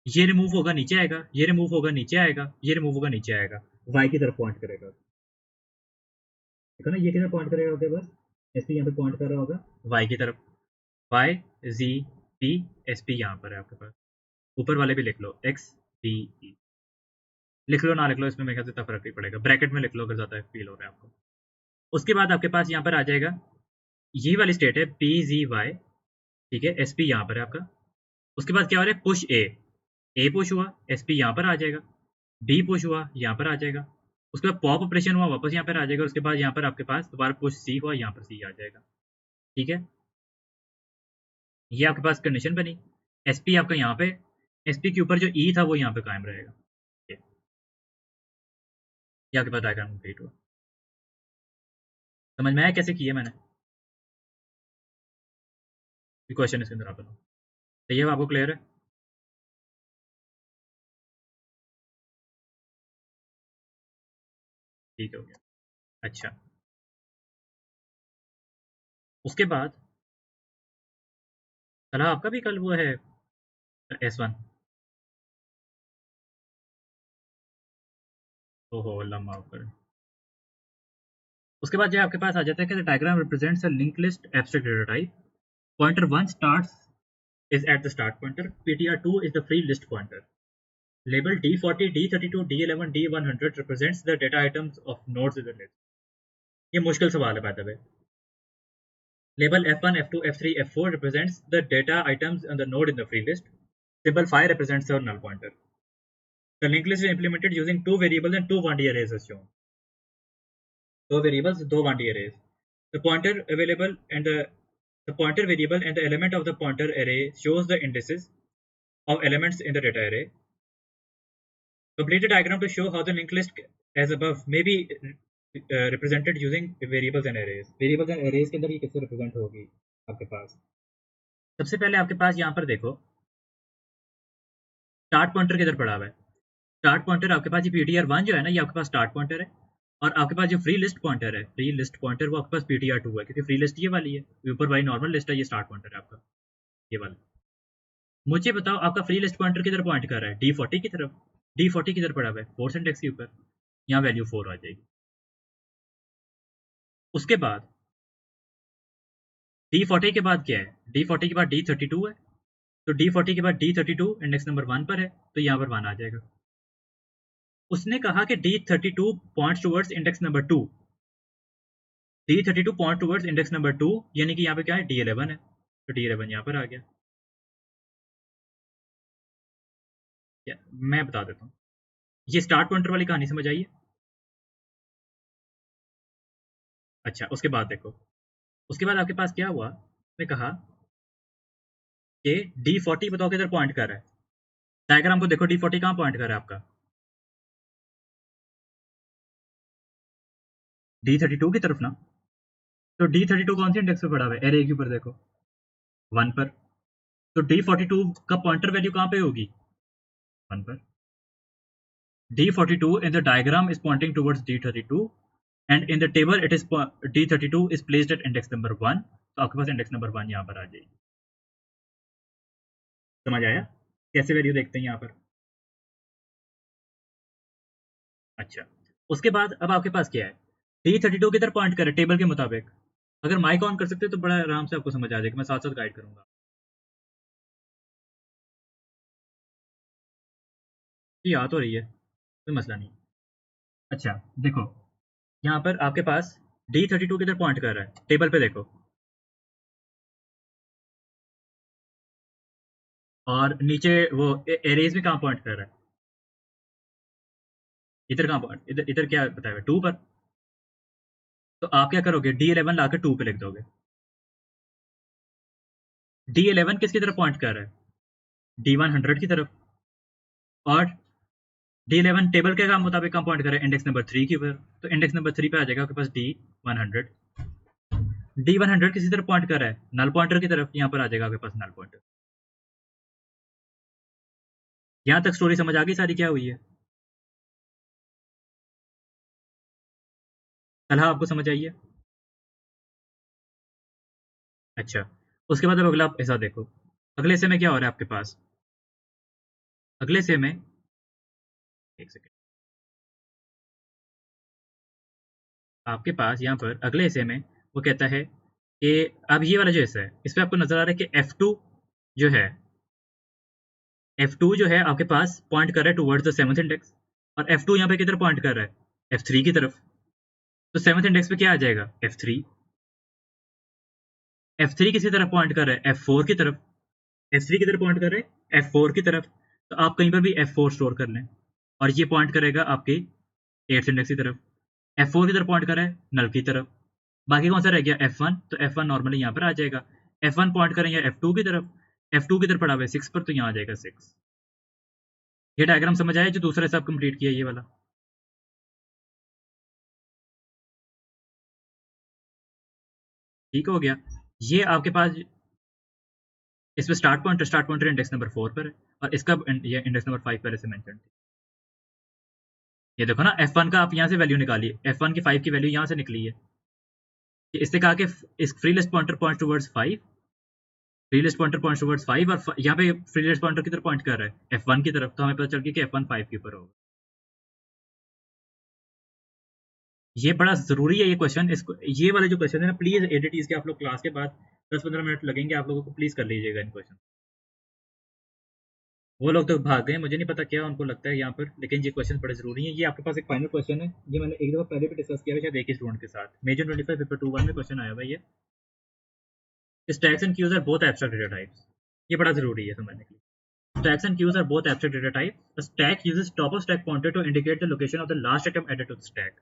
ये रिमूव होगा नीचे आएगा, ये रिमूव होगा नीचे आएगा, ये रिमूव होगा नीचे आएगा, वाई की तरफ पॉइंट करेगा। देखो ना, ये किधर पॉइंट करेगा? ओके बस एसपी यहाँ पे पॉइंट कर रहा होगा वाई की तरफ, Y G P S P यहाँ पर है आपके पास, ऊपर वाले भी लिख लो एक्स डी ई, लिख लो ना लिख लो इसमें मेरे ख्याल से इतना फर्क नहीं पड़ेगा, ब्रैकेट में लिख लो अगर ज़्यादा फील हो रहा है आपको। उसके बाद आपके पास यहाँ पर आ जाएगा, ये वाली स्टेट है पी जी वाई, ठीक है, एस पी यहाँ पर है आपका। उसके बाद क्या हो रहा है, पुश ए पुश हुआ, एस पी यहाँ पर आ जाएगा, बी पुश हुआ यहाँ पर आ जाएगा, उसके बाद पॉप ऑपरेशन हुआ वापस यहाँ पर आ जाएगा, उसके बाद यहाँ पर आपके पास दोबारा पुश सी हुआ यहाँ पर सी आ जाएगा, ठीक है। ये आपके पास कंडीशन बनी, एस पी आपका यहाँ पे, एस पी के ऊपर जो ई था वो यहाँ पे कायम रहेगा, ये आपके पास डायग्राम कंप्लीट हुआ। समझ में आया कैसे किया मैंने, क्वेश्चन इसके अंदर आप बताओ, तो ये आपको क्लियर है। ठीक है, हो गया। अच्छा, उसके बाद चला आपका भी कल वो है S1, ओहो अल्लाह माफ करे। उसके बाद जो आपके पास आ जाता है कि diagram represents a link list abstract data type, pointer 1 starts is at the start pointer, ptr2 is the free list pointer, label d40 d32 d11 d100 represents the data items of nodes in the list। ये मुश्किल सवाल है by the way. Label f1 f2 f3 f4 represents the data items on the node in the free list, symbol 5 represents the null pointer। The linked list is implemented using two variables and two 1D arrays as shown। दो variables, दो 1D arrays। The pointer available and the pointer variable and the element of the pointer array shows the indices of elements in the data array। Complete a diagram to show how the linked list as above may be represented using variables and arrays। Variables and arrays के अंदर ये कैसे represent होगी आपके पास। सबसे पहले आपके पास यहाँ पर देखो स्टार्ट पॉइंटर किधर पड़ा हुआ है, स्टार्ट पॉइंटर आपके पास ये ptr1 जो है ना, ये आपके पास स्टार्ट पॉइंटर है, और आपके पास जो फ्री लिस्ट पॉइंटर है, फ्री लिस्ट पॉइंटर वो आपके पास ptr2 है, क्योंकि फ्री लिस्ट ये वाली है, ऊपर वाली नॉर्मल लिस्ट है, ये स्टार्ट पॉइंटर है आपका ये वाला। मुझे बताओ आपका फ्री लिस्ट पॉइंटर किधर पॉइंट कर रहा है, d40 की तरफ, d40 किधर पड़ा हुआ है, फोर्थ इंडेक्स के ऊपर, यहाँ वैल्यू 4 आ जाएगी। उसके बाद d40 के बाद क्या है, d40 के बाद d32 है, तो d40 के बाद d32 इंडेक्स नंबर 1 पर है, तो यहाँ पर 1 आ जाएगा। उसने कहा कि d32 points towards index number 2, d32 point towards index number 2, यानी कि यहाँ पे क्या है, d11 है, तो d11 यहाँ पर आ गया। मैं बता देता हूँ, ये स्टार्ट पॉइंटर वाली कहानी समझ आई है। अच्छा, उसके बाद देखो, उसके बाद आपके पास क्या हुआ, मैं कहा कि d40 बताओ किधर पॉइंट कर रहा है, डायग्राम को देखो, d40 कहाँ पॉइंट कर रहा है आपका, d32 की तरफ ना, तो d32 कौन सी इंडेक्स पे पड़ा हुआ है, एरे के ऊपर देखो 1 पर, तो d42 का पॉइंटर वैल्यू कहाँ पे होगी, 1 पर। d42 in the diagram is pointing towards d32 and in the table it is d32 is placed at index number 1, तो आपके पास इंडेक्स नंबर 1 यहाँ पर आ जाएगी। समझ आया कैसे वैल्यू देखते हैं यहाँ पर। अच्छा, उसके बाद अब आपके पास क्या है, d32 किधर पॉइंट करे टेबल के मुताबिक, अगर माइक ऑन कर सकते तो बड़ा आराम से आपको समझ आ जाएगा, मैं साथ साथ गाइड करूंगा। ये याद हो रही है, कोई मसला नहीं। अच्छा देखो, यहाँ पर आपके पास d32 किधर पॉइंट कर रहा है, टेबल पे देखो, और नीचे वो एरेज में कहाँ पॉइंट कर रहा है, इधर कहाँ पॉइंट, इधर इधर क्या बताया हुआ है, 2 पर, तो आप क्या करोगे, d11 लाकर 2 पे लिख दोगे। d11 किसकी तरफ पॉइंट कर रहा है, d100 की तरफ, और d11 टेबल के काम मुताबिक कहाँ पॉइंट कर रहा है, इंडेक्स नंबर 3 की ऊपर, तो इंडेक्स नंबर 3 पे आ जाएगा आपके पास d100। d100 किसी तरफ पॉइंट कर रहा है, नल पॉइंटर की तरफ, यहाँ पर आ जाएगा आपके पास नल पॉइंटर। यहाँ तक स्टोरी समझ आ गई सारी क्या हुई है, सलाह आपको समझ आई है। अच्छा, उसके बाद अब अगला हिस्सा देखो, अगले हिस्से में क्या हो रहा है आपके पास, अगले हिस्से में, एक सेकेंड, आपके पास यहाँ पर अगले हिस्से में वो कहता है कि अब ये वाला जो हिस्सा है, इस पर आपको नजर आ रहा है कि F2 जो है F2 जो है आपके पास पॉइंट कर रहा है टुवर्ड्स द सेवंथ इंडेक्स, और F2 यहाँ पे किधर पॉइंट कर रहा है, F3 की तरफ। तो सेवंथ इंडेक्स पे क्या आ जाएगा, F3। F3 किसी तरफ पॉइंट कर रहा है, F4 की तरफ। F3 किधर पॉइंट कर रहे हैं, F4 की तरफ। तो आप कहीं पर भी F4 स्टोर कर लें, और ये पॉइंट करेगा आपके एट्थ इंडेक्स की तरफ। F4 की तरफ पॉइंट कर रहा है, नल की तरफ। बाकी कौन सा रह गया, F1। तो F1 नॉर्मली यहाँ पर आ जाएगा। F1 पॉइंट करेंगे F2 की तरफ, F2 की तरफ पड़ा हुआ है 6 पर, तो यहाँ आ जाएगा 6। ये डायग्राम समझ आया जो दूसरा हिसाब कंप्लीट किया ये वाला, ठीक हो गया। ये आपके पास इसमें स्टार्ट पॉइंटर इंडेक्स नंबर 4 पर है, और इसका ये इंडेक्स नंबर 5 पहले से मेंशन थी। ये देखो ना, F1 का आप यहाँ से वैल्यू निकालिए, F1 की 5 की वैल्यू यहाँ से निकली है। इससे कहा कि इस free list pointer points towards 5, free list pointer points towards 5, और यहाँ पे फ्री लिस्ट पॉइंटर किधर पॉइंट कर रहा है, F1 की तरफ। तो हमें पता चल गया कि F1 5 के ऊपर होगा। ये बड़ा जरूरी है ये क्वेश्चन। इसको, ये वाले जो क्वेश्चन है ना, प्लीज एडिट के आप लोग क्लास के बाद 10-15 मिनट लगेंगे आप लोगों को, प्लीज कर लीजिएगा इन क्वेश्चन। वो लोग तो भाग गए, मुझे नहीं पता क्या उनको लगता है यहाँ पर, लेकिन ये क्वेश्चन बड़े जरूरी हैं। ये आपके पास एक फाइनल क्वेश्चन है, ये मैंने एक दफा पहले भी डिस्कस किया है शायद एक ही स्टूडेंट के साथ। मेजर 25 पेपर 2-1 में क्वेश्चन आया हुआ है ये। Stacks and queues are both abstract data types. ये बड़ा जरूरी है समझने के लिए। Stacks and queues are both abstract data type. A stack uses top of stack pointer to indicate the location of the last item added to the stack.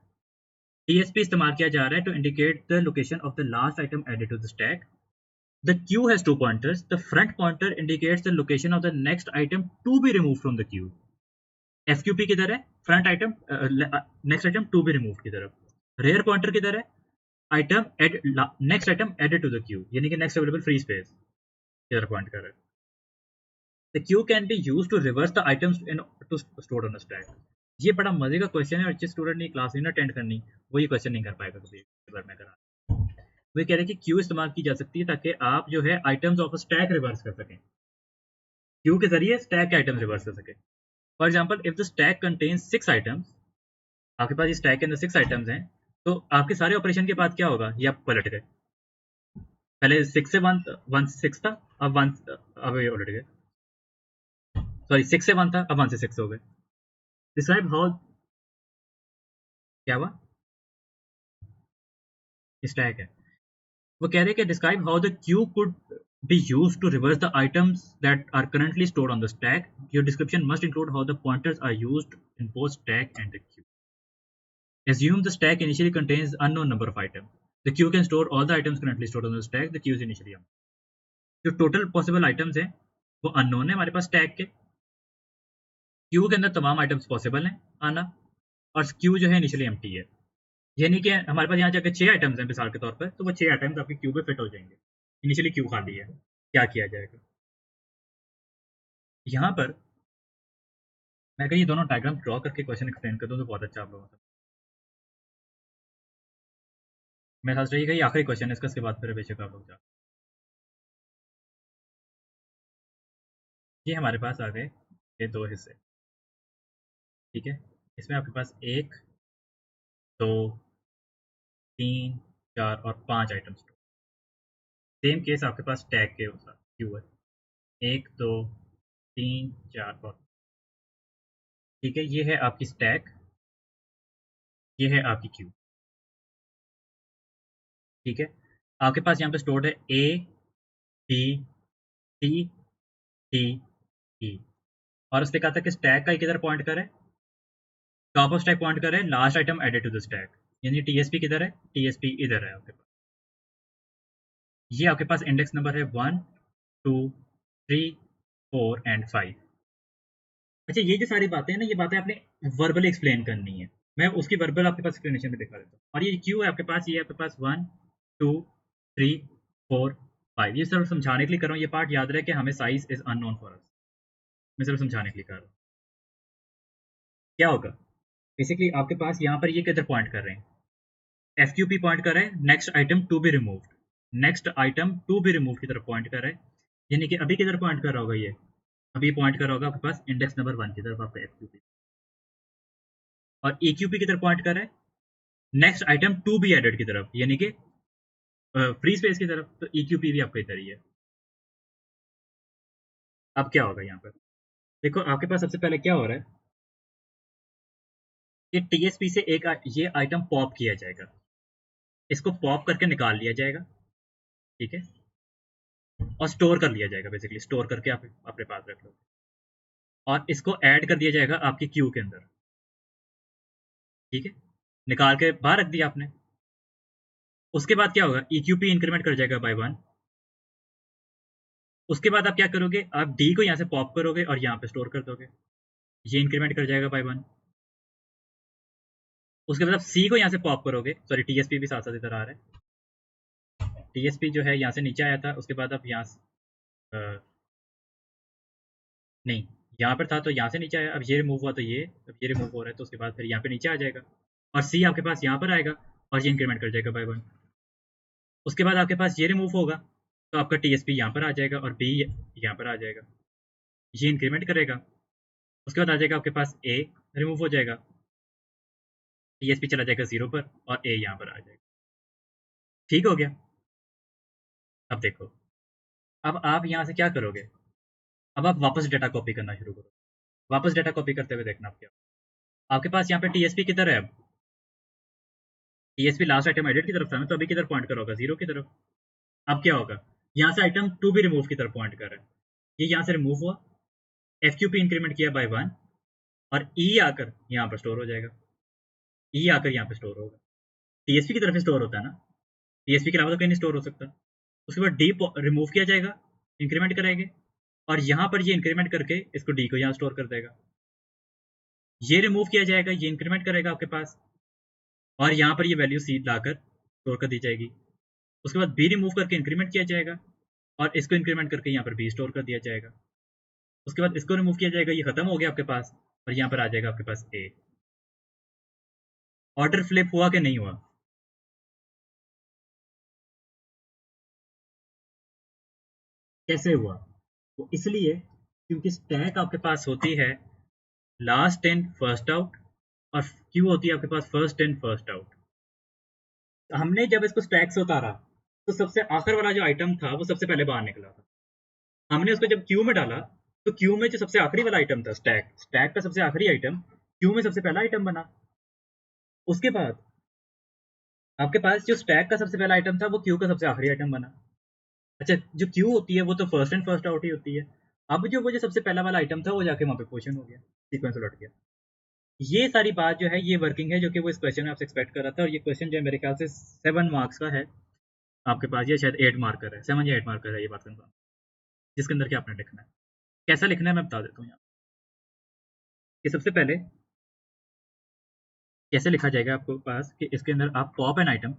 TSP इस्तेमाल किया जा रहा है to indicate the location of the last item added to the stack. The queue has two pointers. The front pointer indicates the location of the next item to be removed from the queue. FQP किधर है, front item, next item to be remove की तरफ। Rear pointer किधर है, item add, next item added to the queue, यानी कि next available free space किधर point कर रहा है। The queue can be used to reverse the items in to store on the stack. ये बड़ा मजे का क्वेश्चन है, और जिस स्टूडेंट ने क्लास नहीं अटेंड करनी वो ये क्वेश्चन नहीं कर पाएगा कभी बार में करा। वो कह रहे हैं कि क्यू इस्तेमाल की जा सकती है ताकि आप जो है आइटम्स ऑफ स्टैक रिवर्स कर सकें, क्यू के जरिए स्टैक के आइटम्स रिवर्स कर सकें। For example, if the stack contains 6 items, आपके पास ये स्टैक के अंदर 6 आइटम्स हैं, तो आपके सारे ऑपरेशन के बाद क्या होगा, ये आप पलट गए। पहले 6 से 1 1 से 6 था, अब 1, अब ये उलट गए। सॉरी, 6 से 1 था, अब 1 से 6 हो गए। डिस्क्राइब हाउ, क्या हुआ, स्टैक है। वो कह रहे हैं कि describe how the Q could be used to reverse the items that are currently stored on the stack. Your description must include how the pointers are used in both stack and the queue. Assume the stack initially contains unknown number of items. The queue can store all the items currently stored on the stack. The queue is initially empty. जो total possible items हैं वो unknown है हमारे पास stack के। Q के अंदर तमाम items possible हैं आना, और क्यू जो है इनिशियली एम्प्टी है। यानी कि हमारे पास यहाँ जाकर 6 आइटम्स हैं मिसाल के तौर पर, तो वो 6 आइटम्स आपके क्यू पे फिट हो जाएंगे। इनिशियली क्यू खाली है, क्या किया जाएगा। यहाँ पर मैं कहीं दोनों डायग्राम ड्रॉ करके क्वेश्चन एक्सप्लेन कर दूँ तो बहुत अच्छा आप लोगों को। मेरे साथ रहिएगा, ये आखिरी क्वेश्चन है इसका, इसके बाद फिर बेशक आप लोग जा। ये हमारे पास आ गए ये दो हिस्से, ठीक है। इसमें आपके पास 1 2 3 4 और 5 आइटम्स। सेम केस आपके पास टैग के साथ क्यू है, 1 2 3 4 और, ठीक है। ये है आपकी स्टैक, ये है आपकी क्यू, ठीक है। आपके पास यहाँ पे स्टोर्ड है A B C D E, और उसने कहा था कि स्टैक का किधर पॉइंट करे, टॉप ऑफ स्टैक पॉइंट करे last item added to the stack, यानी टीएसपी किधर है, टीएसपी इधर है आपके पास। ये आपके पास इंडेक्स नंबर है 1 2 3 4 एंड 5। अच्छा, ये जो सारी बातें हैं ना, ये बातें आपने वर्बली एक्सप्लेन करनी है। मैं उसकी वर्बल आपके पास एक्सप्लेनेशन में दिखा देता हूँ। और ये क्यू है आपके पास, ये आपके पास 1 2 3 4 5। ये सिर्फ समझाने के लिए कर रहा हूँ, ये पार्ट याद रहे कि हमें size is unknown for us. मैं सिर्फ समझाने के लिए कर रहा हूँ। क्या होगा बेसिकली, आपके पास यहाँ पर ये किधर पॉइंट कर रहे हैं, FQP पॉइंट कर रहे हैं next item to be removed, next item to be remove की तरफ पॉइंट कर रहे हैं। यानी कि अभी किधर पॉइंट कर रहा होगा, ये अभी पॉइंट कर रहा होगा आपके पास इंडेक्स नंबर 1 की तरफ आपका FQP, और EQP की तरफ पॉइंट कर रहा है next item to be added की तरफ, यानी कि फ्री स्पेस की तरफ। तो EQP भी आपका इधर ही है। अब क्या होगा यहाँ पर, देखो आपके पास सबसे पहले क्या हो रहा है कि टीएसपी से ये आइटम पॉप किया जाएगा, इसको पॉप करके निकाल लिया जाएगा, ठीक है, और स्टोर कर लिया जाएगा, बेसिकली स्टोर करके आप अपने पास रख लो, और इसको ऐड कर दिया जाएगा आपकी क्यू के अंदर, ठीक है, निकाल के बाहर रख दिया आपने। उसके बाद क्या होगा, EQP इंक्रीमेंट कर जाएगा बाय 1। उसके बाद आप क्या करोगे, आप डी को यहाँ से पॉप करोगे और यहाँ पे स्टोर कर दोगे, ये इंक्रीमेंट कर जाएगा बाय 1। उसके बाद आप सी को यहाँ से पॉप करोगे, सॉरी टीएसपी भी साथ साथ इधर आ रहा है, टीएसपी जो है यहाँ से नीचे आया था, उसके बाद आप यहाँ नहीं, यहाँ पर था तो यहाँ से नीचे आया, अब ये रिमूव हुआ तो ये, अब ये रिमूव हो रहा है तो उसके बाद फिर यहाँ पे नीचे आ जाएगा, और सी आपके पास यहाँ पर आएगा और ये इंक्रीमेंट कर जाएगा बाय 1। उसके बाद आपके पास ये रिमूव होगा तो आपका टीएसपी यहाँ पर आ जाएगा और बी यहाँ पर आ जाएगा, ये इंक्रीमेंट करेगा। उसके बाद आ जाएगा आपके पास ए, रिमूव हो जाएगा, टीएसपी चला जाएगा 0 पर और ए यहाँ पर आ जाएगा, ठीक हो गया। अब देखो, अब आप यहाँ से क्या करोगे, अब आप वापस डेटा कॉपी करना शुरू करो, वापस डेटा कॉपी करते हुए देखना आप क्या, आपके पास यहाँ पे टीएसपी किधर है, अब टीएसपी लास्ट आइटम एडिट की तरफ था ना, तो अभी किधर पॉइंट करोगा, 0 की तरफ। अब क्या होगा, यहाँ से आइटम 2 भी रिमूव की तरफ पॉइंट कर रहा है, ये यहाँ से रिमूव हुआ, एफक्यूपी इंक्रीमेंट किया बाय 1 और ई आकर यहाँ पर स्टोर हो जाएगा, ई आकर यहाँ पे स्टोर होगा, टीएसपी की तरफ स्टोर होता है ना, टीएसपी के अलावा तो कहीं नहीं स्टोर हो सकता। उसके बाद डी रिमूव किया जाएगा, इंक्रीमेंट कराएंगे, और यहाँ पर ये इंक्रीमेंट करके इसको डी को यहाँ स्टोर कर देगा, ये रिमूव किया जाएगा, ये इंक्रीमेंट करेगा आपके पास, और यहाँ पर ये वैल्यू सी लाकर स्टोर कर दी जाएगी। उसके बाद बी रिमूव करके इंक्रीमेंट किया जाएगा और इसको इंक्रीमेंट करके यहाँ पर बी स्टोर कर दिया जाएगा। उसके बाद इसको रिमूव किया जाएगा, ये खत्म हो गया आपके पास, और यहाँ पर आ जाएगा आपके पास ए। ऑर्डर फ्लिप हुआ कि नहीं हुआ, कैसे हुआ, वो इसलिए क्योंकि स्टैक आपके पास होती है लास्ट इन फर्स्ट आउट, और क्यू होती है आपके पास फर्स्ट इन फर्स्ट आउट। हमने जब इसको स्टैक से उतारा तो सबसे आखिर वाला जो आइटम था वो सबसे पहले बाहर निकला था, हमने उसको जब क्यू में डाला तो क्यू में जो सबसे आखिरी वाला आइटम था, स्टैक का सबसे आखिरी आइटम क्यू में सबसे पहला आइटम बना। उसके बाद आपके पास जो स्टैक का सबसे पहला आइटम था वो क्यू का सबसे आखिरी आइटम बना। अच्छा, जो क्यू होती है वो तो फर्स्ट एंड फर्स्ट आउट ही होती है। अब जो वो जो सबसे पहला वाला आइटम था वो जाके वहाँ पे पोजीशन हो गया, सीक्वेंस उलट गया। ये सारी बात जो है ये वर्किंग है जो कि वो इस क्वेश्चन में आपसे एक्सपेक्ट कर रहा था, और ये क्वेश्चन जो है मेरे ख्याल से 7 मार्क्स का है आपके पास, ये शायद 8 मार्कर है, 7 या 8 मार्कर है, ये बात कंफर्म, जिसके अंदर क्या आपने लिखना है, कैसा लिखना है मैं बता देता हूँ यहाँ, कि सबसे पहले कैसे लिखा जाएगा आपको पास कि इसके अंदर आप pop an item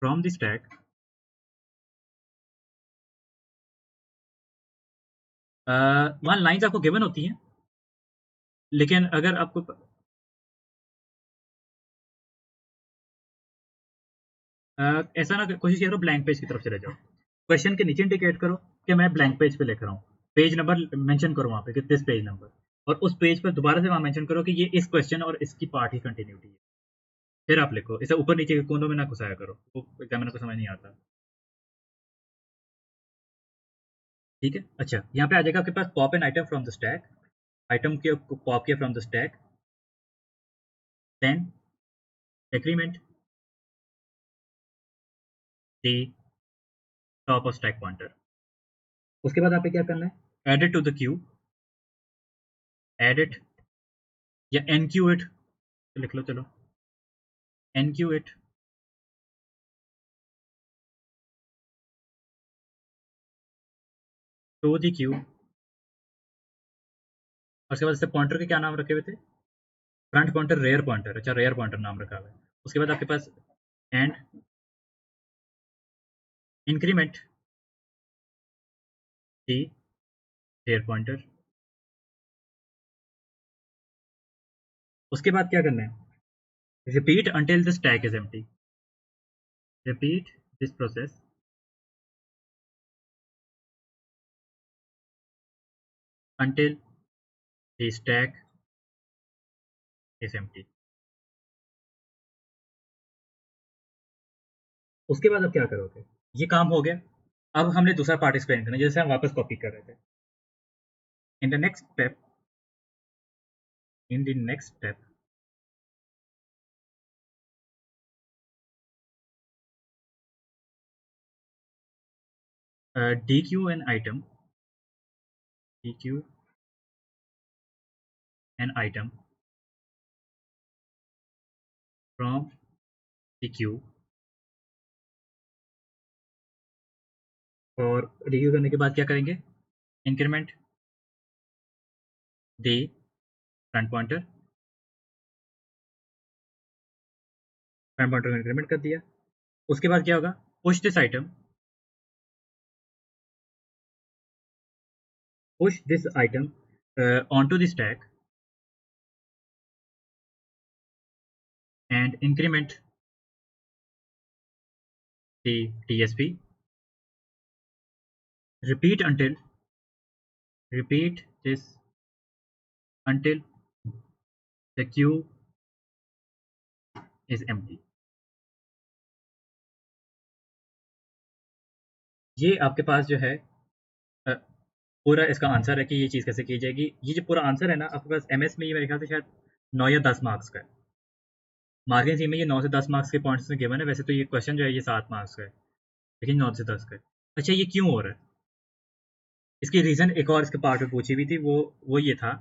from the stack, वहाँ लाइंस आपको गिवन होती हैं, लेकिन अगर आपको ऐसा ना कोशिश करो ब्लैंक पेज की तरफ चले जाओ, क्वेश्चन के नीचे इंडिकेट करो कि मैं ब्लैंक पेज पे लिख रहा हूँ, पेज नंबर मेंशन करो वहाँ पे कि दिस पेज नंबर, और उस पेज पर दोबारा से वहाँ मेंशन करो कि ये इस क्वेश्चन और इसकी पार्ट की कंटिन्यूटी है, फिर आप लिखो, इसे ऊपर नीचे के कोनों में ना घुसाया करो, वो एग्जामिनर को समझ नहीं आता, ठीक है। अच्छा, यहाँ पे आ जाएगा आपके पास pop an item from the stack, item के पॉप किया from the stack, then decrement the top of stack pointer. उसके बाद आपको क्या करना है, add it to the queue, add it या एनक्यू इट, लिख लो चलो, enqueue it to the queue, और उसके बाद इससे पॉइंटर के क्या नाम रखे हुए थे, फ्रंट पॉइंटर, रेयर पॉइंटर, अच्छा रेयर पॉइंटर नाम रखा हुआ है। उसके बाद आपके पास and increment the rear pointer. उसके बाद क्या करना है, repeat until the stack is empty, repeat this process until the stack is empty. उसके बाद अब क्या करोगे, ये काम हो गया, अब हमने दूसरा पार्ट एक्सप्लेन करना है, जैसे हम वापस कॉपी कर रहे थे। In the next step in the next step DQ an item from the queue, और DQ करने के बाद क्या करेंगे, इंक्रीमेंट द फ्रंट पॉइंटर को इंक्रीमेंट कर दिया। उसके बाद क्या होगा, push this item onto the stack and increment the TSP. Repeat this until the queue is empty. ये आपके पास जो है पूरा इसका आंसर है कि ये चीज़ कैसे की जाएगी। ये जो पूरा आंसर है ना आपके पास MS में, ये मेरे ख्याल से शायद 9 या 10 मार्क्स का है। मार्किंग सी में ये 9 से 10 मार्क्स के पॉइंट्स में गिवन है। वैसे तो ये क्वेश्चन जो है ये 7 मार्क्स का है, लेकिन 9 से 10 का है। अच्छा, ये क्यों हो रहा है, इसकी रीज़न एक और इसके पार्ट में पूछी हुई थी, वो ये था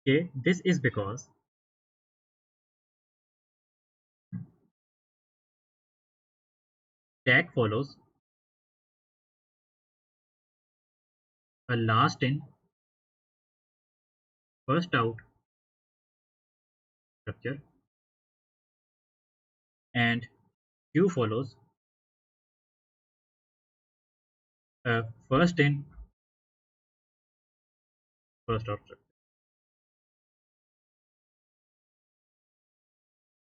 कि this is because stack follows a last in first out structure and queue follows a first in first out structure।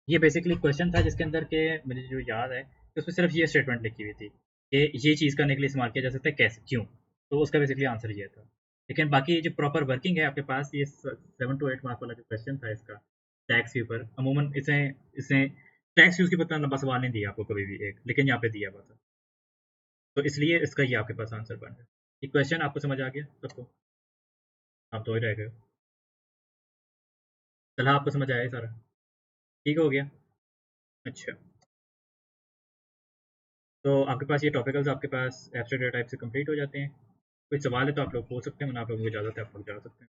ये बेसिकली क्वेश्चन था जिसके अंदर के मुझे जो याद है कि उसमें सिर्फ ये स्टेटमेंट लिखी हुई थी कि ये चीज़ करने के लिए इस्तेमाल किया जा सकता है, कैसे, क्यों। तो उसका बेसिकली आंसर ये था। लेकिन बाकी जो प्रॉपर वर्किंग है आपके पास, ये 7 to 8 मार्क वाला जो क्वेश्चन था इसका टैक्स के ऊपर, अमूमन इसे इसे टैक्स यूज़ के पता लंबा सवाल नहीं दिया आपको कभी भी एक, लेकिन यहाँ पे दिया हुआ था, तो इसलिए इसका ये आपके पास आंसर बन है। ये क्वेश्चन आपको समझ आ गया सबको? आप तो ही रह गए। चला आपको समझ आया सारा? ठीक हो गया। अच्छा, तो आपके पास ये टॉपिकल्स आपके पास एब्स्ट्रैक्ट डेटा टाइप से कंप्लीट हो जाते हैं। कोई सवाल है तो आप लोग पूछ सकते हैं, वरना आप लोग को इजाज़त है, आप लोग जा सकते हैं।